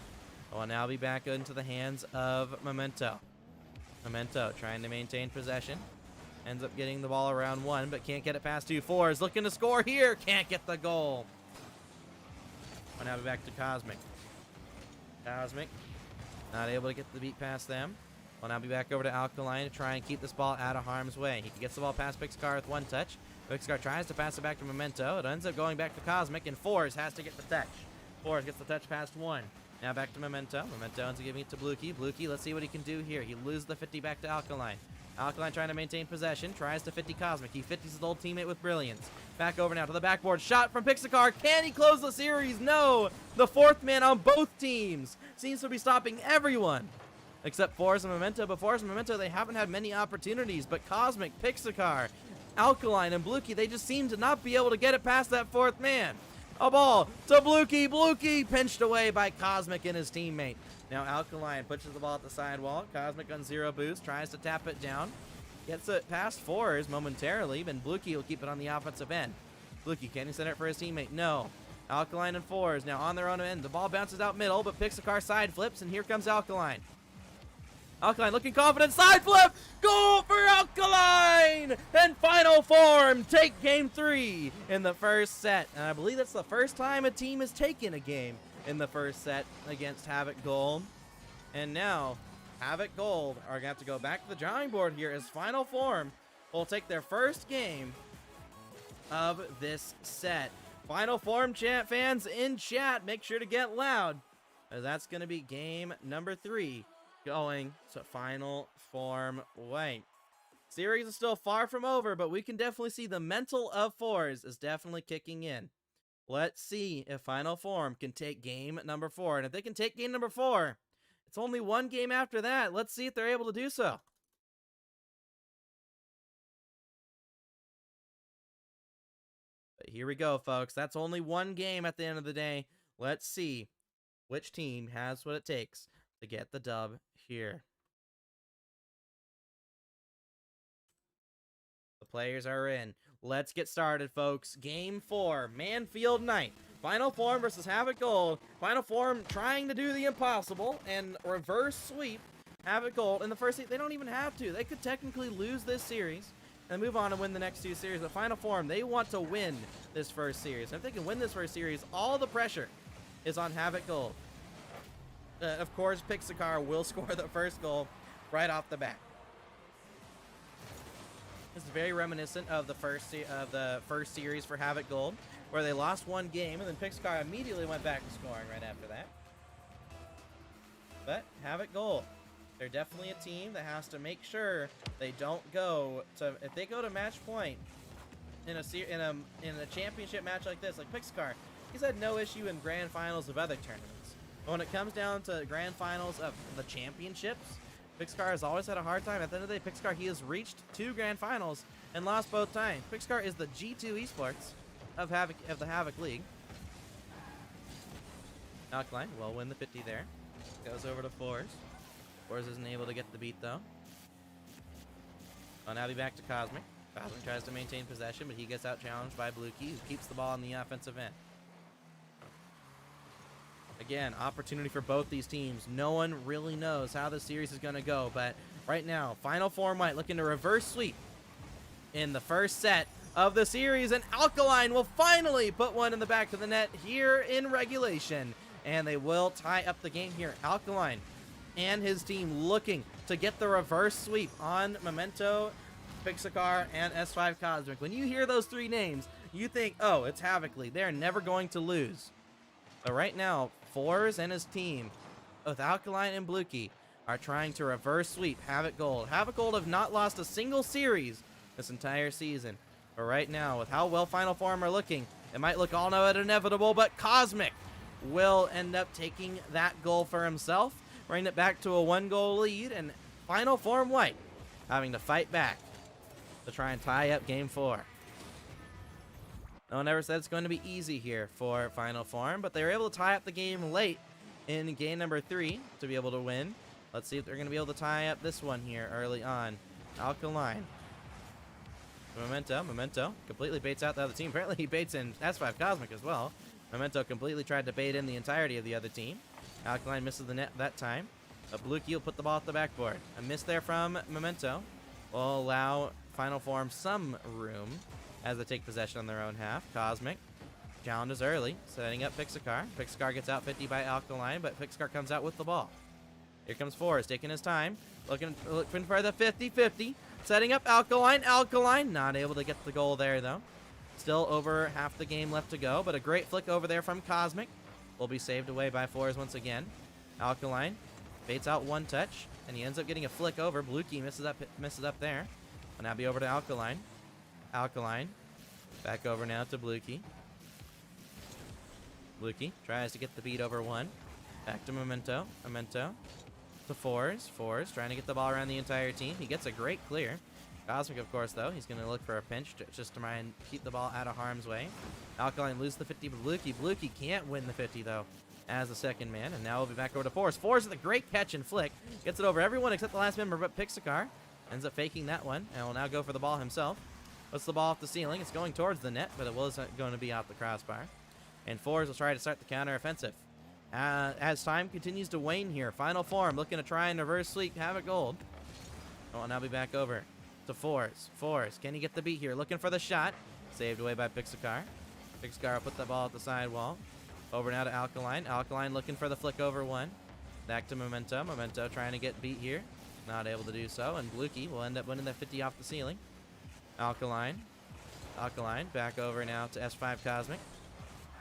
Will now be back into the hands of Memento. Memento trying to maintain possession. Ends up getting the ball around 1, but can't get it past 2. Fours looking to score here. Can't get the goal. Will now be back to Cosmic. Cosmic not able to get the beat past them. Will now be back over to Alkaline to try and keep this ball out of harm's way. He gets the ball past Pixacar with one touch. Pixacar tries to pass it back to Memento. It ends up going back to Cosmic, and Fours has to get the touch. Fours gets the touch past 1. Now back to Memento. Memento ends up giving it to Bluekey. Bluekey, let's see what he can do here. He loses the 50 back to Alkaline. Alkaline trying to maintain possession. Tries to 50 Cosmic. He 50s his old teammate with brilliance. Back over now to the backboard. Shot from Pixacar. Can he close the series? No! The fourth man on both teams seems to be stopping everyone except Fours and Memento. But Fours and Memento, they haven't had many opportunities. But Cosmic, Pixacar, Alkaline, and Bluekey, they just seem to not be able to get it past that fourth man. A ball to Bluekey. Bluekey pinched away by Cosmic and his teammate. Now Alkaline pushes the ball at the sidewall. Cosmic on 0 boost. Tries to tap it down. Gets it past Fours momentarily. But Bluekey will keep it on the offensive end. Bluekey, can he send it for his teammate? No. Alkaline and Fours now on their own end. The ball bounces out middle, but Pixacar side flips, and here comes Alkaline. Alkaline looking confident. Side flip. Goal for Alkaline. And Final Form take game 3 in the first set. And I believe that's the first time a team has taken a game in the first set against Havoc Gold. And now Havoc Gold are going to have to go back to the drawing board here as Final Form will take their first game of this set. Final Form fans in chat, make sure to get loud, as that's going to be game number 3 going to Final Form White. Series is still far from over, but we can definitely see the mental of fours is definitely kicking in. Let's see if Final Form can take game number 4. And if they can take game number 4, it's only one game after that. Let's see if they're able to do so. But here we go, folks. That's only one game at the end of the day. Let's see which team has what it takes to get the dub here. The players are in. Let's get started, folks. Game 4, Manfield Knight. Final Form versus Havoc Gold. Final Form trying to do the impossible and reverse sweep Havoc Gold. In the first series, they don't even have to. They could technically lose this series and move on and win the next 2 series. But Final Form, they want to win this first series. And if they can win this first series, all the pressure is on Havoc Gold. Of course, Pixacar will score the first goal right off the bat. This is very reminiscent of the first series for Havoc Gold, where they lost one game and then Pixacar immediately went back to scoring right after that. But Havoc Gold, they're definitely a team that has to make sure they don't go to, if they go to match point in a championship match like this, like Pixacar, he's had no issue in grand finals of other tournaments. But when it comes down to grand finals of the championships, Pixacar has always had a hard time. At the end of the day, Pixacar, he has reached 2 grand finals and lost both times. Pixacar is the G2 Esports of the Havoc League. Alkaline will win the 50 there. Goes over to Fours. Fours isn't able to get the beat, though. Well, now be back to Cosmic. Cosmic tries to maintain possession, but he gets out-challenged by Blue Key, who keeps the ball on the offensive end. Again, opportunity for both these teams. No one really knows how the series is going to go, but right now, Final Form White looking to reverse sweep in the first set of the series, and Alkaline will finally put one in the back of the net here in regulation, and they will tie up the game here. Alkaline and his team looking to get the reverse sweep on Memento, Pixacar, and S5 Cosmic. When you hear those 3 names, you think, oh, it's Havoc League. They're never going to lose. But right now, Fours and his team, with Alkaline and Blue Key, are trying to reverse sweep Havoc Gold. Havoc Gold have not lost a single series this entire season. But right now, with how well Final Form are looking, it might look all now inevitable, but Cosmic will end up taking that goal for himself, bringing it back to a 1-goal lead, and Final Form White having to fight back to try and tie up Game 4. No one ever said it's going to be easy here for Final Form, but they were able to tie up the game late in game number 3 to be able to win. Let's see if they're going to be able to tie up this one here early on. Alkaline. Memento completely baits out the other team. Apparently he baits in S5 Cosmic as well. Memento completely tried to bait in the entirety of the other team. Alkaline misses the net that time. But Blue Key will put the ball at the backboard. A miss there from Memento will allow Final Form some room as they take possession on their own half. Cosmic challenges early, setting up Pixacar. Pixacar gets out 50 by Alkaline, but Pixacar comes out with the ball. Here comes Forrest, taking his time, looking for the 50-50, setting up Alkaline. Alkaline not able to get the goal there, though. Still over half the game left to go, but a great flick over there from Cosmic will be saved away by Forrest once again. Alkaline baits out one touch, and he ends up getting a flick over. Blue Key misses up there. Will now be over to Alkaline. Alkaline back over now to Blue Key. Blue Key tries to get the beat over 1. Back to Memento. Memento to Fours. Fours trying to get the ball around the entire team. He gets a great clear. Cosmic, of course, though, he's going to look for a pinch just to try and keep the ball out of harm's way. Alkaline loses the 50 to Blue Key. Blue Key can't win the 50, though, as the second man. And now we'll be back over to Fours. Fours with a great catch and flick. Gets it over everyone except the last member, but Pixacar ends up faking that one and will now go for the ball himself. Puts the ball off the ceiling. It's going towards the net, but it was going to be out the crossbar. And Fours will try to start the counter-offensive. As time continues to wane here, Final Form looking to try and reverse sweep Havoc Gold. Will now be back over to Fours. Fours, can he get the beat here? Looking for the shot. Saved away by Pixacar. Pixacar will put the ball at the sidewall. Over now to Alkaline. Alkaline looking for the flick over 1. Back to Memento. Memento trying to get beat here. Not able to do so. And Blue Key will end up winning that 50 off the ceiling. Alkaline. Alkaline back over now to S5 Cosmic.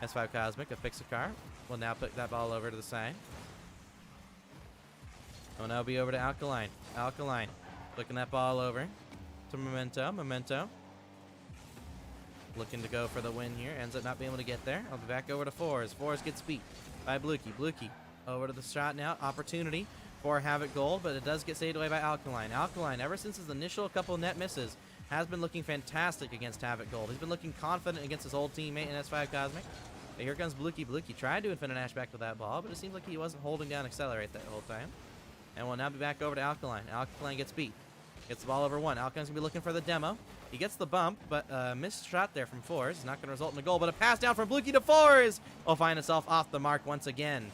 S5 Cosmic of Pixacar will now put that ball over to the side. Will now be over to Alkaline. Alkaline flicking that ball over to Memento. Memento looking to go for the win here. Ends up not being able to get there. I'll be back over to Fours. Fours gets beat by Blukey. Blukey over to the shot now. Opportunity for Havoc Gold, but it does get saved away by Alkaline. Alkaline, ever since his initial couple net misses, has been looking fantastic against Havoc Gold. He's been looking confident against his old teammate in S5 Cosmic. But here comes Blukey. Blukey tried to Infinite Ash back with that ball, but it seems like he wasn't holding down Accelerate that whole time. And we'll now be back over to Alkaline. Alkaline gets beat. Gets the ball over one. Alkaline's going to be looking for the demo. He gets the bump, but missed shot there from Fours. Not going to result in a goal, but a pass down from Blukey to Fours will find itself off the mark once again.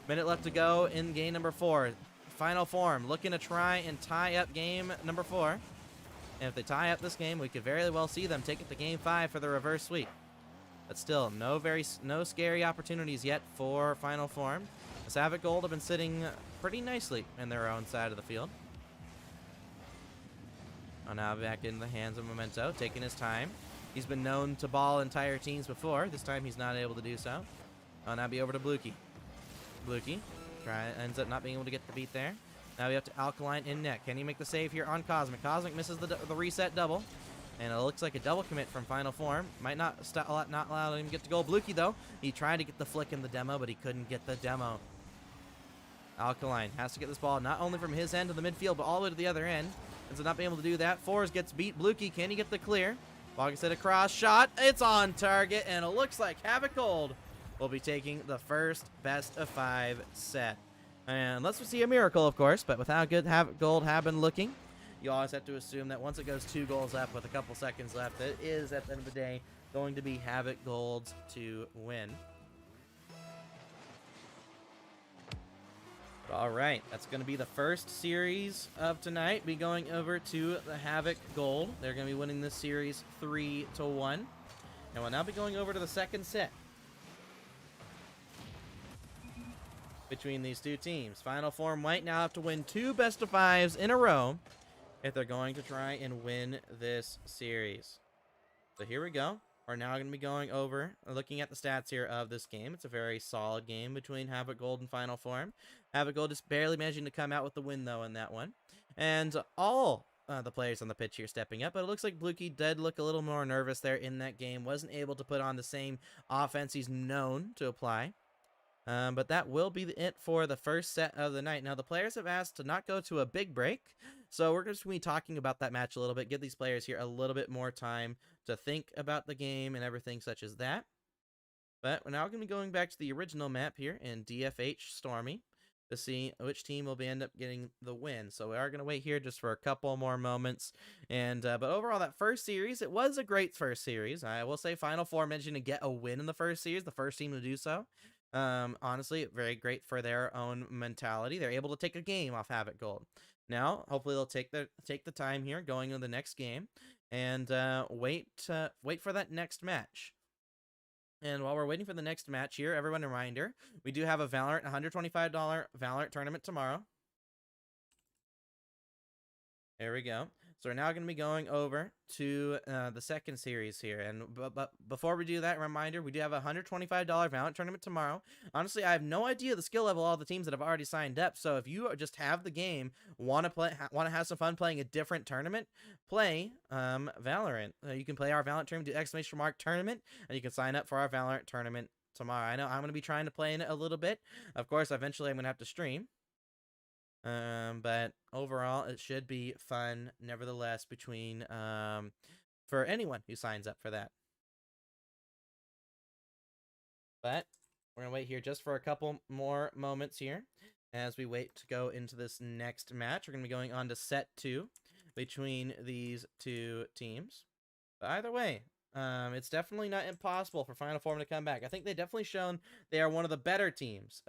Minute left to go in game number 4. Final form, looking to try and tie up game number 4. And if they tie up this game, we could very well see them take it to game 5 for the reverse sweep. But still, no scary opportunities yet for final form. The Havoc Gold have been sitting pretty nicely in their own side of the field. Now back in the hands of Memento, taking his time. He's been known to ball entire teams before. This time he's not able to do so. Now be over to Blukey. Blukey ends up not being able to get the beat there. Now we have to Alkaline in net. Can he make the save here on Cosmic? Cosmic misses the reset double. And it looks like a double commit from Final Form. Might not allow him to get the goal. Blukey, though, he tried to get the flick in the demo, but he couldn't get the demo. Alkaline has to get this ball not only from his end of the midfield, but all the way to the other end. Ends up not being able to do that. Fours gets beat. Blukey, can he get the clear? Ball gets hit across. Shot. It's on target, and it looks like Havoc Gold will be taking the first best of 5 set. And unless we see a miracle, of course, but with how good Havoc Gold have been looking, you always have to assume that once it goes 2 goals up with a couple seconds left, it is, at the end of the day, going to be Havoc Gold's to win. All right, that's going to be the first series of tonight. Be going over to the Havoc Gold. They're going to be winning this series 3-1. And we'll now be going over to the second set between these two teams. Final Form might now have to win 2 best of 5s in a row if they're going to try and win this series. So here we go. We're now going to be going over, looking at the stats here of this game. It's a very solid game between Havoc Gold and Final Form. Havoc Gold just barely managing to come out with the win, though, in that one. And all the players on the pitch here stepping up, but it looks like Blukey did look a little more nervous there in that game. Wasn't able to put on the same offense he's known to apply. But that will be it for the first set of the night. Now, the players have asked to not go to a big break, so we're just going to be talking about that match a little bit, give these players here a little bit more time to think about the game and everything such as that. But we're now going to be going back to the original map here in DFH Stormy to see which team will end up getting the win. So we are going to wait here just for a couple more moments. And but overall, that first series, it was a great first series. I will say Final Four managing to get a win in the first series, the first team to do so. Honestly, very great for their own mentality. They're able to take a game off Havoc Gold. Now, hopefully they'll take the time here going into the next game and wait for that next match. And while we're waiting for the next match here, everyone, a reminder, we do have a Valorant $125 Valorant tournament tomorrow. There we go. So we're now going to be going over to the second series here. And but before we do that, reminder, we do have a $125 Valorant tournament tomorrow. Honestly, I have no idea the skill level of all the teams that have already signed up. So if you just have the game, want to have some fun playing a different tournament, play Valorant. You can play our Valorant tournament, do ! tournament, and you can sign up for our Valorant tournament tomorrow. I know I'm going to be trying to play in it a little bit. Of course, eventually I'm going to have to stream. But overall, it should be fun, nevertheless, between, for anyone who signs up for that. But we're going to wait here just for a couple more moments here as we wait to go into this next match. We're going to be going on to set 2 between these two teams. But either way, it's definitely not impossible for Final Form to come back. I think they've definitely shown they are one of the better teams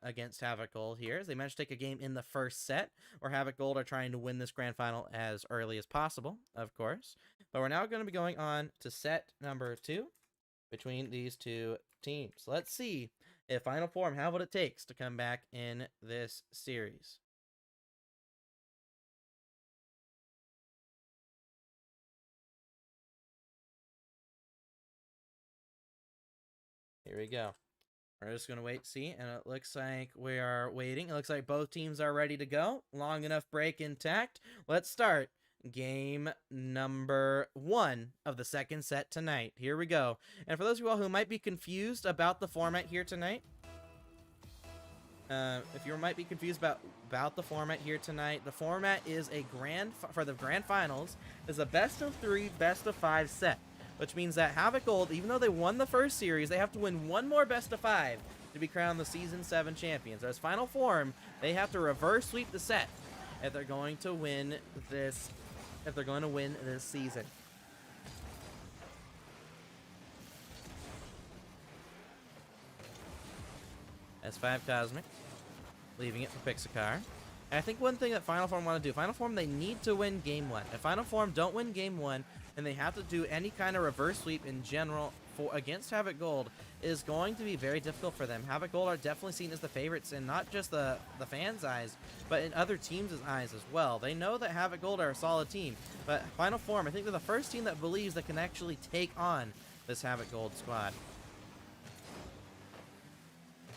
against Havoc Gold here. As they managed to take a game in the first set, where Havoc Gold are trying to win this grand final as early as possible, of course. But we're now going to be going on to set number 2 between these two teams. Let's see if Final Form have what it takes to come back in this series. Here we go. We're just going to wait, see, and it looks like we are waiting. It looks like both teams are ready to go. Long enough break intact. Let's start game number 1 of the second set tonight. Here we go. And for those of you all who might be confused about the format here tonight, if you might be confused about the format here tonight, the format is for the grand finals is a best of 3, best of 5 set, which means that Havoc Gold, even though they won the first series, they have to win one more best of 5 to be crowned the season 7 champions. As final form, they have to reverse sweep the set if they're going to win this. If they're going to win this season. S5 Cosmic, leaving it for Pixacar. And I think one thing that Final Form want to do, Final Form, they need to win Game 1. If Final Form don't win Game 1, then they have to do any kind of reverse sweep in general against Havoc Gold is going to be very difficult for them. Havoc Gold are definitely seen as the favorites in not just the fans' eyes, but in other teams' eyes as well. They know that Havoc Gold are a solid team, but Final Form, I think they're the first team that believes that can actually take on this Havoc Gold squad.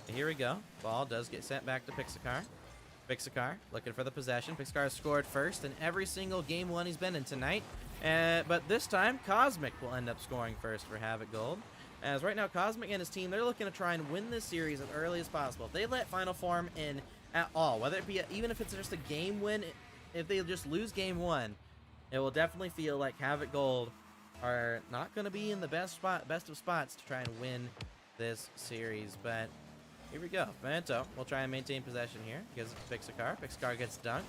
Here we go. Ball does get sent back to Pixacar. Pixacar looking for the possession. Pixacar has scored first in every single game 1 he's been in tonight. But this time, Cosmic will end up scoring first for Havoc Gold. As right now, Cosmic and his team, they're looking to try and win this series as early as possible. If they let Final Form in at all, whether it be, even if it's just a game win, if they just lose game 1, it will definitely feel like Havoc Gold are not going to be in the best of spots to try and win this series. But here we go. Memento will try and maintain possession here. Gives it to Pixacar. Pixacar gets dunked.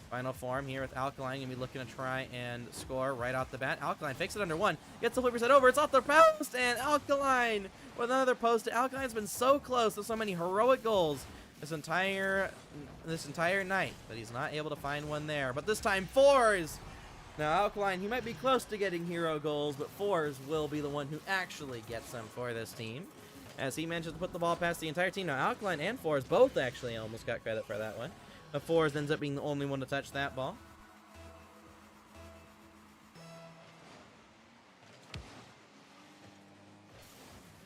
Final form here with Alkaline going to be looking to try and score right off the bat. Alkaline fakes it under 1. Gets the flipper set over. It's off the post. And Alkaline with another post. Alkaline's been so close to so many heroic goals this entire night, but he's not able to find one there. But this time, Fours. Now, Alkaline, he might be close to getting hero goals, but Fours will be the one who actually gets them for this team, as he manages to put the ball past the entire team. Now, Alkaline and Fours both actually almost got credit for that one. But Fours ends up being the only one to touch that ball.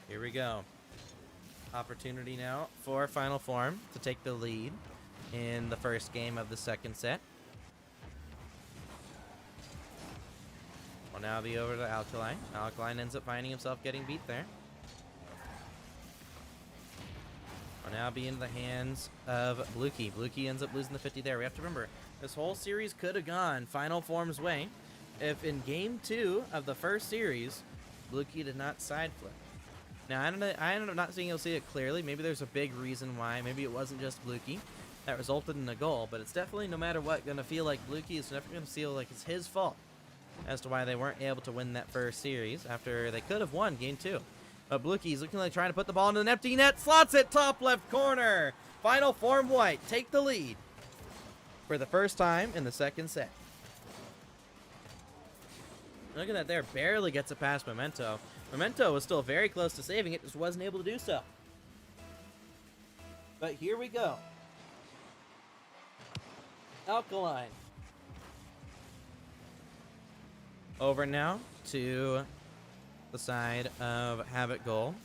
Here we go. Opportunity now for Final Form to take the lead in the first game of the second set. Will now be over to Alkaline. Alkaline ends up finding himself getting beat there. Will now be in the hands of Bluekey. Bluekey ends up losing the 50 there. We have to remember, this whole series could have gone Final Form's way if in Game 2 of the first series, Bluekey did not side flip. Now, I ended up not being able to see it clearly. Maybe there's a big reason why. Maybe it wasn't just Bluekey that resulted in a goal, but it's definitely, no matter what, going to feel like Bluekey is definitely going to feel like it's his fault as to why they weren't able to win that first series after they could have won Game 2. But Bluekey's looking like trying to put the ball into an empty net. Slots it top left corner. Final Form White take the lead for the first time in the second set. Look at that there. Barely gets it past Memento. Memento was still very close to saving it, just wasn't able to do so. But here we go. Alkaline. Over now to the side of Havoc Gold.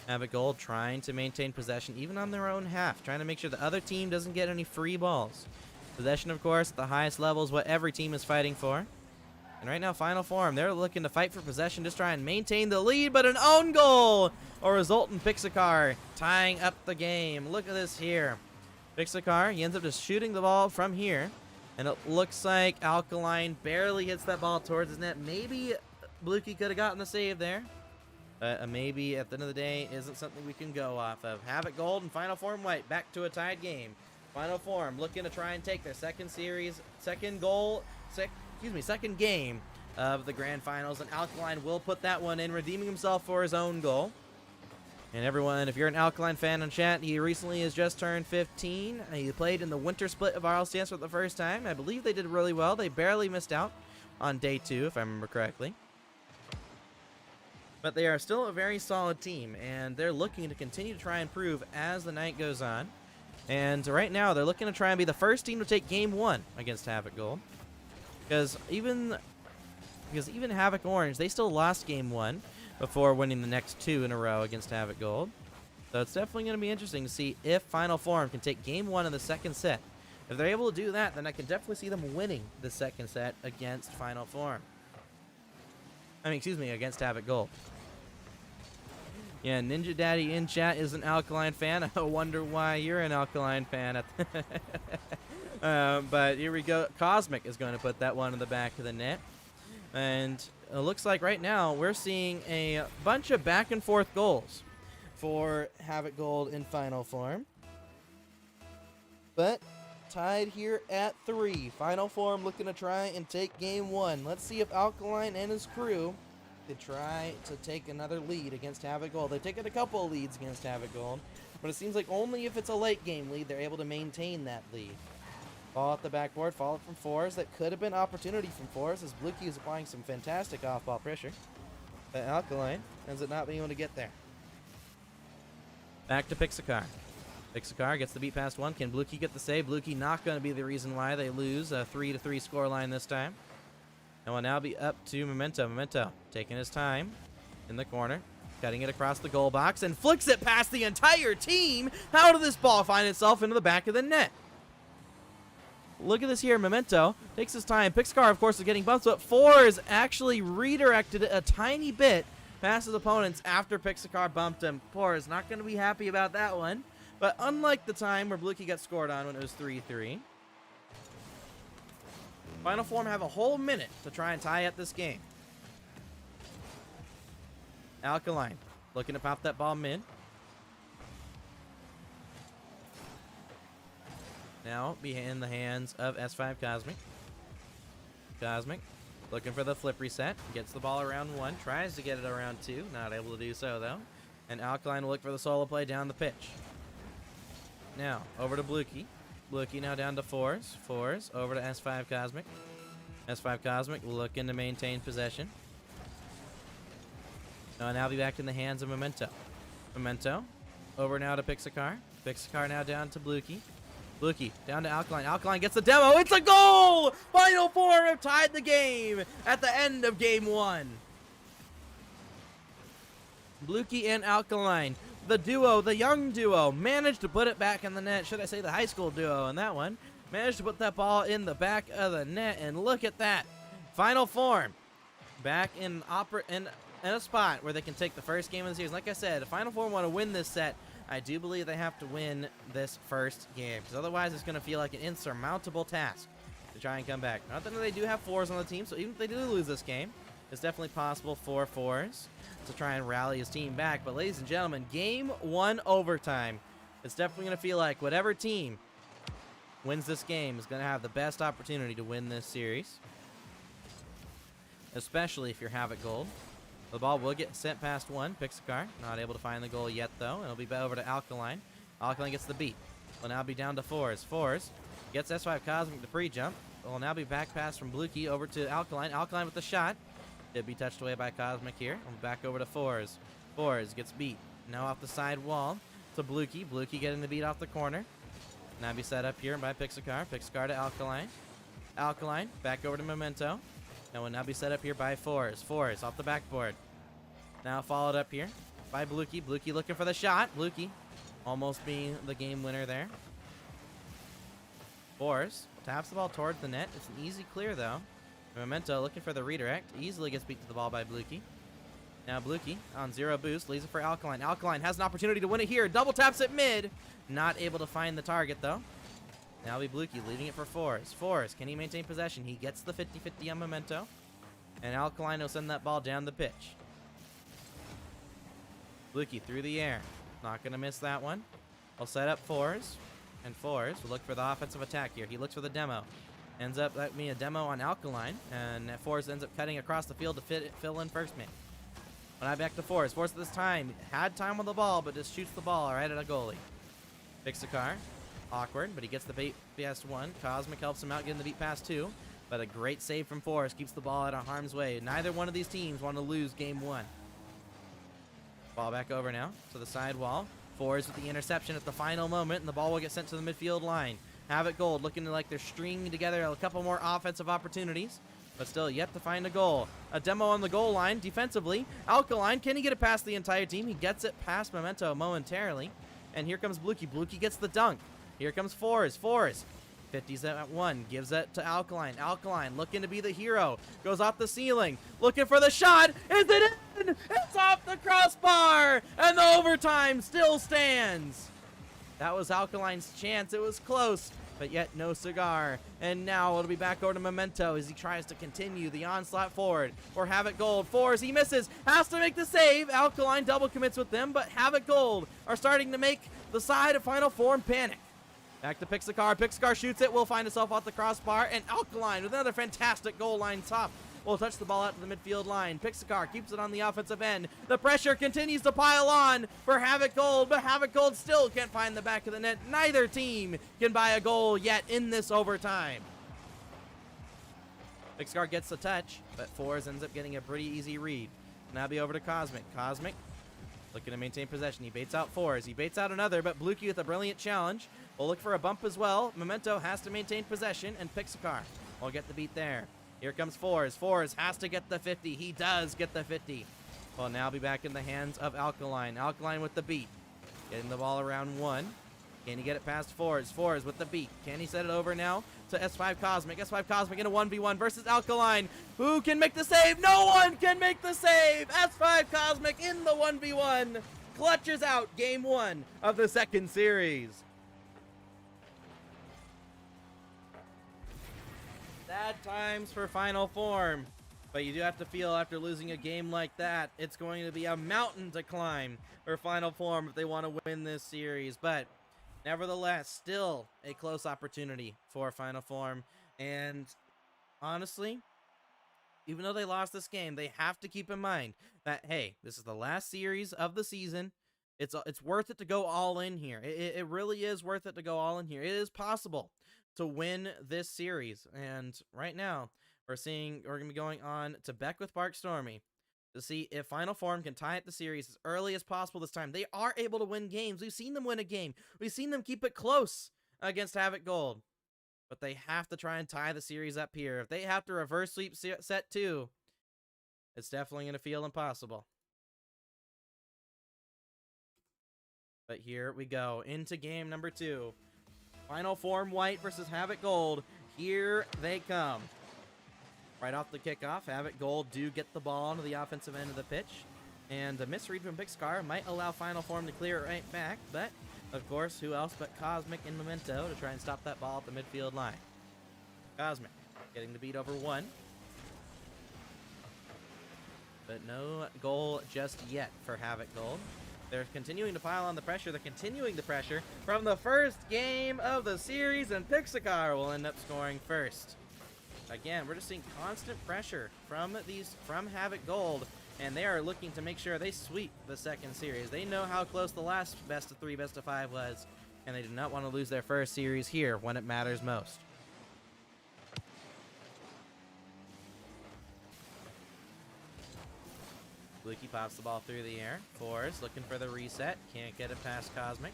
Havoc Gold trying to maintain possession even on their own half, trying to make sure the other team doesn't get any free balls. Possession, of course, at the highest level is what every team is fighting for. And right now, Final Form, they're looking to fight for possession, just try and maintain the lead, but an own goal will result in Pixacar tying up the game. Look at this here. Pixacar, he ends up just shooting the ball from here, and it looks like Alkaline barely hits that ball towards his net. Maybe Bluekey could have gotten the save there. Maybe at the end of the day isn't something we can go off of. Havoc Gold and Final Form White back to a tied game. Final Form looking to try and take their second game of the grand finals, and Alkaline will put that one in, redeeming himself for his own goal. And everyone, if you're an Alkaline fan in chat, he recently has just turned 15. He played in the winter split of RLCS for the first time. I believe they did really well. They barely missed out on day 2, if I remember correctly. But they are still a very solid team, and they're looking to continue to try and improve as the night goes on. And right now, they're looking to try and be the first team to take Game 1 against Havoc Gold. Because even Havoc Orange, they still lost Game 1 before winning the next 2 in a row against Havoc Gold. So it's definitely going to be interesting to see if Final Form can take Game 1 of the second set If they're able to do that, then I can definitely see them winning the second set against Final Form. I mean, excuse me, against Havoc Gold. Yeah, Ninja Daddy in chat is an Alkaline fan. I wonder why you're an Alkaline fan. But here we go. Cosmic is going to put that one in the back of the net. And it looks like right now we're seeing a bunch of back and forth goals for Havoc Gold in Final Form. But tied here at 3. Final Form looking to try and take game 1. Let's see if Alkaline and his crew could try to take another lead against Havoc Gold. They've taken a couple of leads against Havoc Gold, but it seems like only if it's a late game lead they're able to maintain that lead. Ball at the backboard, followed from Forrest. That could have been opportunity from Forrest as Bluekey is applying some fantastic off-ball pressure. But Alkaline ends up not being able to get there. Back to Pixacar. Pixacar gets the beat past one. Can Bluekey get the save? Bluekey not going to be the reason why they lose. A 3-3 scoreline this time. And will now be up to Memento. Memento taking his time in the corner. Cutting it across the goal box and flicks it past the entire team. How did this ball find itself into the back of the net? Look at this here. Memento takes his time. Pixacar, of course, is getting bumped, but Fours actually redirected it a tiny bit past his opponents after Pixacar bumped him. Fours not going to be happy about that one. But unlike the time where Bluekey got scored on when it was 3-3, Final Form have a whole minute to try and tie up this game. Alkaline looking to pop that ball mid. Now be in the hands of S5 Cosmic. Cosmic looking for the flip reset. Gets the ball around 1. Tries to get it around 2. Not able to do so, though. And Alkaline will look for the solo play down the pitch. Now, over to Bluekey. Bluekey now down to Fours. Fours over to S5 Cosmic. S5 Cosmic looking to maintain possession. Now be back in the hands of Memento. Memento over now to Pixacar. Pixacar now down to Bluekey. Bluekey down to Alkaline. Alkaline gets the demo. It's a goal! Final Form have tied the game at the end of game 1. Bluekey and Alkaline, the duo, the young duo, managed to put it back in the net. Should I say the high school duo in that one? Managed to put that ball in the back of the net, and look at that. Final Form back in a spot where they can take the first game of the series. Like I said, if Final Form want to win this set, I do believe they have to win this first game, because otherwise it's going to feel like an insurmountable task to try and come back. Not that they do have Fours on the team, so even if they do lose this game, it's definitely possible for Fours to try and rally his team back. But ladies and gentlemen, game 1 overtime. It's definitely going to feel like whatever team wins this game is going to have the best opportunity to win this series, especially if you're Havoc Gold. The ball will get sent past 1. Pixacar not able to find the goal yet, though. It'll be over to Alkaline. Alkaline gets the beat. Will now be down to Fours. Fours gets S5 Cosmic to pre-jump. Will now be back pass from Bluekey over to Alkaline. Alkaline with the shot. Did be touched away by Cosmic here. Back over to Fours. Fours gets beat. Now off the side wall to Bluekey. Bluekey getting the beat off the corner. Now be set up here by Pixacar. Pixacar to Alkaline. Alkaline back over to Memento. Now will now be set up here by Fours. Fours off the backboard. Now followed up here by Bluekey. Bluekey looking for the shot. Bluekey almost being the game winner there. Fours taps the ball towards the net. It's an easy clear, though. Memento looking for the redirect. Easily gets beat to the ball by Bluekey. Now Bluekey on 0 boost. Leaves it for Alkaline. Alkaline has an opportunity to win it here. Double taps it mid. Not able to find the target, though. Now be Bluekey leaving it for Fours. Fours, can he maintain possession? He gets the 50-50 on Memento. And Alkaline will send that ball down the pitch. Bluekey through the air. Not going to miss that one. We'll set up Fours. And Fours will look for the offensive attack here. He looks for the demo. Ends up that being a demo on Alkaline. And Fours ends up cutting across the field to fill in first man. When I back to Fours. Fours this time had time on the ball, but just shoots the ball right at a goalie. Pixacar. Awkward, but he gets the beat past 1. Cosmic helps him out getting the beat past 2. But a great save from Fours keeps the ball out of harm's way. Neither one of these teams want to lose game 1. Ball back over now to the side wall. Fours with the interception at the final moment, and the ball will get sent to the midfield line. Havoc Gold looking like they're stringing together a couple more offensive opportunities, but still yet to find a goal. A demo on the goal line defensively. Alkaline, can he get it past the entire team? He gets it past Memento momentarily. And here comes Bluekey. Bluekey gets the dunk. Here comes Fours. Fours 50's at 1, gives it to Alkaline. Alkaline looking to be the hero, goes off the ceiling, looking for the shot. Is it in? It's off the crossbar, and the overtime still stands. That was Alkaline's chance. It was close, but yet no cigar. And now it'll be back over to Memento as he tries to continue the onslaught forward for Havoc Gold. Fours, he misses, has to make the save. Alkaline double commits with them, but Havoc Gold are starting to make the side of Final Form panic. Back to Pixacar. Pixacar shoots it, will find himself off the crossbar, and Alkaline with another fantastic goal line top will touch the ball out to the midfield line. Pixacar keeps it on the offensive end. The pressure continues to pile on for Havoc Gold, but Havoc Gold still can't find the back of the net. Neither team can buy a goal yet in this overtime. Pixacar gets the touch, but Fours ends up getting a pretty easy read. Now be over to Cosmic. Cosmic looking to maintain possession. He baits out Fours. He baits out another, but Bluekey with a brilliant challenge will look for a bump as well. Memento has to maintain possession, and Pixacar will get the beat there. Here comes Fours. Fours has to get the 50. He does get the 50. Will now be back in the hands of Alkaline. Alkaline with the beat. Getting the ball around 1. Can he get it past Fours? Fours with the beat. Can he set it over now to S5 Cosmic? S5 Cosmic in a 1v1 versus Alkaline. Who can make the save? No one can make the save! S5 Cosmic in the 1v1. Clutches out game 1 of the second series. Bad times for Final Form, but you do have to feel after losing a game like that, it's going to be a mountain to climb for Final Form if they want to win this series. But nevertheless, still a close opportunity for Final Form. And honestly, even though they lost this game, they have to keep in mind that, hey, this is the last series of the season. It's worth it to go all in here. It really is worth it to go all in here. It is possible to win this series. And right now, we're going to be going on to Beckwith Park Stormy to see if Final Form can tie up the series as early as possible this time. They are able to win games. We've seen them win a game. We've seen them keep it close against Havoc Gold. But they have to try and tie the series up here. If they have to reverse sweep set 2, it's definitely going to feel impossible. But here we go into game number 2. Final Form White versus Havoc Gold. Here they come. Right off the kickoff, Havoc Gold do get the ball onto the offensive end of the pitch. And a misread from Pixacar might allow Final Form to clear it right back. But, of course, who else but Cosmic and Memento to try and stop that ball at the midfield line. Cosmic getting the beat over 1. But no goal just yet for Havoc Gold. They're continuing to pile on the pressure. They're continuing the pressure from the first game of the series, and Pixacar will end up scoring first. Again, we're just seeing constant pressure from Havoc Gold, and they are looking to make sure they sweep the second series. They know how close the last best of 3, best of 5 was, and they do not want to lose their first series here when it matters most. Bluekey pops the ball through the air. Fours looking for the reset. Can't get it past Cosmic.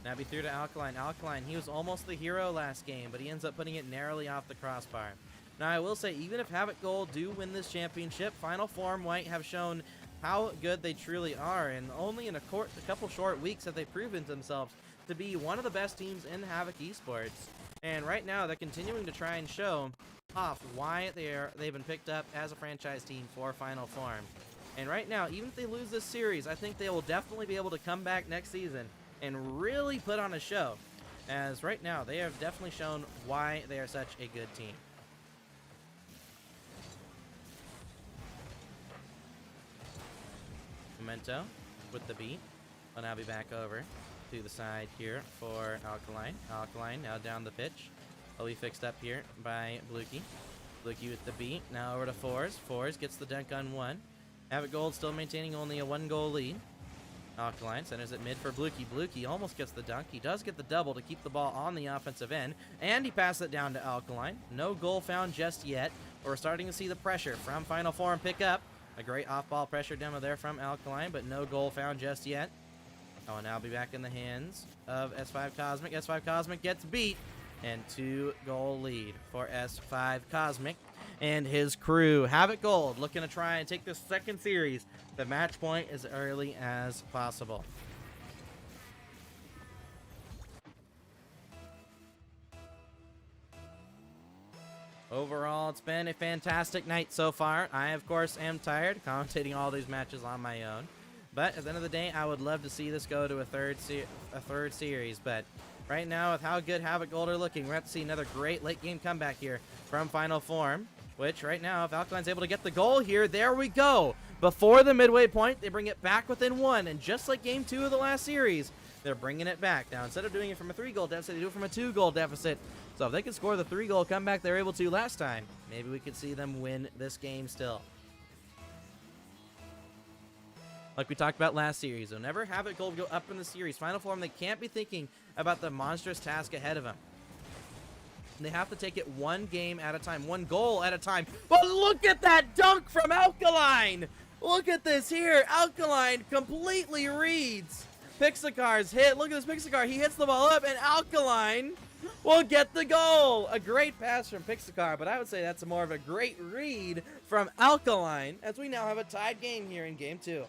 Now be through to Alkaline. Alkaline, he was almost the hero last game, but he ends up putting it narrowly off the crossbar. Now, I will say, even if Havoc Gold do win this championship, Final Form White have shown how good they truly are, and only in a couple short weeks have they proven themselves to be one of the best teams in Havoc Esports. And right now, they're continuing to try and show off why they've been picked up as a franchise team for Final Form. And right now, even if they lose this series, I think they will definitely be able to come back next season and really put on a show. As right now, they have definitely shown why they are such a good team. Memento with the beat. Will now be back over to the side here for Alkaline. Alkaline now down the pitch. Will be fixed up here by Bluekey. Bluekey with the beat. Now over to Fours. Fours gets the dunk on 1. Havoc Gold still maintaining only a 1-goal lead. Alkaline centers it mid for Bluekey. Bluekey almost gets the dunk. He does get the double to keep the ball on the offensive end. And he passes it down to Alkaline. No goal found just yet. But we're starting to see the pressure from Final Form pick up. A great off-ball pressure demo there from Alkaline, but no goal found just yet. Oh, now be back in the hands of S5 Cosmic. S5 Cosmic gets beat. And 2-goal lead for S5 Cosmic and his crew. Havoc Gold looking to try and take this second series to match point as early as possible. overall, it's been a fantastic night so far. I, of course, am tired commentating all these matches on my own. But at the end of the day, I would love to see this go to a third series. But right now, with how good Havoc Gold are looking, we're going to see another great late-game comeback here from Final Form. Which, right now, if Alkaline's able to get the goal here, there we go. Before the midway point, they bring it back within 1. And just like Game 2 of the last series, they're bringing it back. Now, instead of doing it from a 3-goal deficit, they do it from a 2-goal deficit. So if they can score the 3-goal comeback they were able to last time, maybe we could see them win this game still. Like we talked about last series, whenever Havoc Gold go up in the series, Final Form, they can't be thinking about the monstrous task ahead of them. They have to take it one game at a time, one goal at a time. But look at that dunk from Alkaline! Look at this here. Alkaline completely reads Pixacar's hit. Look at this Pixacar. He hits the ball up, and Alkaline will get the goal. A great pass from Pixacar, but I would say that's more of a great read from Alkaline, as we now have a tied game here in Game 2.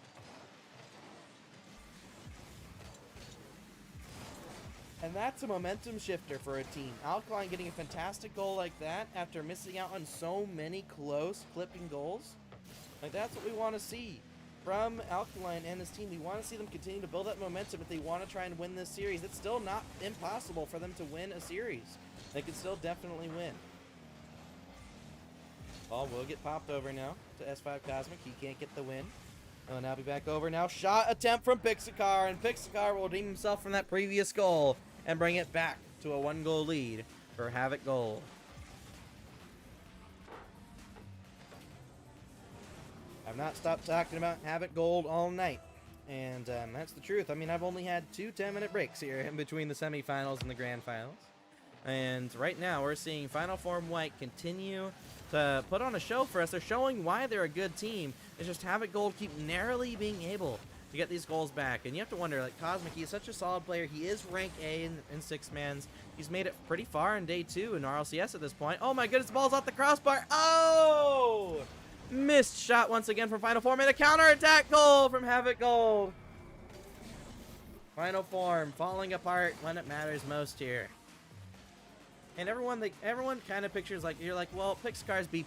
And that's a momentum shifter for a team. Alkaline getting a fantastic goal like that after missing out on so many close clipping goals. Like, that's what we want to see from Alkaline and his team. We want to see them continue to build that momentum if they want to try and win this series. It's still not impossible for them to win a series. They can still definitely win. Ball will get popped over now to S5 Cosmic. He can't get the win. He'll now be back over now. Shot attempt from Pixacar, and Pixacar will redeem himself from that previous goal and bring it back to a 1-goal lead for Havoc Gold. I've not stopped talking about Havoc Gold all night, and that's the truth. I mean, I've only had 2 10-minute breaks here in between the semifinals and the grand finals. And right now, we're seeing Final Form White continue to put on a show for us. They're showing why they're a good team. It's just Havoc Gold keep narrowly being able to get these goals back. And you have to wonder, like, Cosmic, he's such a solid player. He is rank A in 6-mans. He's made it pretty far in day 2 in RLCS at this point. Oh my goodness, the ball's off the crossbar. Oh! Missed shot once again from Final Form, and a counter-attack goal from Havoc Gold. Final Form falling apart when it matters most here. And everyone kind of pictures, like, you're like, well, Pixacar's B+.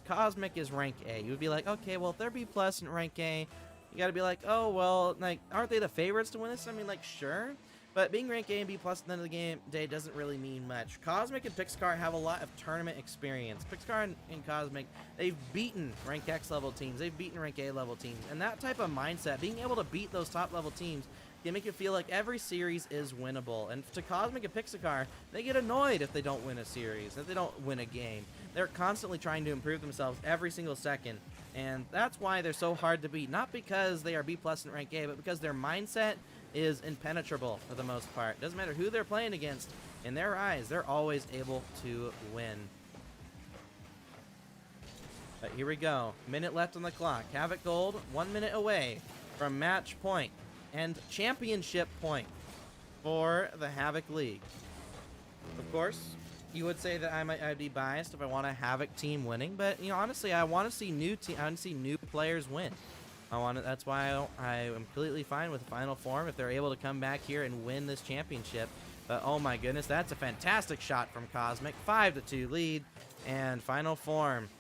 Cosmic is rank A. You would be like, okay, well, if they're B+ in rank A, you gotta be like, oh, well, like, aren't they the favorites to win this? I mean, like, sure. But being rank A and B+ at the end of the game day doesn't really mean much. Cosmic and Pixacar have a lot of tournament experience. Pixacar and Cosmic, they've beaten rank X level teams. They've beaten rank A level teams. And that type of mindset, being able to beat those top level teams, can make you feel like every series is winnable. And to Cosmic and Pixacar, they get annoyed if they don't win a series, if they don't win a game. They're constantly trying to improve themselves every single second. And that's why they're so hard to beat. Not because they are B+ in rank A, but because their mindset is impenetrable for the most part. Doesn't matter who they're playing against. In their eyes, they're always able to win. But here we go. Minute left on the clock. Havoc Gold, 1 minute away from match point and championship point for the Havoc League. Of course, you would say that I'd be biased if I want a Havoc team winning, but you know, honestly, I want to see new players win. That's why I am completely fine with Final Form if they're able to come back here and win this championship. But oh my goodness, that's a fantastic shot from Cosmic. 5-2 lead, and Final Form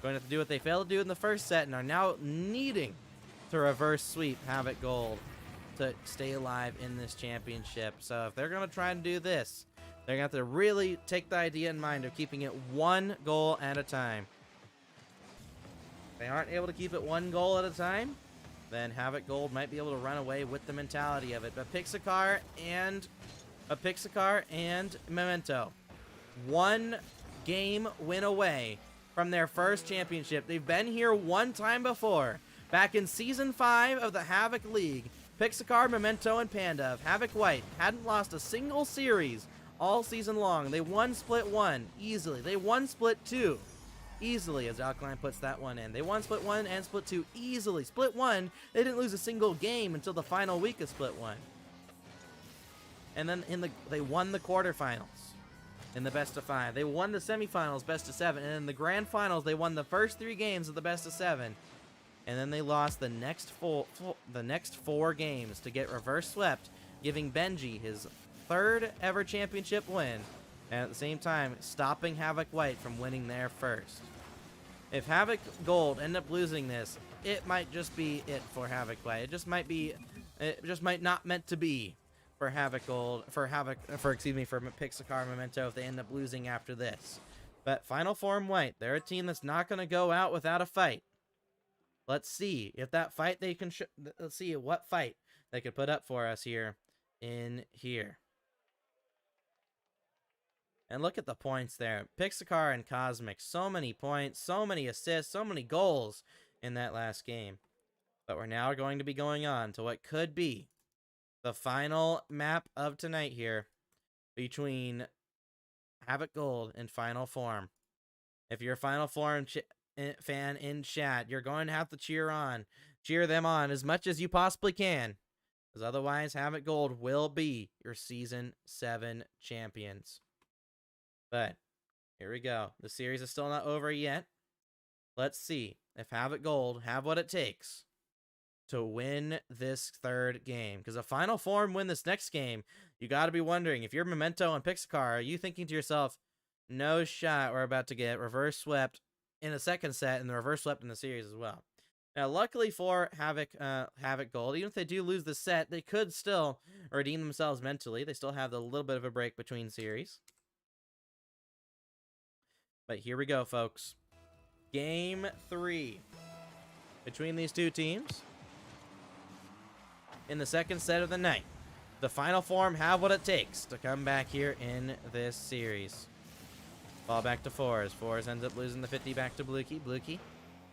going to have to do what they failed to do in the first set and are now needing to reverse sweep Havoc Gold to stay alive in this championship. So if they're going to try and do this, they're going to have to really take the idea in mind of keeping it 1 goal at a time. If they aren't able to keep it 1 goal at a time, then Havoc Gold might be able to run away with the mentality of it. But Pixacar and Memento, 1 game win away from their first championship. They've been here 1 time before. Back in Season 5 of the Havoc League, Pixacar, Memento, and Panda of Havoc White hadn't lost a single series all season long. They won Split 1 easily. They won Split 2 easily, as Alkaline puts that one in. They won Split 1 and Split 2 easily. Split 1, they didn't lose a single game until the final week of Split 1. And then they won the quarterfinals in the best of 5. They won the semifinals, best of 7. And in the grand finals, they won the first 3 games of the best of 7. And then they lost the next 4 games to get reverse swept, giving Benji his 3rd ever championship win and at the same time stopping Havoc White from winning there first. If Havoc Gold end up losing this, it might just be it for Havoc White. It just might not meant to be for Havoc Gold, for Pixacar Memento if they end up losing after this. But Final Form White, they're a team that's not going to go out without a fight. Let's see if that fight they can. Let's see what fight they could put up for us here in here. And look at the points there. Pixacar and Cosmic, so many points, so many assists, so many goals in that last game. But we're now going to be going on to what could be the final map of tonight here between Havoc Gold and Final Form. If you're a Final Form fan in chat, you're going to have to cheer them on as much as you possibly can, because otherwise Havoc Gold will be your Season 7 champions. But here we go. The series is still not over yet. Let's see if Havoc Gold have what it takes to win this third game. Because if Final Form win this next game, you got to be wondering, if you're Memento and Pixacar, are you thinking to yourself, no shot, we're about to get reverse swept in the second set and the reverse swept in the series as well. Now, luckily for Havoc Gold, even if they do lose the set, they could still redeem themselves mentally. They still have a little bit of a break between series. But here we go, folks. Game 3 between these two teams in the second set of the night. The Final Form have what it takes to come back here in this series. Ball back to Fours. Fours ends up losing the 50 back to Blukey. Blukey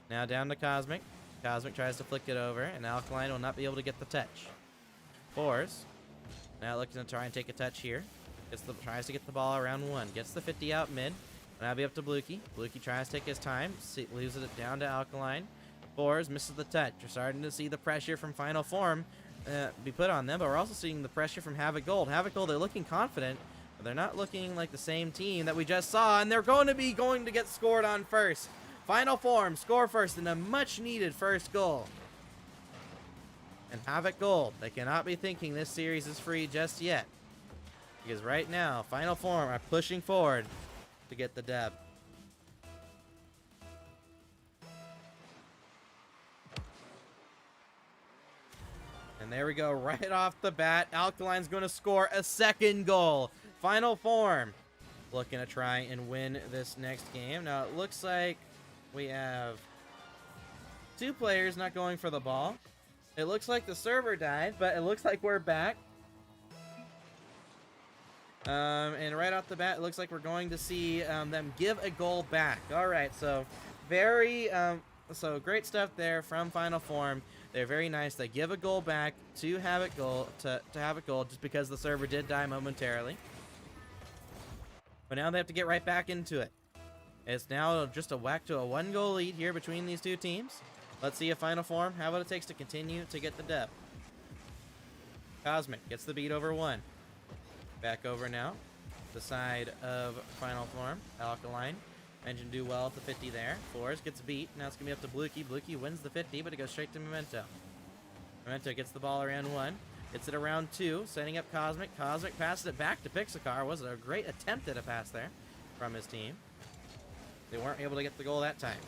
now down to Cosmic. Cosmic tries to flick it over, and Alkaline will not be able to get the touch. Fours now looking to try and take a touch here. Tries to get the ball around 1. Gets the 50 out mid. Now be up to Blukey. Blukey tries to take his time. Loses it down to Alkaline. Fours misses the touch. We're starting to see the pressure from Final Form be put on them, but we're also seeing the pressure from Havoc Gold. Havoc Gold, they're looking confident, but they're not looking like the same team that we just saw, and they're going to get scored on first. Final Form score first in a much-needed first goal. And Havoc Gold, they cannot be thinking this series is free just yet, because right now, Final Form are pushing forward to get the dub. And there we go, right off the bat, Alkaline's going to score a second goal. Final Form looking to try and win this next game. Now it looks like we have 2 players not going for the ball. It looks like the server died, but it looks like we're back. And right off the bat, it looks like we're going to see them give a goal back. All right, so so great stuff there from Final Form. They're very nice. They give a goal back to Havoc Gold, to Havoc Gold, just because the server did die momentarily. But now they have to get right back into it. It's now just a 1-goal lead here between these two teams. Let's see if Final Form have what it takes to continue to get the dub. Cosmic gets the beat over 1. Back over now. The side of Final Form. Alkaline. Engine do well at the 50 there. Fours gets beat. Now it's going to be up to Blukey. Blukey wins the 50, but it goes straight to Memento. Memento gets the ball around 1. Gets it around 2. Setting up Cosmic. Cosmic passes it back to Pixacar. Was a great attempt at a pass there from his team. They weren't able to get the goal that time.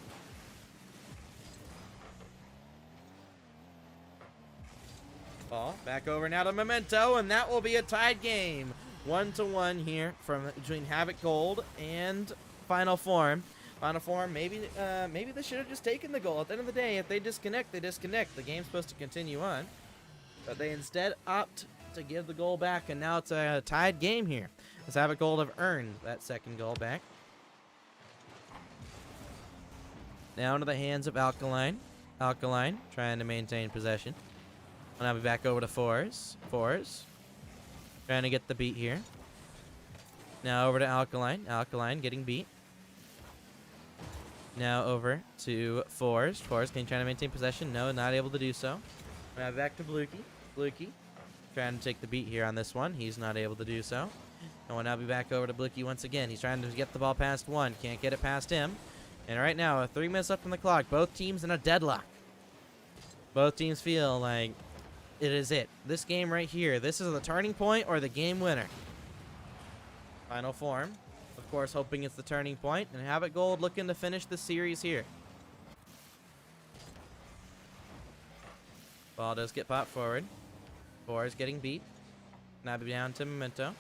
Ball back over now to Memento, and that will be a tied game. 1-1 here between Havoc Gold and Final Form. Final Form, maybe they should have just taken the goal. At the end of the day, if they disconnect, they disconnect. The game's supposed to continue on. But they instead opt to give the goal back, and now it's a tied game here, as Havoc Gold have earned that second goal back. Now into the hands of Alkaline. Alkaline trying to maintain possession. And I'll be back over to Fours. Fours trying to get the beat here. Now over to Alkaline. Alkaline getting beat. Now over to Fours. Fours can try to maintain possession. No, not able to do so. Now back to Blukey. Blukey trying to take the beat here on this one. He's not able to do so. And we'll now be back over to Blukey once again. He's trying to get the ball past 1. Can't get it past him. And right now, 3 minutes left on the clock. Both teams in a deadlock. Both teams feel like it is it. This game right here, this is the turning point or the game winner. Final form. Of course, hoping it's the turning point. And Havoc Gold looking to finish the series here. Ball does get popped forward. Four is getting beat. Now be down to Memento.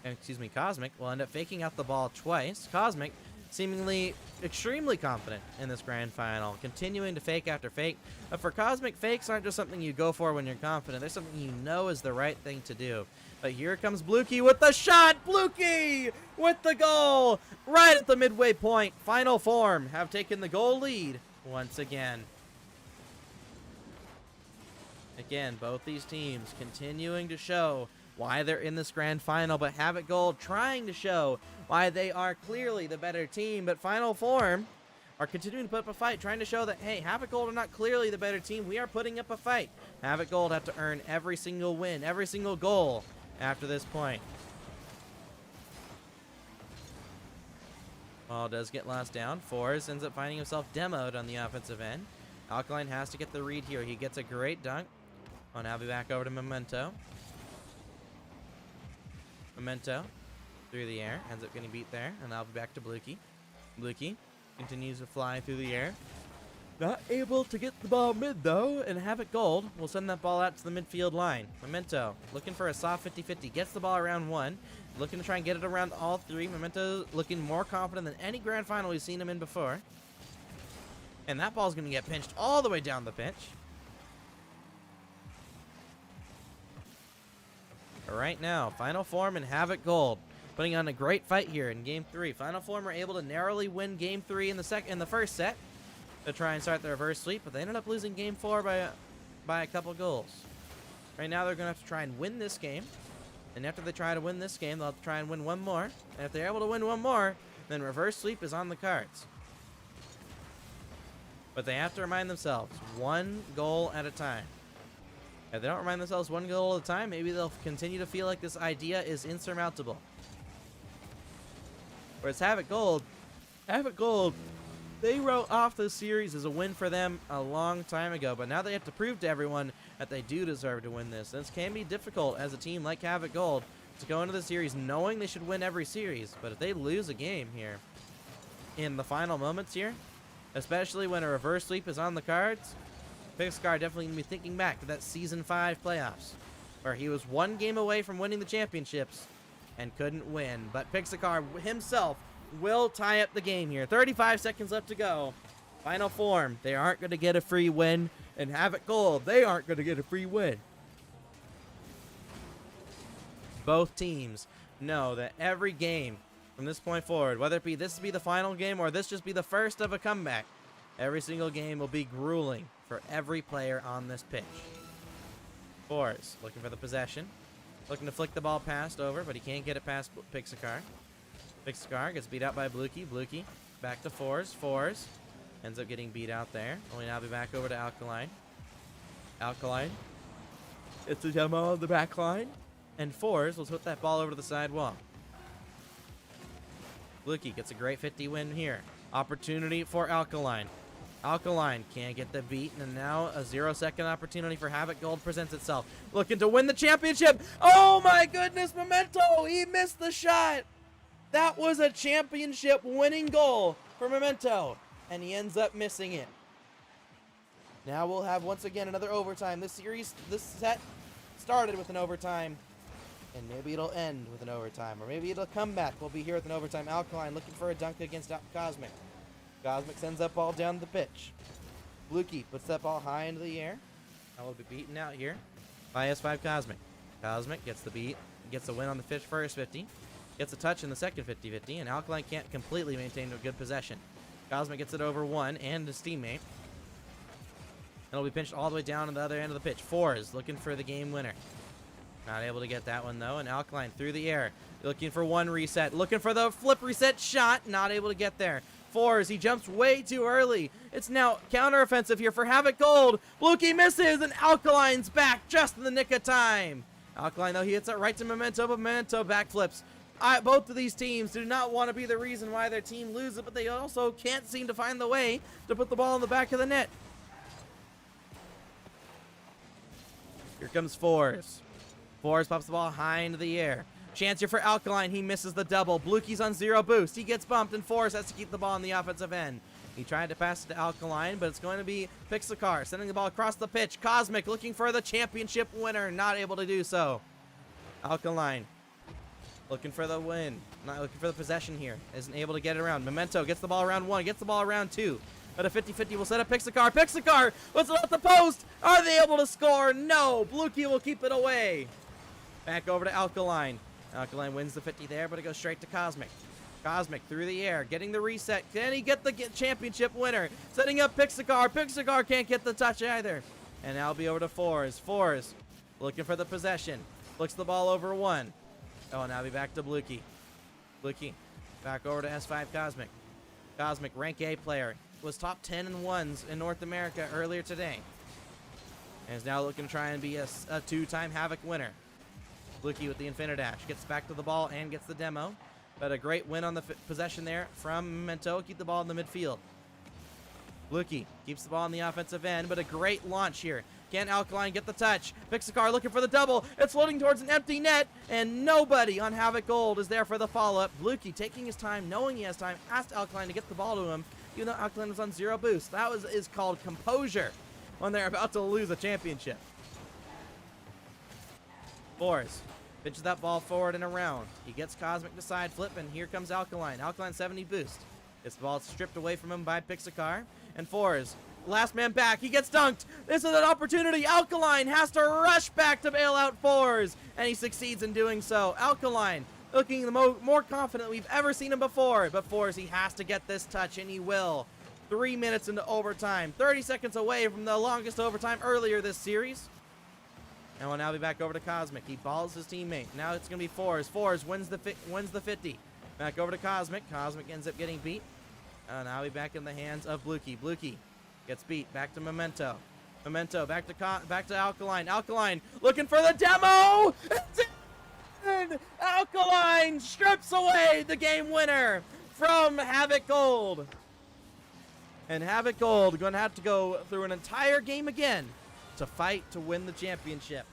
Excuse me, Cosmic will end up faking out the ball twice. Cosmic seemingly extremely confident in this grand final, continuing to fake after fake. But for Cosmic, fakes aren't just something you go for when you're confident. They're something you know is the right thing to do. But here comes Blukey with the shot. Blukey with the goal right at the midway point. Final form have taken the goal lead once again. Again, both these teams continuing to show why they're in this grand final, but Havoc Gold trying to show why they are clearly the better team. But Final Form are continuing to put up a fight, trying to show that, hey, Havoc Gold are not clearly the better team. We are putting up a fight. Havoc Gold have to earn every single win, every single goal after this point. Ball does get lost down. Fours ends up finding himself demoed on the offensive end. Alkaline has to get the read here. He gets a great dunk. Oh, now be back over to Memento. Memento through the air, ends up getting beat there, and I'll be back to Blukey. Blukey continues to fly through the air. Not able to get the ball mid, though, and Havoc Gold will send that ball out to the midfield line. Memento looking for a soft 50-50, gets the ball around one, looking to try and get it around all three. Memento looking more confident than any grand final we've seen him in before. And that ball's going to get pinched all the way down the pitch. Right now, Final Form and Havoc Gold putting on a great fight here in Game 3. Final Form were able to narrowly win Game 3 in the first set to try and start the reverse sweep, but they ended up losing Game 4 by a couple goals. Right now, they're going to have to try and win this game, and after they try to win this game, they'll have to try and win one more, and if they're able to win one more, then reverse sweep is on the cards. But they have to remind themselves, one goal at a time. If they don't remind themselves one goal at a time, maybe they'll continue to feel like this idea is insurmountable. Whereas Havoc Gold, they wrote off this series as a win for them a long time ago, but now they have to prove to everyone that they do deserve to win this. This can be difficult as a team like Havoc Gold to go into the series knowing they should win every series, but if they lose a game here in the final moments here, especially when a reverse sweep is on the cards, Pixar definitely going to be thinking back to that Season 5 playoffs, where he was one game away from winning the championships and couldn't win. But Pixar himself will tie up the game here. 35 seconds left to go. Final Form, they aren't going to get a free win. And Havoc Gold, they aren't going to get a free win. Both teams know that every game from this point forward, whether it be this be the final game or this just be the first of a comeback, every single game will be grueling for every player on this pitch. Fours looking for the possession. Looking to flick the ball past over, but he can't get it past Pixar. Pixar gets beat out by Blukey. Blukey back to Fours. Fours ends up getting beat out there. Only now be back over to Alkaline. Alkaline. It's a demo on the back line. And Fours will put that ball over to the side wall. Blukey gets a great 50 win here. Opportunity for Alkaline. Alkaline can't get the beat, and now a 0-second opportunity for Havoc Gold presents itself. Looking to win the championship. Oh my goodness, Memento! He missed the shot! That was a championship winning goal for Memento, and he ends up missing it. Now we'll have once again another overtime. This set started with an overtime, and maybe it'll end with an overtime, or maybe it'll come back. We'll be here with an overtime. Alkaline looking for a dunk against Cosmic. Cosmic sends that ball down the pitch. Blukey puts that ball high into the air. I will be beaten out here by S5 Cosmic. Cosmic gets the beat, gets the win on the first 50, gets a touch in the second 50-50, and Alkaline can't completely maintain a good possession. Cosmic gets it over one and his teammate. And it'll be pinched all the way down to the other end of the pitch. Fours looking for the game winner. Not able to get that one, though, and Alkaline through the air. Looking for one reset. Looking for the flip reset shot. Not able to get there. Fours, he jumps way too early. It's now counteroffensive here for Havoc Gold. Blukey misses, and Alkaline's back just in the nick of time. Alkaline, though, he hits it right to Memento, but Memento backflips. Both of these teams do not want to be the reason why their team loses, but they also can't seem to find the way to put the ball in the back of the net. Here comes Fours. Fours pops the ball high into the air. Chance here for Alkaline. He misses the double. Bluekey's on 0 boost. He gets bumped, and Forrest has to keep the ball on the offensive end. He tried to pass it to Alkaline, but it's going to be Pixacar sending the ball across the pitch. Cosmic looking for the championship winner. Not able to do so. Alkaline looking for the win. Not looking for the possession here. Isn't able to get it around. Memento gets the ball around 1. Gets the ball around 2. But a 50-50 will set up Pixacar. Pixacar was off the post. Are they able to score? No. Bluekey will keep it away. Back over to Alkaline. Alkaline wins the 50 there, but it goes straight to Cosmic. Cosmic through the air, getting the reset. Can he get the championship winner? Setting up Pixacar. Pixacar can't get the touch either. And now it'll be over to Fours. Fours looking for the possession. Looks the ball over 1. Oh, now be back to Bluekey. Bluekey back over to S5 Cosmic. Cosmic, rank A player. Was top 10 in ones in North America earlier today. And is now looking to try and be a 2-time Havoc winner. Bluekey with the Infinidash. Gets back to the ball and gets the demo. But a great win on the possession there from Memento. Keep the ball in the midfield. Bluekey keeps the ball on the offensive end, but a great launch here. Can Alkaline get the touch? Pixacar looking for the double. It's floating towards an empty net, and nobody on Havoc Gold is there for the follow-up. Bluekey taking his time, knowing he has time, asked Alkaline to get the ball to him, even though Alkaline was on 0 boost. That is called composure when they're about to lose a championship. Fours pitches that ball forward and around. He gets Cosmic to side flip, and here comes Alkaline. Alkaline 70 boost. Gets the ball stripped away from him by Pixacar. And Fours, last man back. He gets dunked. This is an opportunity. Alkaline has to rush back to bail out Fours, and he succeeds in doing so. Alkaline looking the more confident we've ever seen him before. But Fours, he has to get this touch, and he will. 3 minutes into overtime. 30 seconds away from the longest overtime earlier this series. And we'll now be back over to Cosmic. He balls his teammate. Now it's going to be Fours. Fours wins the 50. Back over to Cosmic. Cosmic ends up getting beat. Now we're back in the hands of Bluekey. Bluekey gets beat. Back to Memento. Memento back to Alkaline. Alkaline looking for the demo. Alkaline strips away the game winner from Havoc Gold. And Havoc Gold going to have to go through an entire game again to fight to win the championship.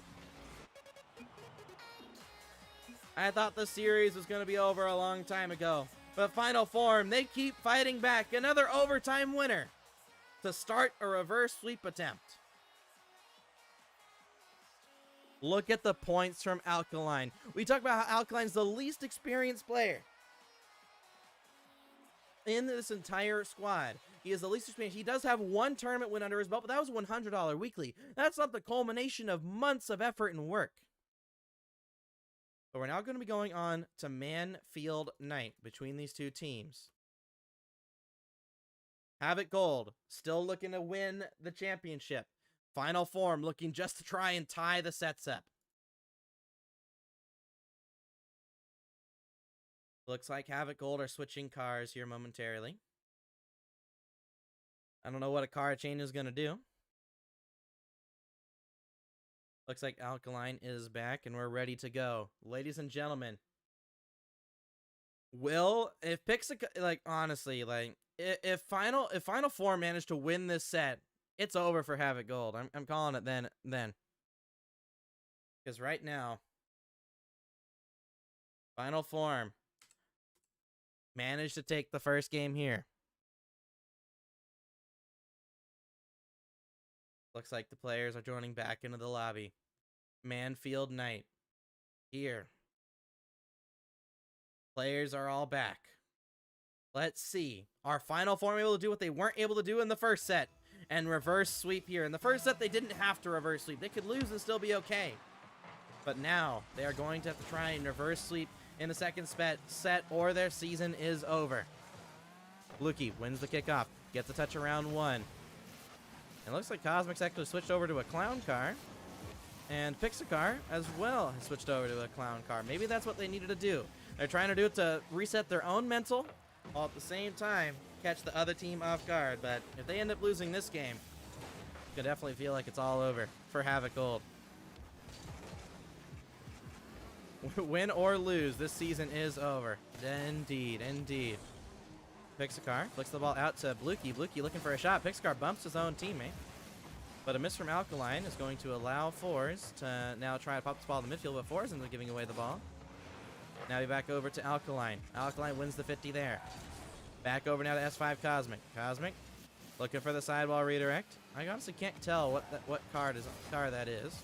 I thought the series was going to be over a long time ago. But Final Form, they keep fighting back. Another overtime winner to start a reverse sweep attempt. Look at the points from Alkaline. We talk about how Alkaline's the least experienced player in this entire squad. He is the least experienced. He does have 1 tournament win under his belt, but that was $100 weekly. That's not the culmination of months of effort and work. But we're now going to be going on to Manfield Night between these two teams. Havoc Gold still looking to win the championship. Final Form looking just to try and tie the sets up. Looks like Havoc Gold are switching cars here momentarily. I don't know what a car change is going to do. Looks like Alkaline is back and we're ready to go. Ladies and gentlemen. If Final Four managed to win this set, it's over for Havoc Gold. I'm calling it then. Because right now, Final Form managed to take the first game here. Looks like the players are joining back into the lobby. Manfield Night. Here. Players are all back. Let's see. Are Final Form able to do what they weren't able to do in the first set? And reverse sweep here. In the first set, they didn't have to reverse sweep. They could lose and still be okay. But now, they are going to have to try and reverse sweep in the second set, or their season is over. Bluekey wins the kickoff. Gets a touch around 1. It looks like Cosmic's actually switched over to a clown car. And Pixacar, as well, has switched over to a clown car. Maybe that's what they needed to do. They're trying to do it to reset their own mental, while at the same time catch the other team off guard. But if they end up losing this game, you can definitely feel like it's all over for Havoc Gold. Win or lose, this season is over. Indeed, indeed. Pixacar flicks the ball out to Bluekey. Bluekey looking for a shot. Pixacar bumps his own teammate. But a miss from Alkaline is going to allow Fours to now try to pop this ball in the midfield, but Fours ends up giving away the ball. Now we back over to Alkaline. Alkaline wins the 50 there. Back over now to S5 Cosmic. Cosmic looking for the sidewall redirect. I honestly can't tell what car that is.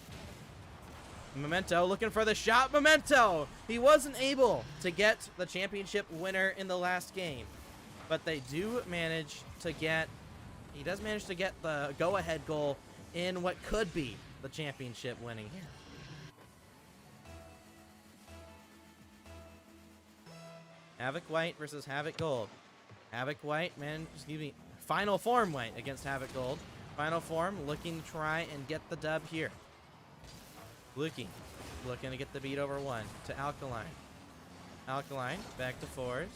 Memento looking for the shot. Memento! He wasn't able to get the championship winner in the last game. But they do manage to get... He does manage to get the go-ahead goal in what could be the championship winning here. Havoc White versus Havoc Gold. Havoc White, Final Form White against Havoc Gold. Final Form looking to try and get the dub here. Looking to get the beat over 1 to Alkaline. Alkaline back to Fours.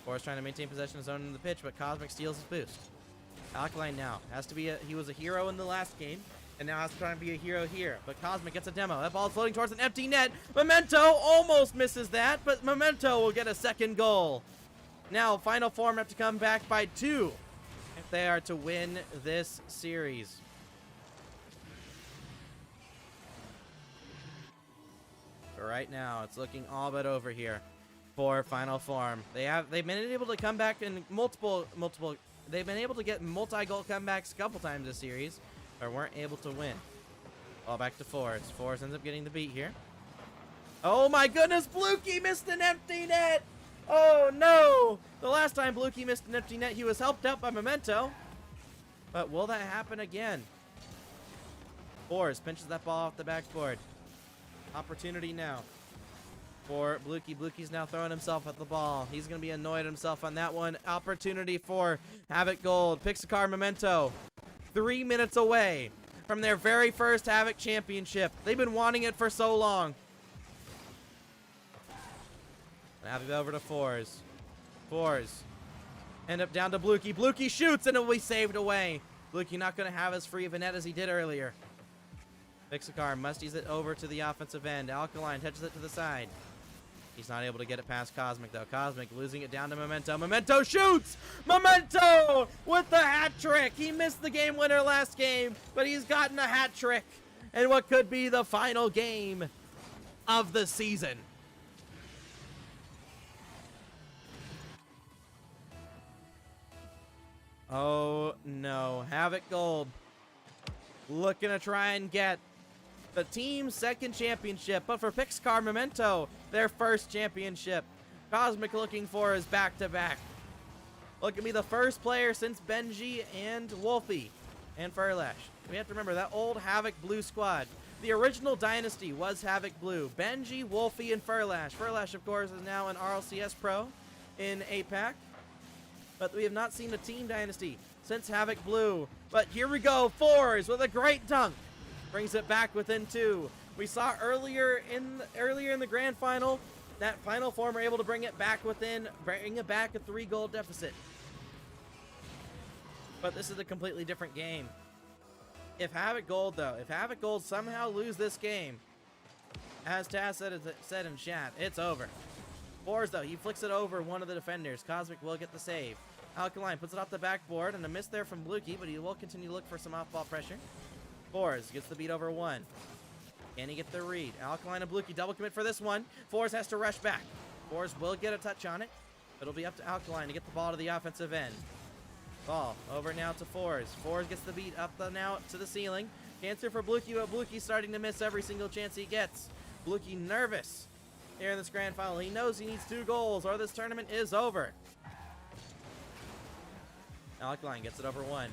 Fours trying to maintain possession of his own in the pitch, but Cosmic steals his boost. Alkaline now has to be he was a hero in the last game, and now has to try and be a hero here. But Cosmic gets a demo. That ball's floating towards an empty net. Memento almost misses that, but Memento will get a second goal. Now, Final Form have to come back by 2 if they are to win this series. But right now, it's looking all but over here for Final Form. They've been able to come back in they've been able to get multi-goal comebacks a couple times this series, but weren't able to win. Ball back to Fours. Fours ends up getting the beat here. Oh my goodness, Blukey missed an empty net! Oh no! The last time Blukey missed an empty net, he was helped out by Memento. But will that happen again? Fours pinches that ball off the backboard. Opportunity now for Blukey. Blukey's now throwing himself at the ball. He's going to be annoyed at himself on that one. Opportunity for Havoc Gold. Pixacar Memento. 3 minutes away from their very first Havoc Championship. They've been wanting it for so long. Havoc over to Fours. Fours end up down to Blukey. Blukey shoots and it will be saved away. Blukey not going to have as free of a net as he did earlier. Pixacar musties's it over to the offensive end. Alkaline touches it to the side. He's not able to get it past Cosmic, though. Cosmic losing it down to Memento. Memento shoots! Memento with the hat trick! He missed the game winner last game, but he's gotten a hat trick in what could be the final game of the season. Oh, no. Havoc Gold looking to try and get the team's second championship, but for Pixacar Memento, their first championship. Cosmic looking for his back-to-back. Look at me, the first player since Benji and Wolfie and Furlash. We have to remember that old Havoc Blue squad. The original dynasty was Havoc Blue. Benji, Wolfie, and Furlash. Furlash, of course, is now an RLCS Pro in APAC. But we have not seen a team dynasty since Havoc Blue. But here we go, Fours with a great dunk. Brings it back within 2. We saw earlier in the grand final, that Final Form were able to bring it back a 3-goal deficit. But this is a completely different game. If Havoc Gold somehow lose this game, as Taz said in chat, it's over. Fours, though, he flicks it over one of the defenders. Cosmic will get the save. Alkaline puts it off the backboard, and a miss there from Blukey, but he will continue to look for some off-ball pressure. Fours gets the beat over 1. Can he get the read? Alkaline and Blukey double commit for this one. Fours has to rush back. Fours will get a touch on it. It'll be up to Alkaline to get the ball to the offensive end. Ball over now to Fours. Fours gets the beat up now to the ceiling. Cancer for Blukey, but Blukey's starting to miss every single chance he gets. Blukey nervous here in this grand final. He knows he needs 2 goals or this tournament is over. Alkaline gets it over 1.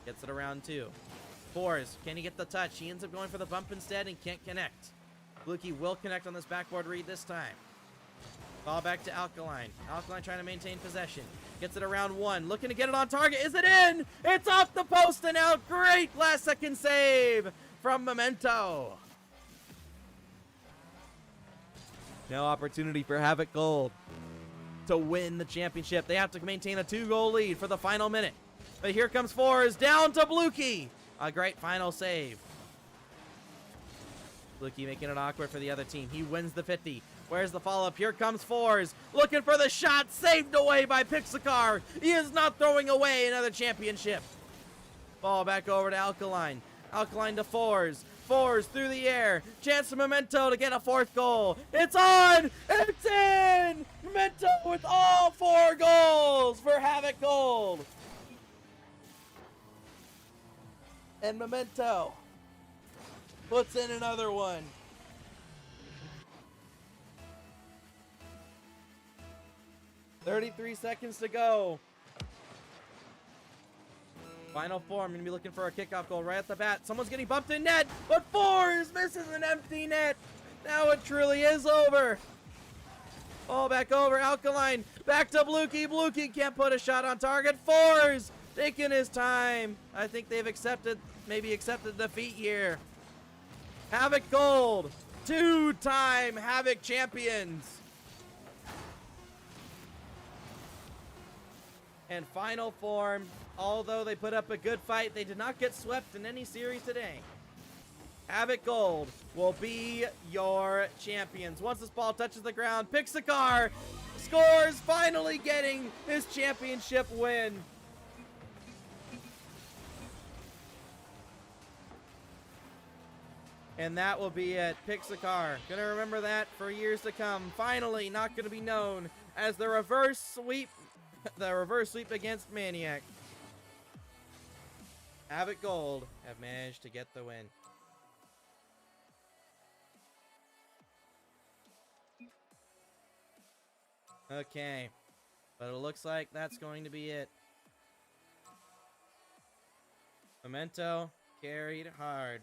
Gets it around 2. Fours, can he get the touch? He ends up going for the bump instead and can't connect. Blukey will connect on this backboard read this time. Ball back to Alkaline. Alkaline trying to maintain possession. Gets it around 1. Looking to get it on target. Is it in? It's off the post and out. Great last second save from Memento. No opportunity for Havoc Gold to win the championship. They have to maintain a 2-goal lead for the final minute. But here comes Fours down to Blukey. A great final save. Blukey making it awkward for the other team. He wins the 50. Where's the follow-up? Here comes Fours. Looking for the shot. Saved away by Pixacar. He is not throwing away another championship. Ball back over to Alkaline. Alkaline to Fours. Fours through the air. Chance for Memento to get a fourth goal. It's on! It's in! Memento with all 4 goals for Havoc Gold. And Memento puts in another one. "33 seconds to go. Final form, gonna be looking for a kickoff goal right at the bat. Someone's getting bumped in net, but Fours misses an empty net. Now it truly is over. Ball back over, Alkaline, back to Blukey. Blukey can't put a shot on target. Fours taking his time. I think they've maybe accepted defeat here. Havoc Gold, 2-time Havoc champions. And final form, although they put up a good fight, they did not get swept in any series today. Havoc Gold will be your champions. Once this ball touches the ground, Pixacar scores, finally getting his championship win. And that will be it. Pixacar, gonna remember that for years to come. Finally, not gonna be known as the reverse sweep against Maniac. Havoc Gold have managed to get the win. Okay, but it looks like that's going to be it. Memento carried hard,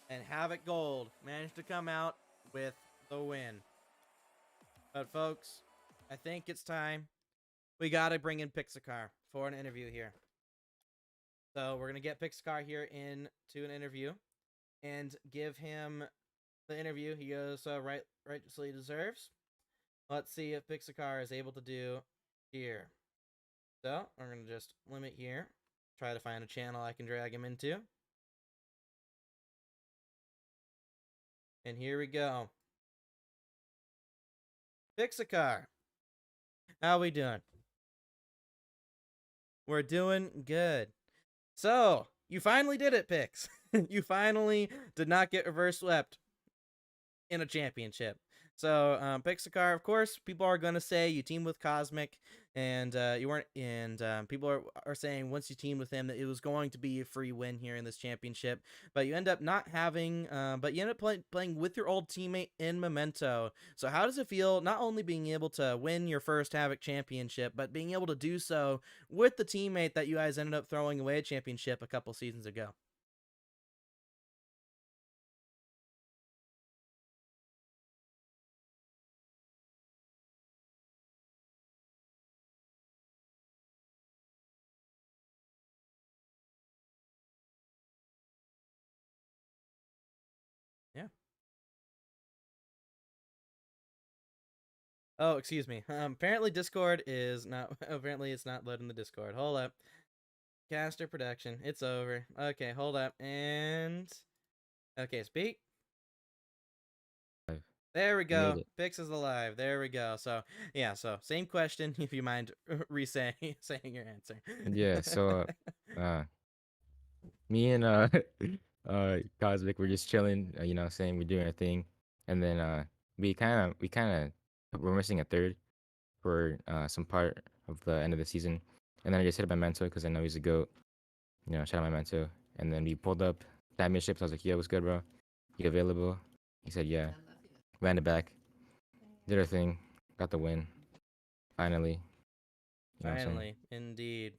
and Havoc Gold managed to come out with the win. But folks, I think it's time. We gotta bring in Pixacar for an interview here. So we're gonna get Pixacar here into an interview and give him the interview he goes rightfully deserves. Let's see if Pixacar is able to do here. So we're gonna just limit here. Try to find a channel I can drag him into. And here we go. Pixacar, how we doing? We're doing good. So, you finally did it, Pix. You finally did not get reverse swept in a championship. So, Pixacar, of course, people are going to say you teamed with Cosmic, and you weren't, and people are saying once you teamed with him that it was going to be a free win here in this championship, but you end up not having, but you end up playing with your old teammate in Memento. So how does it feel not only being able to win your first Havoc championship, but being able to do so with the teammate that you guys ended up throwing away a championship a couple seasons ago? Yeah. Oh, excuse me. Apparently Discord is not. Apparently it's not loading the Discord. Hold up. Caster production. It's over. Okay, hold up. And okay, speak. There we go. Pix is alive. There we go. So yeah. So same question. If you mind saying your answer. Yeah, so me and Cosmic were just chilling, saying we're doing our thing. And then we're missing a third for some part of the end of the season. And then I just hit up my mentor because I know he's a goat. Shout out my mentor. And then we pulled up championships. I was like, "Yo, what's good, bro? You available?" He said, "Yeah." Ran it back, did our thing, got the win. Finally. You know what I'm saying? Finally, indeed.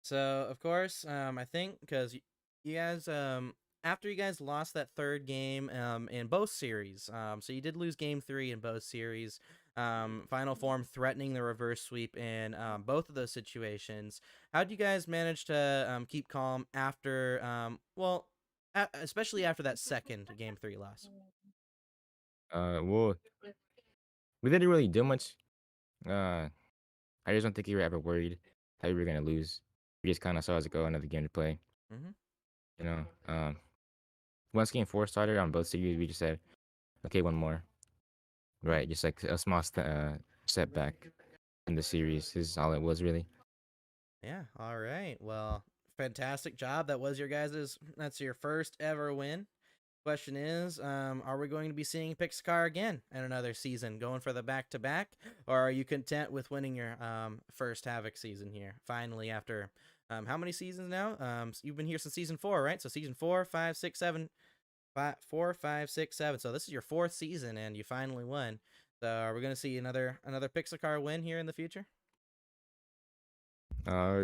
So of course, I think because you guys, after you guys lost that third game, in both series, so you did lose game 3 in both series. Final form threatening the reverse sweep in both of those situations. How did you guys manage to keep calm after, especially after that second game 3 loss? Well, we didn't really do much. Uh, I just don't think we were ever worried that we were gonna lose. We just kind of saw as it go, another game to play. Mm-hmm. You know, once game 4 started on both series, we just said, "Okay, one more." Right, just like a small setback in the series is all it was really. Yeah. All right. Well, fantastic job. That's your first ever win. Question is, are we going to be seeing Pixcar again in another season, going for the back-to-back, or are you content with winning your first Havoc season here, finally, after how many seasons now? You've been here since season 4, right? So season 4, 5, 6, 7, 4, 5, 6, 7. So this is your 4th season, and you finally won. So are we going to see another Pixcar win here in the future?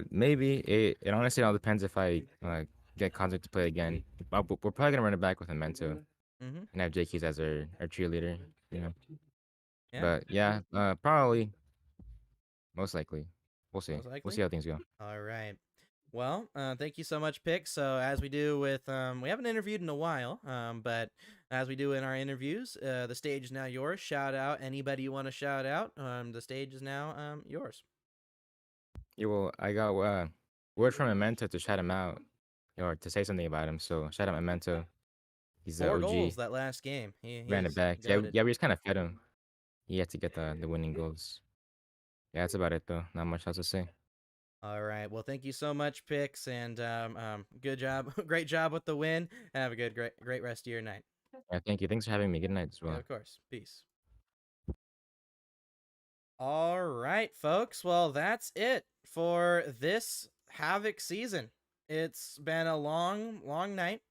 Maybe it honestly all depends if I get content to play again. We're probably gonna run it back with Memento Mm-hmm. and have JQs as our cheerleader, you know. Yeah, But yeah, probably most likely. We'll see. most We'll likely. see how things go. All right. Well, thank you so much, Pick. So, as we do with, we haven't interviewed in a while, but as we do in our interviews, the stage is now yours. Shout out anybody you want to shout out. The stage is now yours. Yeah, well, I got word from Memento to shout him out or to say something about him. So shout out Memento. He's the 4 goals OG. that last game. Ran it He's back. Yeah, goaded. yeah, we just kind of fed him. He had to get the winning goals. Yeah, that's about it though. Not much else to say. All right. Well, thank you so much, Picks, and good job, great job with the win. Have a great rest of your night. Yeah, thank you. Thanks for having me. Good night as Yeah, well. of course. Peace. All right, folks. Well, that's it for this Havoc season. It's been a long night.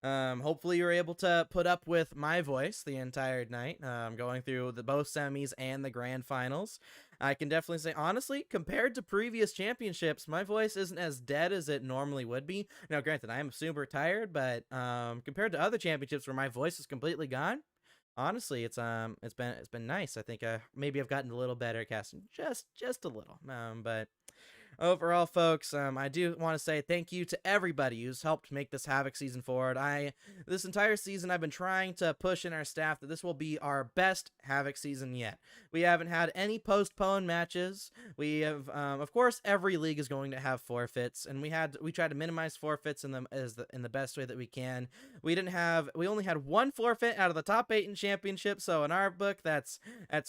Hopefully you're able to put up with my voice the entire night, going through the both semis and the grand finals. I can definitely say, honestly, compared to previous championships, my voice isn't as dead as it normally would be. Now, granted, I am super tired, but compared to other championships where my voice is completely gone, honestly, it's been nice. I think maybe I've gotten a little better at casting, just a little. But overall, folks, I do want to say thank you to everybody who's helped make this Havoc season forward. This entire season, I've been trying to push in our staff that this will be our best Havoc season yet. We haven't had any postponed matches. We have, of course, every league is going to have forfeits, and we tried to minimize forfeits in the best way that we can. We only had one forfeit out of the top 8 in championship, so in our book, that's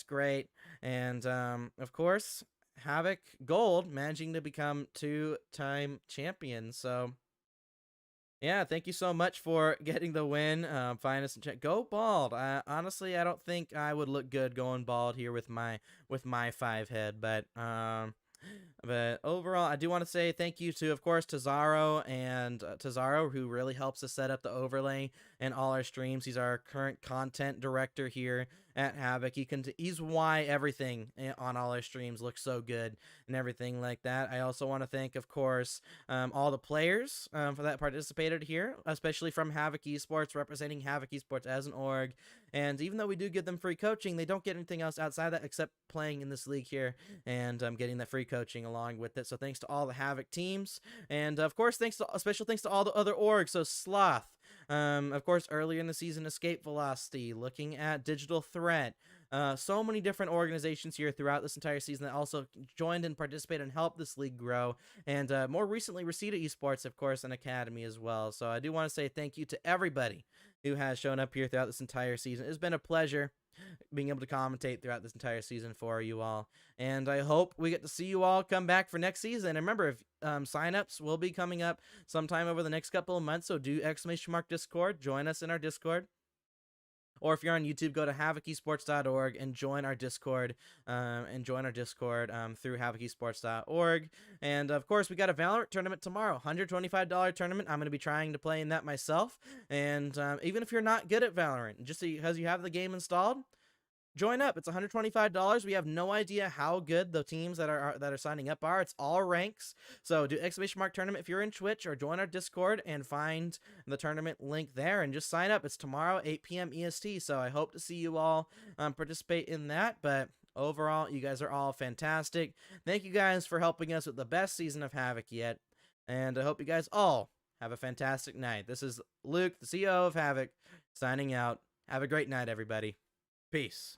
great. And of course, Havoc Gold managing to become 2-time champions. So, yeah, thank you so much for getting the win. Finest go bald. Honestly, I don't think I would look good going bald here with my 5 head, but overall, I do want to say thank you to, of course, Tazaro, who really helps us set up the overlay and all our streams. He's our current content director here at Havoc. He's why everything on all our streams looks so good and everything like that. I also want to thank, of course, all the players for that participated here, especially from Havoc Esports, representing Havoc Esports as an org. And even though we do give them free coaching, they don't get anything else outside that except playing in this league here and getting that free coaching along with it. So thanks to all the Havoc teams, and of course, special thanks to all the other orgs. So Sloth, of course, earlier in the season, Escape Velocity, looking at Digital Threat. So many different organizations here throughout this entire season that also joined and participated and helped this league grow. And more recently, Reseda Esports, of course, an academy as well. So I do want to say thank you to everybody who has shown up here throughout this entire season. It's been a pleasure being able to commentate throughout this entire season for you all. And I hope we get to see you all come back for next season. And remember, if signups will be coming up sometime over the next couple of months, so do !Discord, join us in our Discord. Or if you're on YouTube, go to havocesports.org and join our Discord. Through havocesports.org. And of course, we got a Valorant tournament tomorrow, $125 tournament. I'm going to be trying to play in that myself. And even if you're not good at Valorant, just because you have the game installed, join up. It's $125. We have no idea how good the teams that are signing up are. It's all ranks. So do !tournament if you're in Twitch, or join our Discord and find the tournament link there and just sign up. It's tomorrow, 8 p.m. EST. So I hope to see you all participate in that. But overall, you guys are all fantastic. Thank you guys for helping us with the best season of Havoc yet. And I hope you guys all have a fantastic night. This is Luke, the CEO of Havoc, signing out. Have a great night, everybody. Peace.